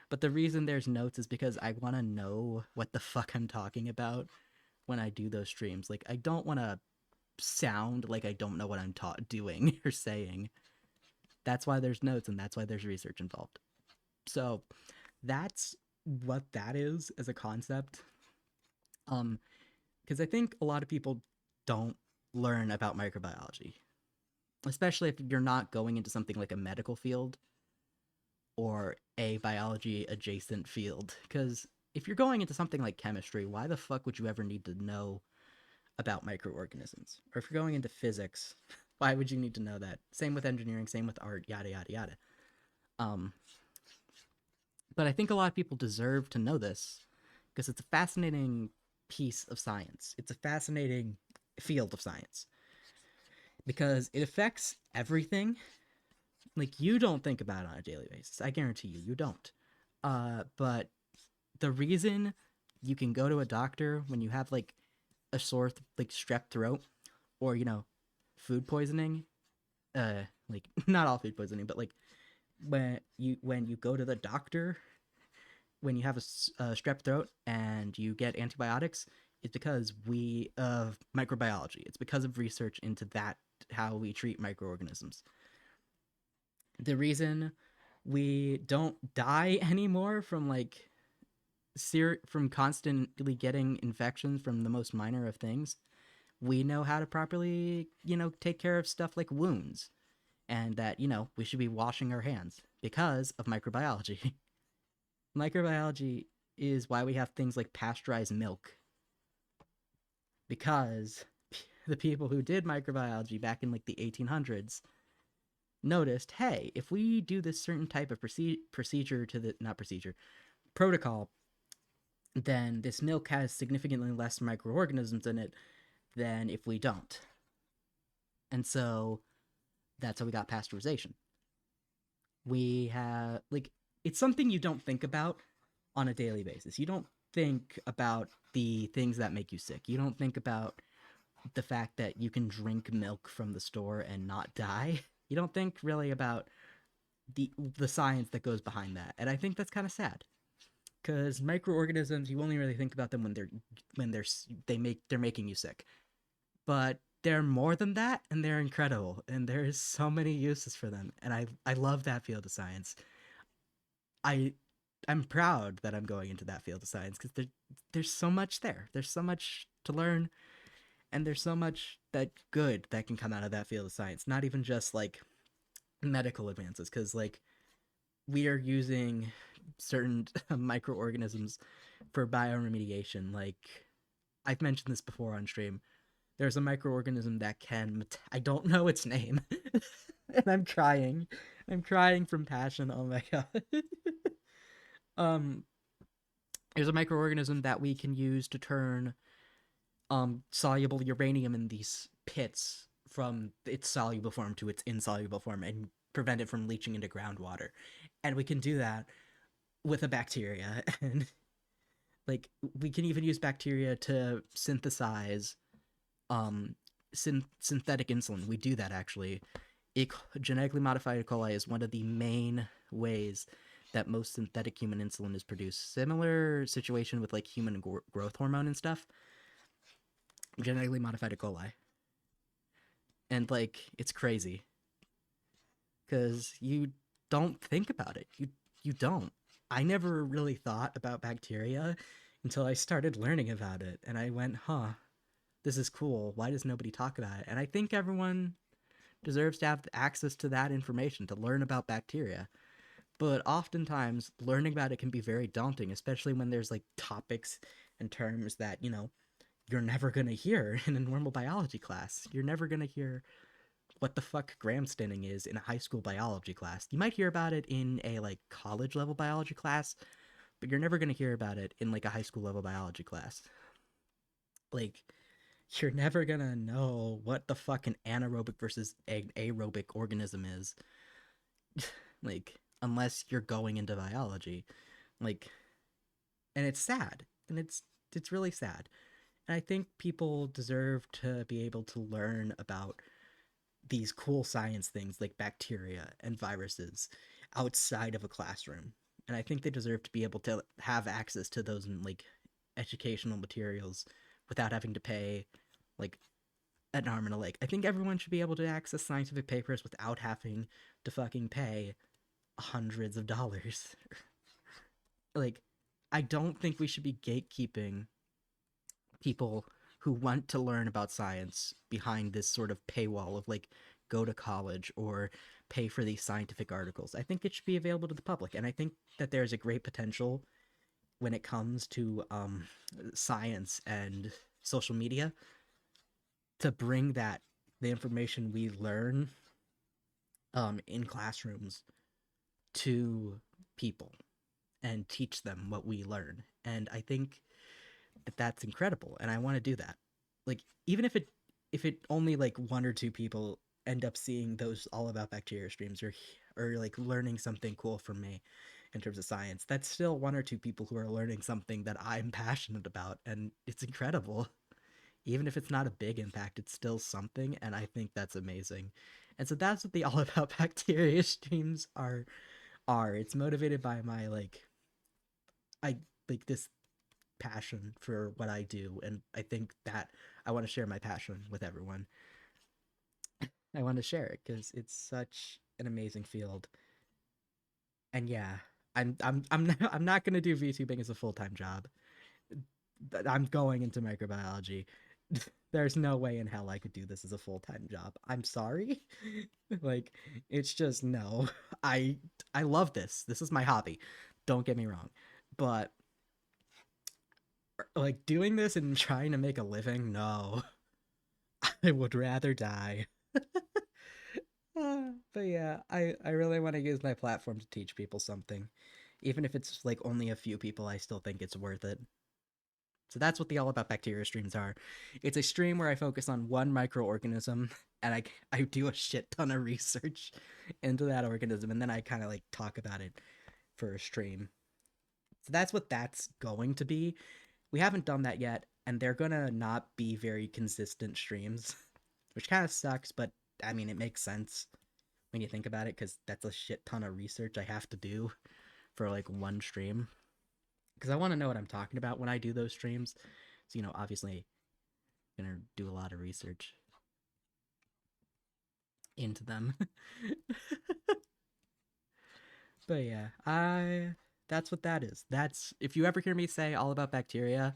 But the reason there's notes is because I want to know what the fuck I'm talking about when I do those streams. Like, I don't want to sound like I don't know what I'm doing or saying. That's why there's notes and that's why there's research involved. So that's what that is as a concept. Because I think a lot of people don't learn about microbiology, especially if you're not going into something like a medical field or a biology adjacent field. Because if you're going into something like chemistry, why the fuck would you ever need to know about microorganisms? Or if you're going into physics, why would you need to know that? Same with engineering, same with art, yada yada yada. But I think a lot of people deserve to know this because it's a fascinating piece of science. It's a fascinating field of science because it affects everything. Like, you don't think about it on a daily basis. I guarantee you don't. But the reason you can go to a doctor when you have like a sore like strep throat or food poisoning, like not all food poisoning, but like when you go to the doctor when you have a strep throat and you get antibiotics, it's because of microbiology. It's because of research into that, how we treat microorganisms. The reason we don't die anymore from from constantly getting infections from the most minor of things, we know how to properly, take care of stuff like wounds, and that, we should be washing our hands because of microbiology. Microbiology is why we have things like pasteurized milk, because the people who did microbiology back in like the 1800s noticed, hey, if we do this certain type of procedure to the not procedure protocol, then this milk has significantly less microorganisms in it than if we don't. And so that's how we got pasteurization. We have like it's something you don't think about on a daily basis. You don't think about the things that make you sick. You don't think about the fact that you can drink milk from the store and not die. You don't think really about the science that goes behind that. And I think that's kind of sad. Cuz microorganisms, you only really think about them when they're making you sick. But they're more than that, and they're incredible, and there's so many uses for them, and I love that field of science. I I'm proud that I'm going into that field of science because there's so much there. There's so much to learn, and there's so much that good that can come out of that field of science. Not even just like medical advances, because like we are using certain microorganisms for bioremediation. Like I've mentioned this before on stream. There's a microorganism that can I don't know its name. And I'm crying. I'm crying from passion. Oh my god. um there's a microorganism that we can use to turn soluble uranium in these pits from its soluble form to its insoluble form and prevent it from leaching into groundwater. And we can do that with a bacteria. And like we can even use bacteria to synthesize um synthetic insulin. We do that actually. Genetically modified E. coli is one of the main ways that most synthetic human insulin is produced. Similar situation with like human growth hormone and stuff. Genetically modified E. coli, and like it's crazy because you don't think about it. You don't. I never really thought about bacteria until I started learning about it, and I went, "Huh, this is cool. Why does nobody talk about it?" And I think everyone deserves to have access to that information to learn about bacteria. But oftentimes, learning about it can be very daunting, especially when there's like topics and terms that, you're never going to hear in a normal biology class. You're never going to hear what the fuck gram staining is in a high school biology class. You might hear about it in a like college level biology class, but you're never going to hear about it in like a high school level biology class. Like, you're never gonna know what the fuck an anaerobic versus aerobic organism is. Like, unless you're going into biology. Like, and it's sad. And it's really sad. And I think people deserve to be able to learn about these cool science things like bacteria and viruses outside of a classroom. And I think they deserve to be able to have access to those like educational materials without having to pay like an arm and a leg. I think everyone should be able to access scientific papers without having to fucking pay hundreds of dollars. Like, I don't think we should be gatekeeping people who want to learn about science behind this sort of paywall of like go to college or pay for these scientific articles. I think it should be available to the public, and I think that there's a great potential when it comes to science and social media to bring that the information we learn in classrooms to people and teach them what we learn. And I think that that's incredible, and I want to do that. Like even if it only like one or two people end up seeing those all about bacteria streams or like learning something cool from me in terms of science, that's still one or two people who are learning something that I'm passionate about, and it's incredible. Even if it's not a big impact, it's still something, and I think that's amazing. And so that's what the all about bacteria streams are. It's motivated by my I like this passion for what I do, and I think that I want to share my passion with everyone. I want to share it because it's such an amazing field. And yeah, I'm not gonna do VTubing as a full time job. I'm going into microbiology. There's no way in hell I could do this as a full time job. I'm sorry. Like, it's just no. I I love this. This is my hobby. Don't get me wrong. But like doing this and trying to make a living, no. I would rather die. But yeah, I really want to use my platform to teach people something. Even if it's like only a few people, I still think it's worth it. So that's what the All About Bacteria streams are. It's a stream where I focus on one microorganism and I do a shit ton of research into that organism, and then I kind of like talk about it for a stream. So that's what that's going to be. We haven't done that yet, and they're gonna not be very consistent streams, which kind of sucks, but I mean, it makes sense when you think about it, because that's a shit ton of research I have to do for like one stream. Because I want to know what I'm talking about when I do those streams. So, obviously, I'm gonna do a lot of research into them. But yeah, that's what that is. That's if you ever hear me say All About Bacteria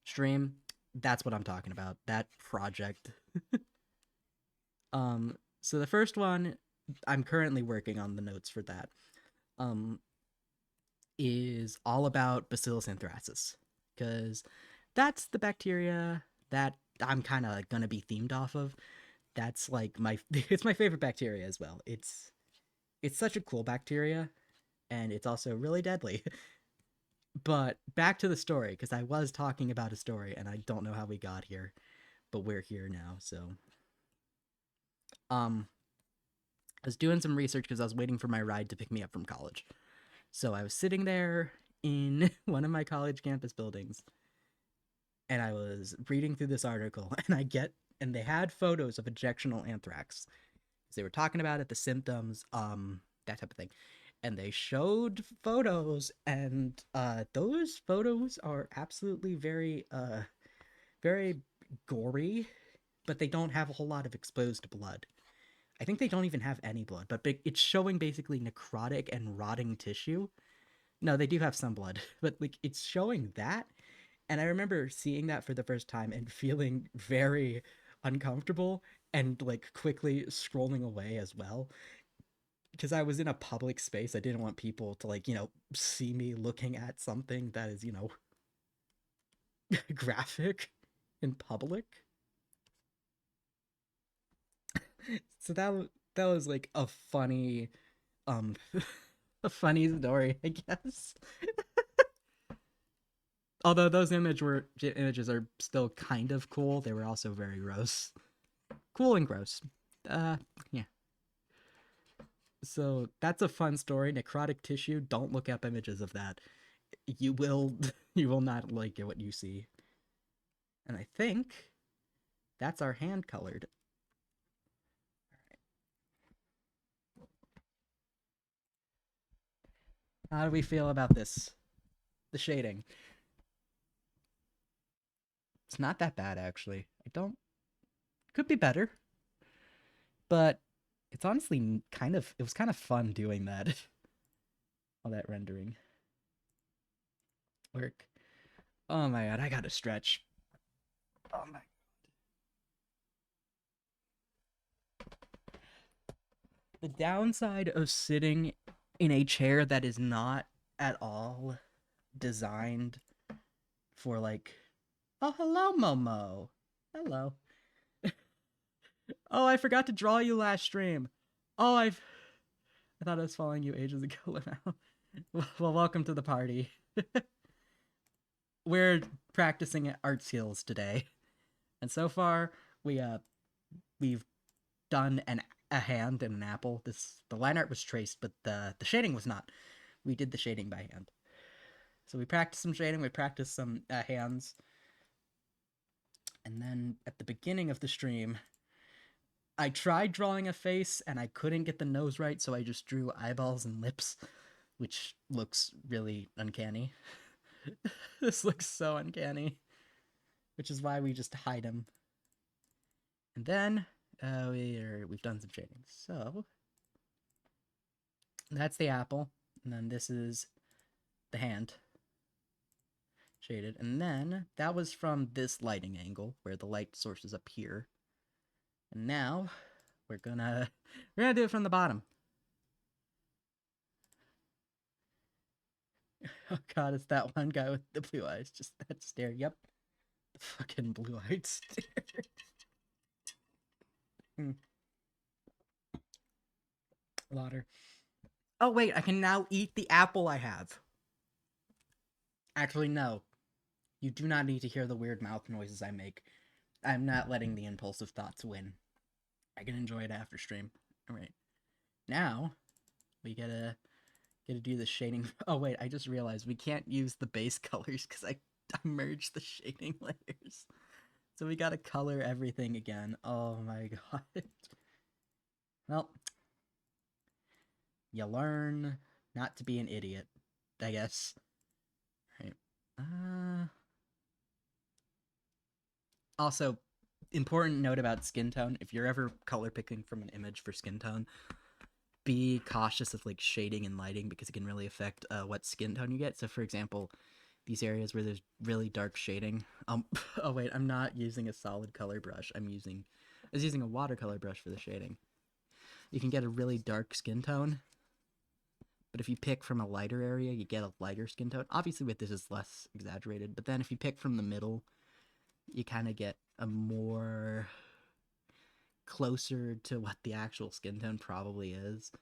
stream, that's what I'm talking about. That project. So the first one, I'm currently working on the notes for that. Is all about Bacillus anthracis, because that's the bacteria that I'm kind of gonna be themed off of. That's like my it's my favorite bacteria as well. It's such a cool bacteria, and it's also really deadly. But back to the story, because I was talking about a story, and I don't know how we got here, but we're here now. So, I was doing some research because I was waiting for my ride to pick me up from college. So I was sitting there in one of my college campus buildings, and I was reading through this article, and they had photos of ejectional anthrax. They were talking about it, the symptoms, that type of thing. And they showed photos, and those photos are absolutely very gory, but they don't have a whole lot of exposed blood. I think they don't even have any blood, but it's showing basically necrotic and rotting tissue. No, they do have some blood, but like it's showing that. And I remember seeing that for the first time and feeling very uncomfortable and like quickly scrolling away as well, because I was in a public space. I didn't want people to like, see me looking at something that is, graphic in public. So that was like a funny um a funny story, I guess. Although those images are still kind of cool, they were also very gross. Cool and gross. Uh yeah. So that's a fun story. Necrotic tissue. Don't look up images of that. You will you will not like what you see. And I think that's our hand colored. How do we feel about this? The shading. It's not that bad actually. I don't could be better, but it's honestly it was kind of fun doing that. All that rendering work. Oh my god, I gotta stretch. Oh my. The downside of sitting in a chair that is not at all designed for like, oh hello Momo, hello. Oh, I forgot to draw you last stream. Oh, I thought I was following you ages ago now. Well, welcome to the party. We're practicing art skills today, and so far we've done a hand and an apple. The line art was traced, but the shading was not. We did the shading by hand. So we practiced some shading, we practiced some hands, and then at the beginning of the stream, I tried drawing a face and I couldn't get the nose right, so I just drew eyeballs and lips, which looks really uncanny. This looks so uncanny, which is why we just hide them. And then we've done some shading. So that's the apple, and then this is the hand shaded, and then that was from this lighting angle where the light source is up here. And now we're gonna do it from the bottom. Oh god, it's that one guy with the blue eyes, just that stare. Yep, the fucking blue eyed stare. Water. Oh, wait, I can now eat the apple I have. Actually, no. You do not need to hear the weird mouth noises I make. I'm not letting the impulsive thoughts win. I can enjoy it after stream. Alright. Now, we gotta do the shading. Oh, wait, I just realized we can't use the base colors because I merged the shading layers. So we gotta color everything again. Oh my god. Well, you learn not to be an idiot, I guess. Right. Also, important note about skin tone: if you're ever color picking from an image for skin tone, be cautious of like shading and lighting because it can really affect what skin tone you get. So, for example, these areas where there's really dark shading. Oh wait, I'm not using a solid color brush. I was using a watercolor brush for the shading. You can get a really dark skin tone, but if you pick from a lighter area, you get a lighter skin tone. Obviously, with this is less exaggerated, but then if you pick from the middle, you kind of get a more closer to what the actual skin tone probably is.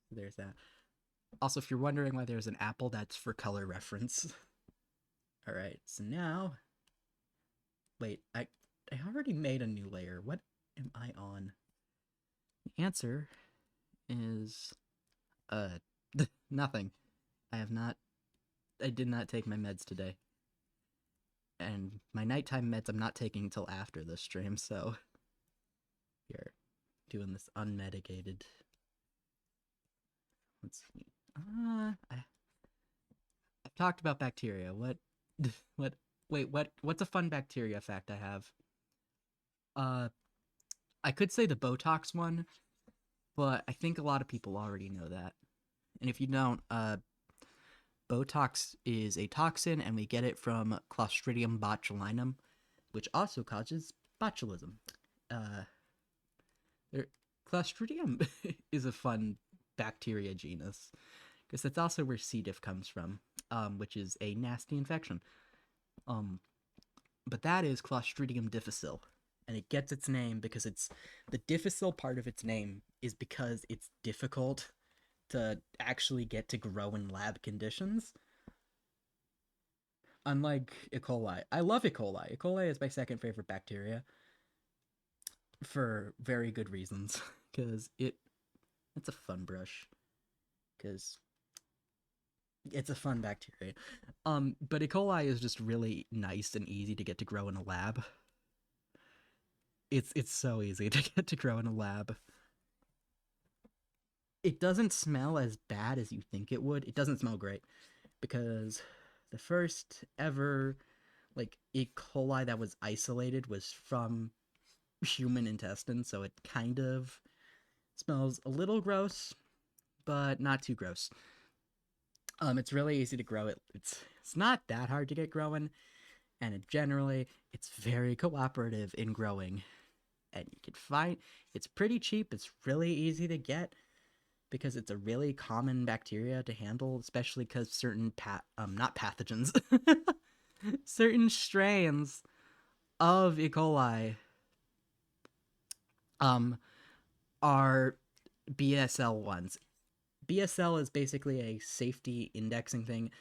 There's that. Also, if you're wondering why there's an apple, that's for color reference. All right, so now, wait, I already made a new layer. What am I on? The answer is nothing. I did not take my meds today. And my nighttime meds I'm not taking until after this stream, so we're doing this unmedicated. Let's see. I've talked about bacteria. What's a fun bacteria fact I have? I could say the Botox one, but I think a lot of people already know that. And if you don't, Botox is a toxin, and we get it from Clostridium botulinum, which also causes botulism. Clostridium is a fun bacteria genus because that's also where C. diff comes from, which is a nasty infection. But that is Clostridium difficile, and it gets its name because it's the difficile part of its name is because it's difficult to actually get to grow in lab conditions. Unlike E. coli, I love E. coli. E. coli is my second favorite bacteria for very good reasons because it's a fun brush because it's a fun bacteria. But E. coli is just really nice and easy to get to grow in a lab. It's so easy to get to grow in a lab. It doesn't smell as bad as you think it would. It doesn't smell great because the first ever like E. coli that was isolated was from human intestines, so it kind of smells a little gross, but not too gross. It's really easy to grow it. It's not that hard to get growing, and generally it's very cooperative in growing. And you can find it's pretty cheap. It's really easy to get because it's a really common bacteria to handle, especially because certain not pathogens, certain strains of E. coli are BSL ones. BSL is basically a safety indexing thing.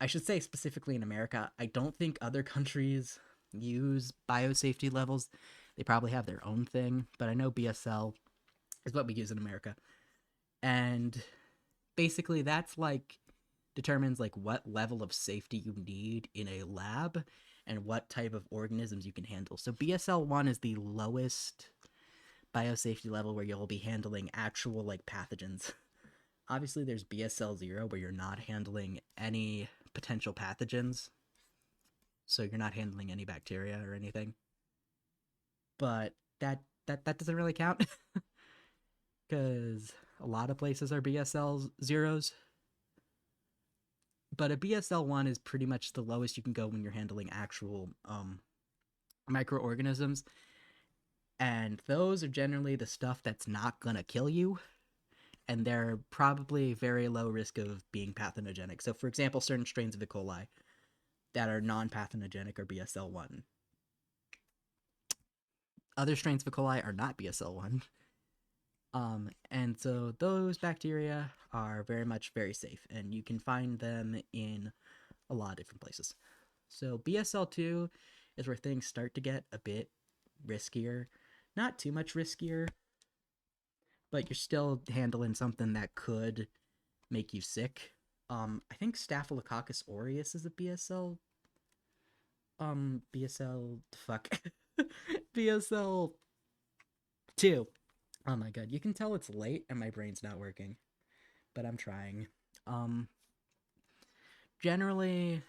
I should say specifically in America. I don't think other countries use biosafety levels. They probably have their own thing, but I know BSL is what we use in America. And basically that's like determines like what level of safety you need in a lab and what type of organisms you can handle. So BSL-1 is the lowest biosafety level where you'll be handling actual like pathogens. Obviously there's BSL-0 where you're not handling any potential pathogens. So you're not handling any bacteria or anything. But that doesn't really count because a lot of places are BSL zeros. But a BSL-1 is pretty much the lowest you can go when you're handling actual microorganisms. And those are generally the stuff that's not going to kill you. And they're probably very low risk of being pathogenous. So, for example, certain strains of E. coli that are non-pathogenous are BSL-1. Other strains of E. coli are not BSL-1, And so those bacteria are very much very safe, and you can find them in a lot of different places. So BSL2 is where things start to get a bit riskier. Not too much riskier, but you're still handling something that could make you sick. I think Staphylococcus aureus is a BSL fuck. BSL 2. Oh my god, you can tell it's late and my brain's not working, but I'm trying. Um Generally,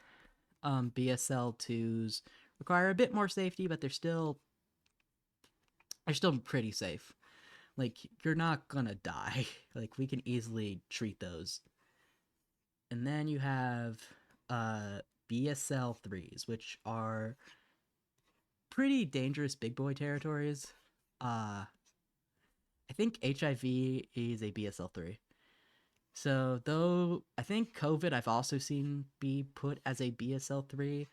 BSL 2s require a bit more safety, but they're still pretty safe. Like, you're not gonna die. Like, we can easily treat those. And then you have BSL 3s, which are pretty dangerous big boy territories. I think HIV is a BSL 3. So, though I think COVID I've also seen be put as a BSL 3,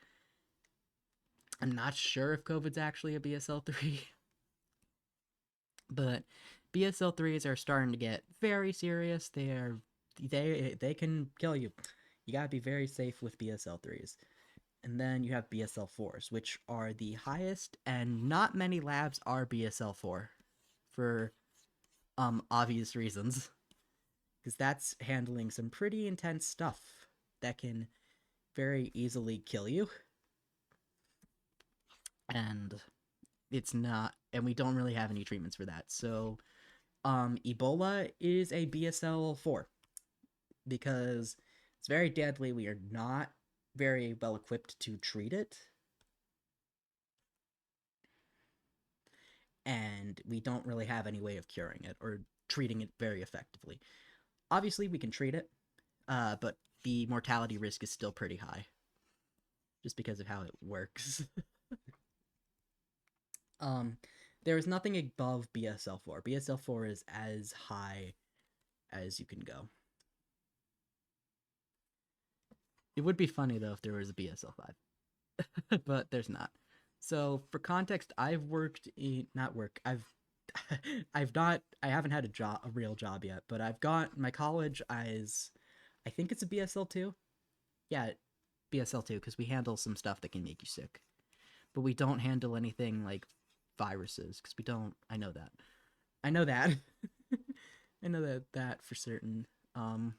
I'm not sure if COVID's actually a BSL 3. But BSL 3s are starting to get very serious. They can kill you. You gotta be very safe with BSL 3s. And then you have BSL 4s, which are the highest, and not many labs are BSL 4 for obvious reasons. Because that's handling some pretty intense stuff that can very easily kill you. And it's not, and we don't really have any treatments for that. So Ebola is a BSL 4 because it's very deadly. We are not very well equipped to treat it. And we don't really have any way of curing it or treating it very effectively. Obviously, we can treat it, but the mortality risk is still pretty high just because of how it works. um, there is nothing above BSL 4. BSL 4 is as high as you can go. It would be funny though if there was a BSL 5, but there's not. So for context, I've worked in not work. I haven't had a real job yet, but I've got my college as I think it's a BSL 2. Yeah, BSL 2 because we handle some stuff that can make you sick. But we don't handle anything like viruses because we don't. I know that. I know that. I know that for certain. Um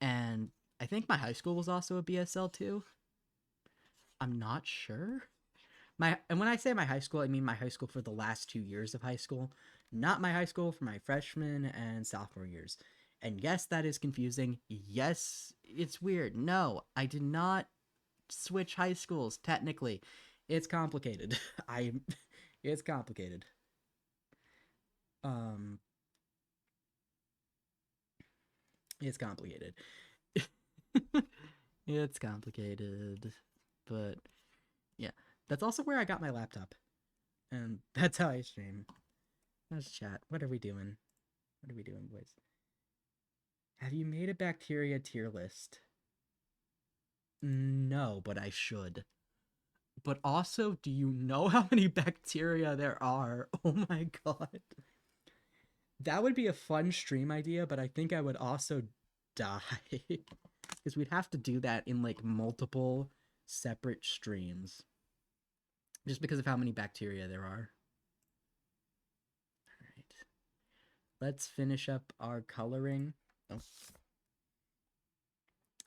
and I think my high school was also a BSL 2. I'm not sure. And when I say my high school, I mean my high school for the last 2 years of high school, not my high school for my freshman and sophomore years. And yes, that is confusing. Yes, it's weird. No, I did not switch high schools technically. It's complicated. I it's complicated. Um it's complicated. It's complicated. But yeah, that's also where I got my laptop. And that's how I stream. Let's chat. What are we doing? What are we doing, boys? Have you made a bacteria tier list? No, but I should. But also, do you know how many bacteria there are? Oh my god. That would be a fun stream idea, but I think I would also die. Because we'd have to do that in like multiple separate streams. Just because of how many bacteria there are. Alright. Let's finish up our coloring. Oh.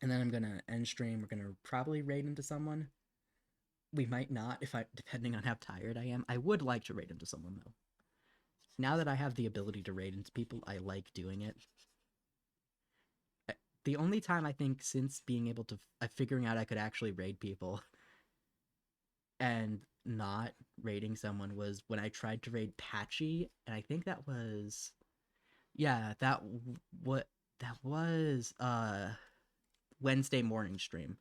And then I'm gonna end stream. We're gonna probably raid into someone. We might not, depending on how tired I am. I would like to raid into someone though. Now that I have the ability to raid into people, I like doing it. The only time I think since being able to figuring out I could actually raid people and not raiding someone was when I tried to raid Patchy, and I think that was that was Wednesday morning stream.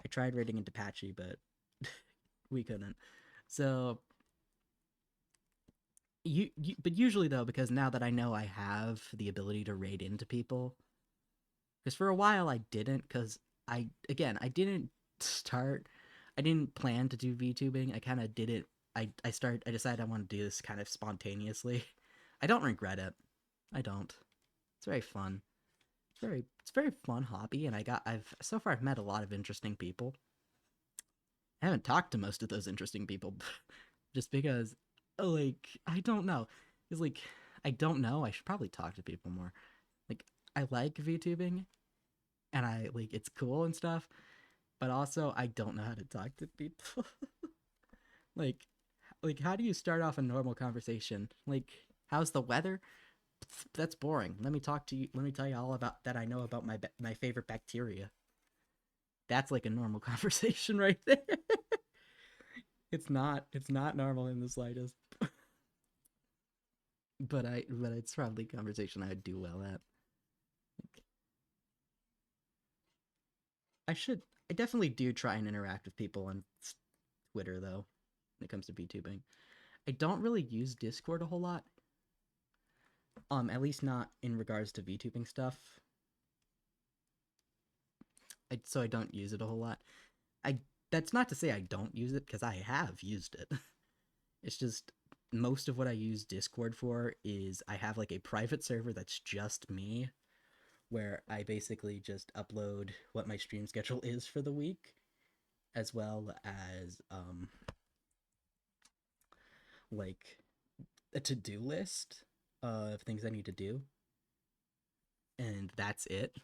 I tried raiding into Patchy, but we couldn't. So but usually though, because now that I know I have the ability to raid into people, because for a while I didn't, because I didn't start, I didn't plan to do VTubing. I kind of did it. I decided I want to do this kind of spontaneously, I don't regret it. I don't. It's very fun. It's very fun hobby, and I've so far I've met a lot of interesting people. I haven't talked to most of those interesting people, just because, like, I don't know. It's like I don't know. I should probably talk to people more. Like, I like VTubing, and I like it's cool and stuff, but also I don't know how to talk to people. like, like how do you start off a normal conversation? Like, how's the weather? That's boring. Let me talk to you. Let me tell you all about that I know about my favorite bacteria. That's like a normal conversation right there. It's not normal in the slightest. But it's probably a conversation I would do well at. I should I definitely do try and interact with people on Twitter though when it comes to VTubing. I don't really use Discord a whole lot. At least not in regards to VTubing stuff. So I don't use it a whole lot. I That's not to say I don't use it because I have used it. It's just most of what I use Discord for is I have like a private server that's just me where I basically just upload what my stream schedule is for the week as well as like a to-do list of things I need to do, and that's it.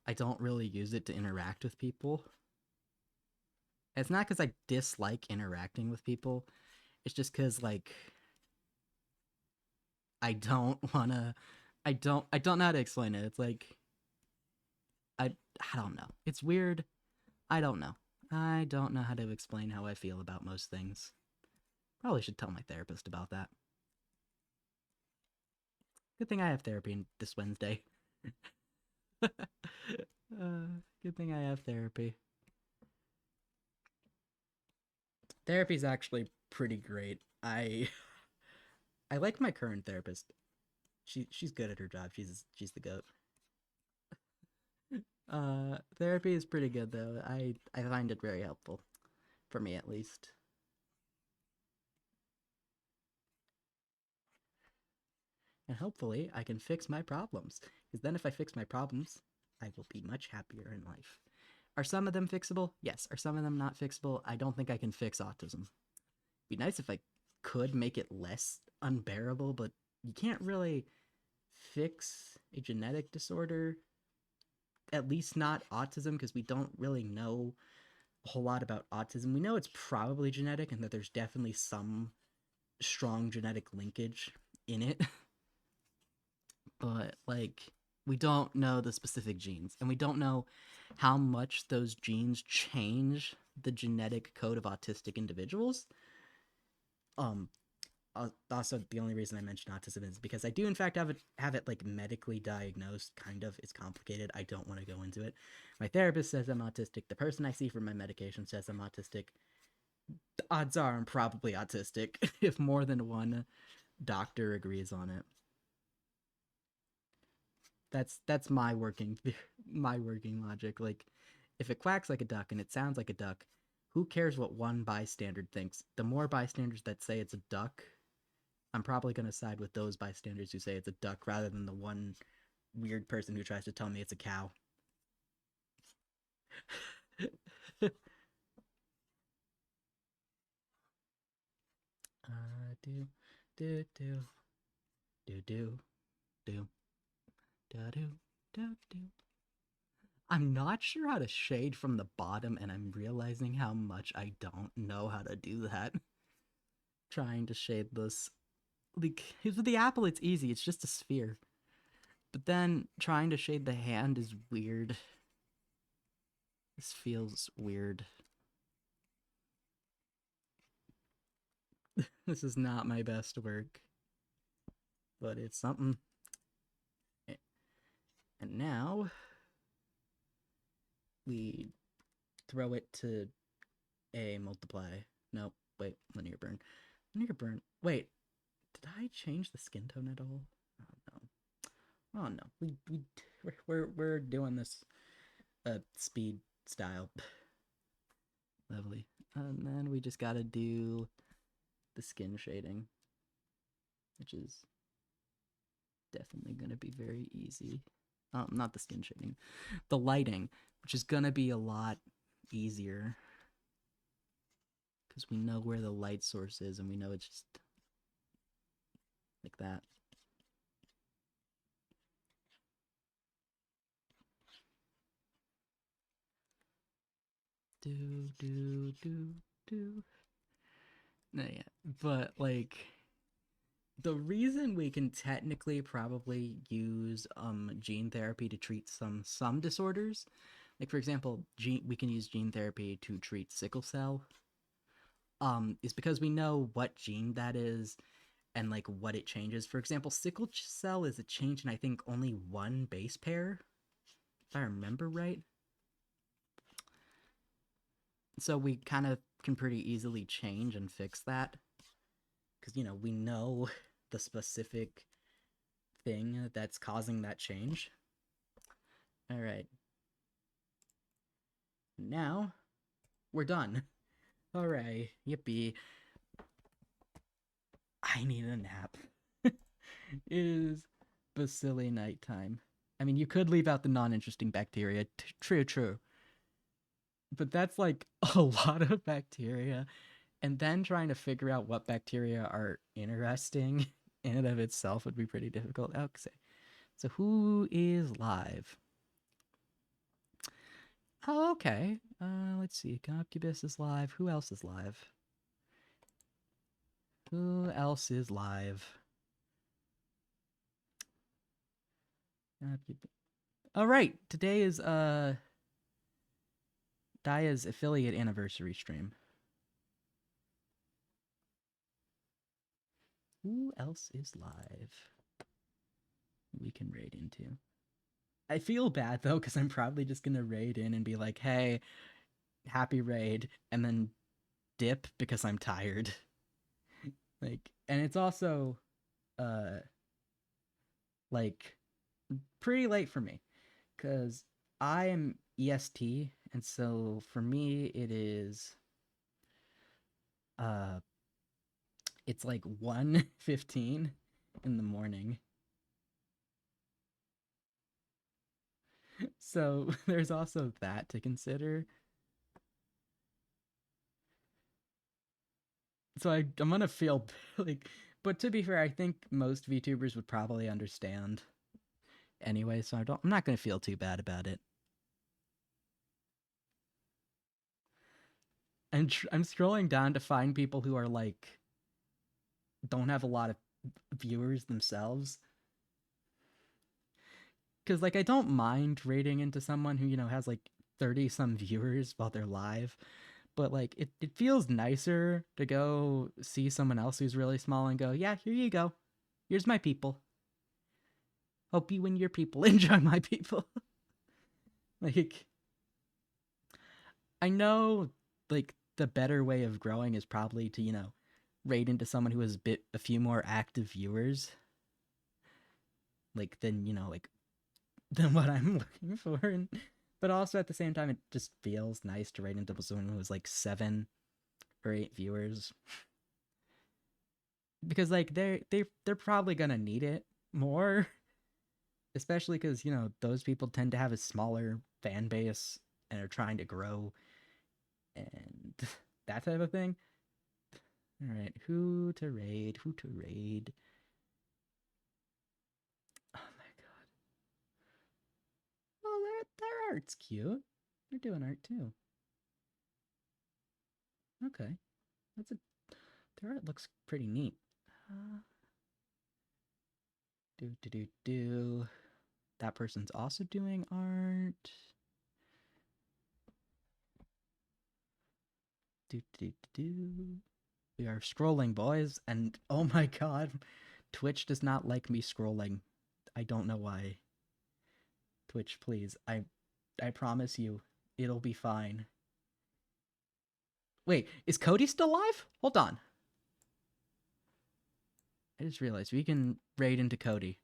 I don't really use it to interact with people. It's not because I dislike interacting with people. It's just because like I don't wanna. I don't know how to explain it. It's like I I don't know. It's weird. I don't know. I don't know how to explain how I feel about most things. Probably should tell my therapist about that. Good thing I have therapy this Wednesday. Good thing I have therapy. Therapy's actually pretty great. I like my current therapist. She's good at her job. She's the goat. Therapy is pretty good though. I find it very helpful for me at least. And hopefully I can fix my problems. Because then if I fix my problems, I will be much happier in life. Are some of them fixable? Yes. Are some of them not fixable? I don't think I can fix autism. It'd be nice if I could make it less unbearable, but you can't really fix a genetic disorder, at least not autism, because we don't really know a whole lot about autism. We know it's probably genetic and that there's definitely some strong genetic linkage in it, but like we don't know the specific genes and we don't know how much those genes change the genetic code of autistic individuals. Um Also, the only reason I mention autism is because I do in fact have it like medically diagnosed. Kind of, it's complicated. I don't want to go into it. My therapist says I'm autistic. The person I see for my medication says I'm autistic. The odds are I'm probably autistic if more than one doctor agrees on it. That's my working my working logic. Like, if it quacks like a duck and it sounds like a duck, who cares what one bystander thinks? The more bystanders that say it's a duck, I'm probably going to side with those bystanders who say it's a duck rather than the one weird person who tries to tell me it's a cow. Do do do do do do do do do do. I'm not sure how to shade from the bottom, and I'm realizing how much I don't know how to do that. Trying to shade this, like, with the apple, it's easy. It's just a sphere. But then trying to shade the hand is weird. This feels weird. This is not my best work, but it's something. And now we throw it to a multiply. Nope. Wait, linear burn. Linear burn. Wait, did I change the skin tone at all? Oh no. Oh no. We're doing this speed style. Lovely. And then we just gotta do the skin shading, which is definitely going to be very easy. Not the skin shading. The lighting, which is going to be a lot easier. Because we know where the light source is, and we know it's just like that. Do. No, yeah. But, like, the reason we can technically probably use gene therapy to treat some disorders, like, for example, we can use gene therapy to treat sickle cell, is because we know what gene that is and, like, what it changes. For example, sickle cell is a change in, I think, only one base pair, if I remember right. So we kind of can pretty easily change and fix that. Because, you know, we know the specific thing that's causing that change. All right. Now, we're done. All right. Yippee. I need a nap. It is bacilli nighttime. I mean, you could leave out the non-interesting bacteria. True. But that's like a lot of bacteria. And then trying to figure out what bacteria are interesting in and of itself would be pretty difficult. Okay. So who is live? Oh, okay. Let's see. Concubus is live. Who else is live? Who else is live? All right. Today is Daya's affiliate anniversary stream. Who else is live? We can raid into. I feel bad though, because I'm probably just gonna raid in and be like, "Hey, happy raid," and then dip because I'm tired. Like, and it's also, like, pretty late for me, because I am EST, and so for me it is, it's like 1:15 in the morning. So there's also that to consider. So I'm gonna feel like, but to be fair, I think most VTubers would probably understand anyway, so I'm not gonna feel too bad about it. And I'm scrolling down to find people who are like don't have a lot of viewers themselves, because like I don't mind rating into someone who, you know, has like 30 some viewers while they're live, but like it feels nicer to go see someone else who's really small and go, yeah, here you go, here's my people, hope you and your people enjoy my people. Like, I know, like, the better way of growing is probably to, you know, raid into someone who has a few more active viewers, like, than, you know, like, than what I'm looking for. And but also at the same time, it just feels nice to raid into someone who has like 7 or 8 viewers, because like they're probably gonna need it more, especially because, you know, those people tend to have a smaller fan base and are trying to grow and that type of thing. All right, who to raid? Who to raid? Oh my god! Oh, their art's cute. They're doing art too. Okay, that's a their art looks pretty neat. Do. That person's also doing art. Do. We are scrolling, boys, and oh my god, Twitch does not like me scrolling. I don't know why. Twitch, please. I promise you, it'll be fine. Wait, is Cody still live? Hold on. I just realized we can raid into Cody.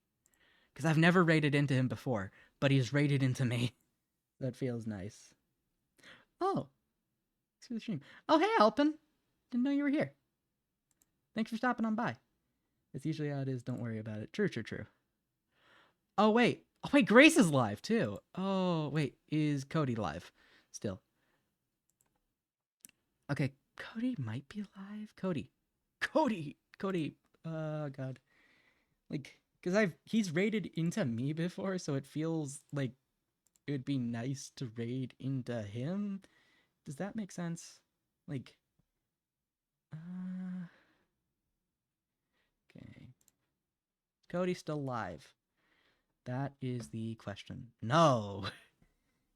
Because I've never raided into him before, but he's raided into me. That feels nice. Oh, see the stream. Oh, hey, Alpin. Didn't know you were here. Thanks for stopping on by. It's usually how it is. Don't worry about it. True. Oh wait. Oh wait, Grace is live too. Oh wait, is Cody live still? Okay, Cody might be live. Cody. God. Like, cause he's raided into me before, so it feels like it would be nice to raid into him. Does that make sense? Like, okay. Cody's still live. That is the question. No,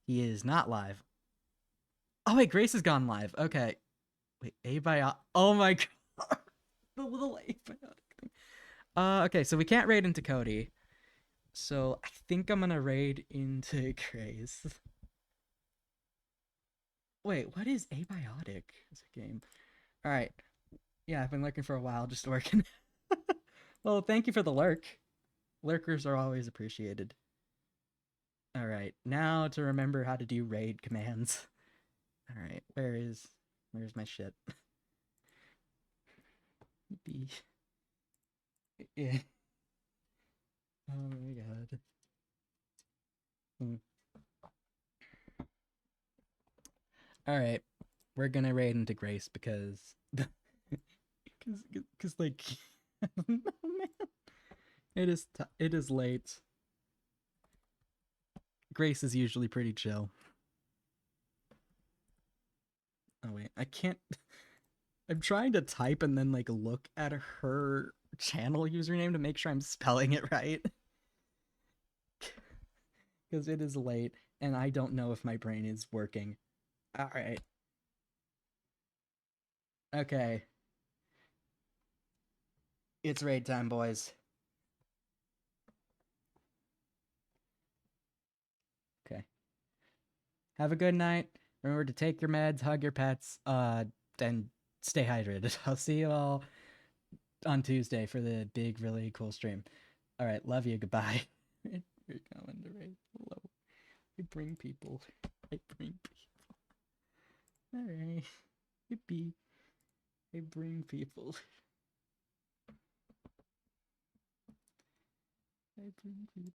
he is not live. Oh wait, Grace has gone live. Okay. Wait, abiotic. Oh my god, the little abiotic thing. Okay, so we can't raid into Cody. So I think I'm gonna raid into Grace. Wait, what is abiotic as a game? All right. Yeah, I've been lurking for a while, just working. Well, thank you for the lurk. Lurkers are always appreciated. All right, now to remember how to do raid commands. All right, where's my shit? B. Yeah. Oh my god. All right, we're gonna raid into Grace because, because like, I don't know, man. It is late. Grace is usually pretty chill. Oh wait, I can't. I'm trying to type and then like look at her channel username to make sure I'm spelling it right. Because it is late and I don't know if my brain is working. All right. Okay. It's raid time, boys. Okay. Have a good night. Remember to take your meds, hug your pets, and stay hydrated. I'll see you all on Tuesday for the big, really cool stream. All right. Love you. Goodbye. We're going to raid. Hello. I bring people. I bring people. All right. Yippee. I bring people. I bring people.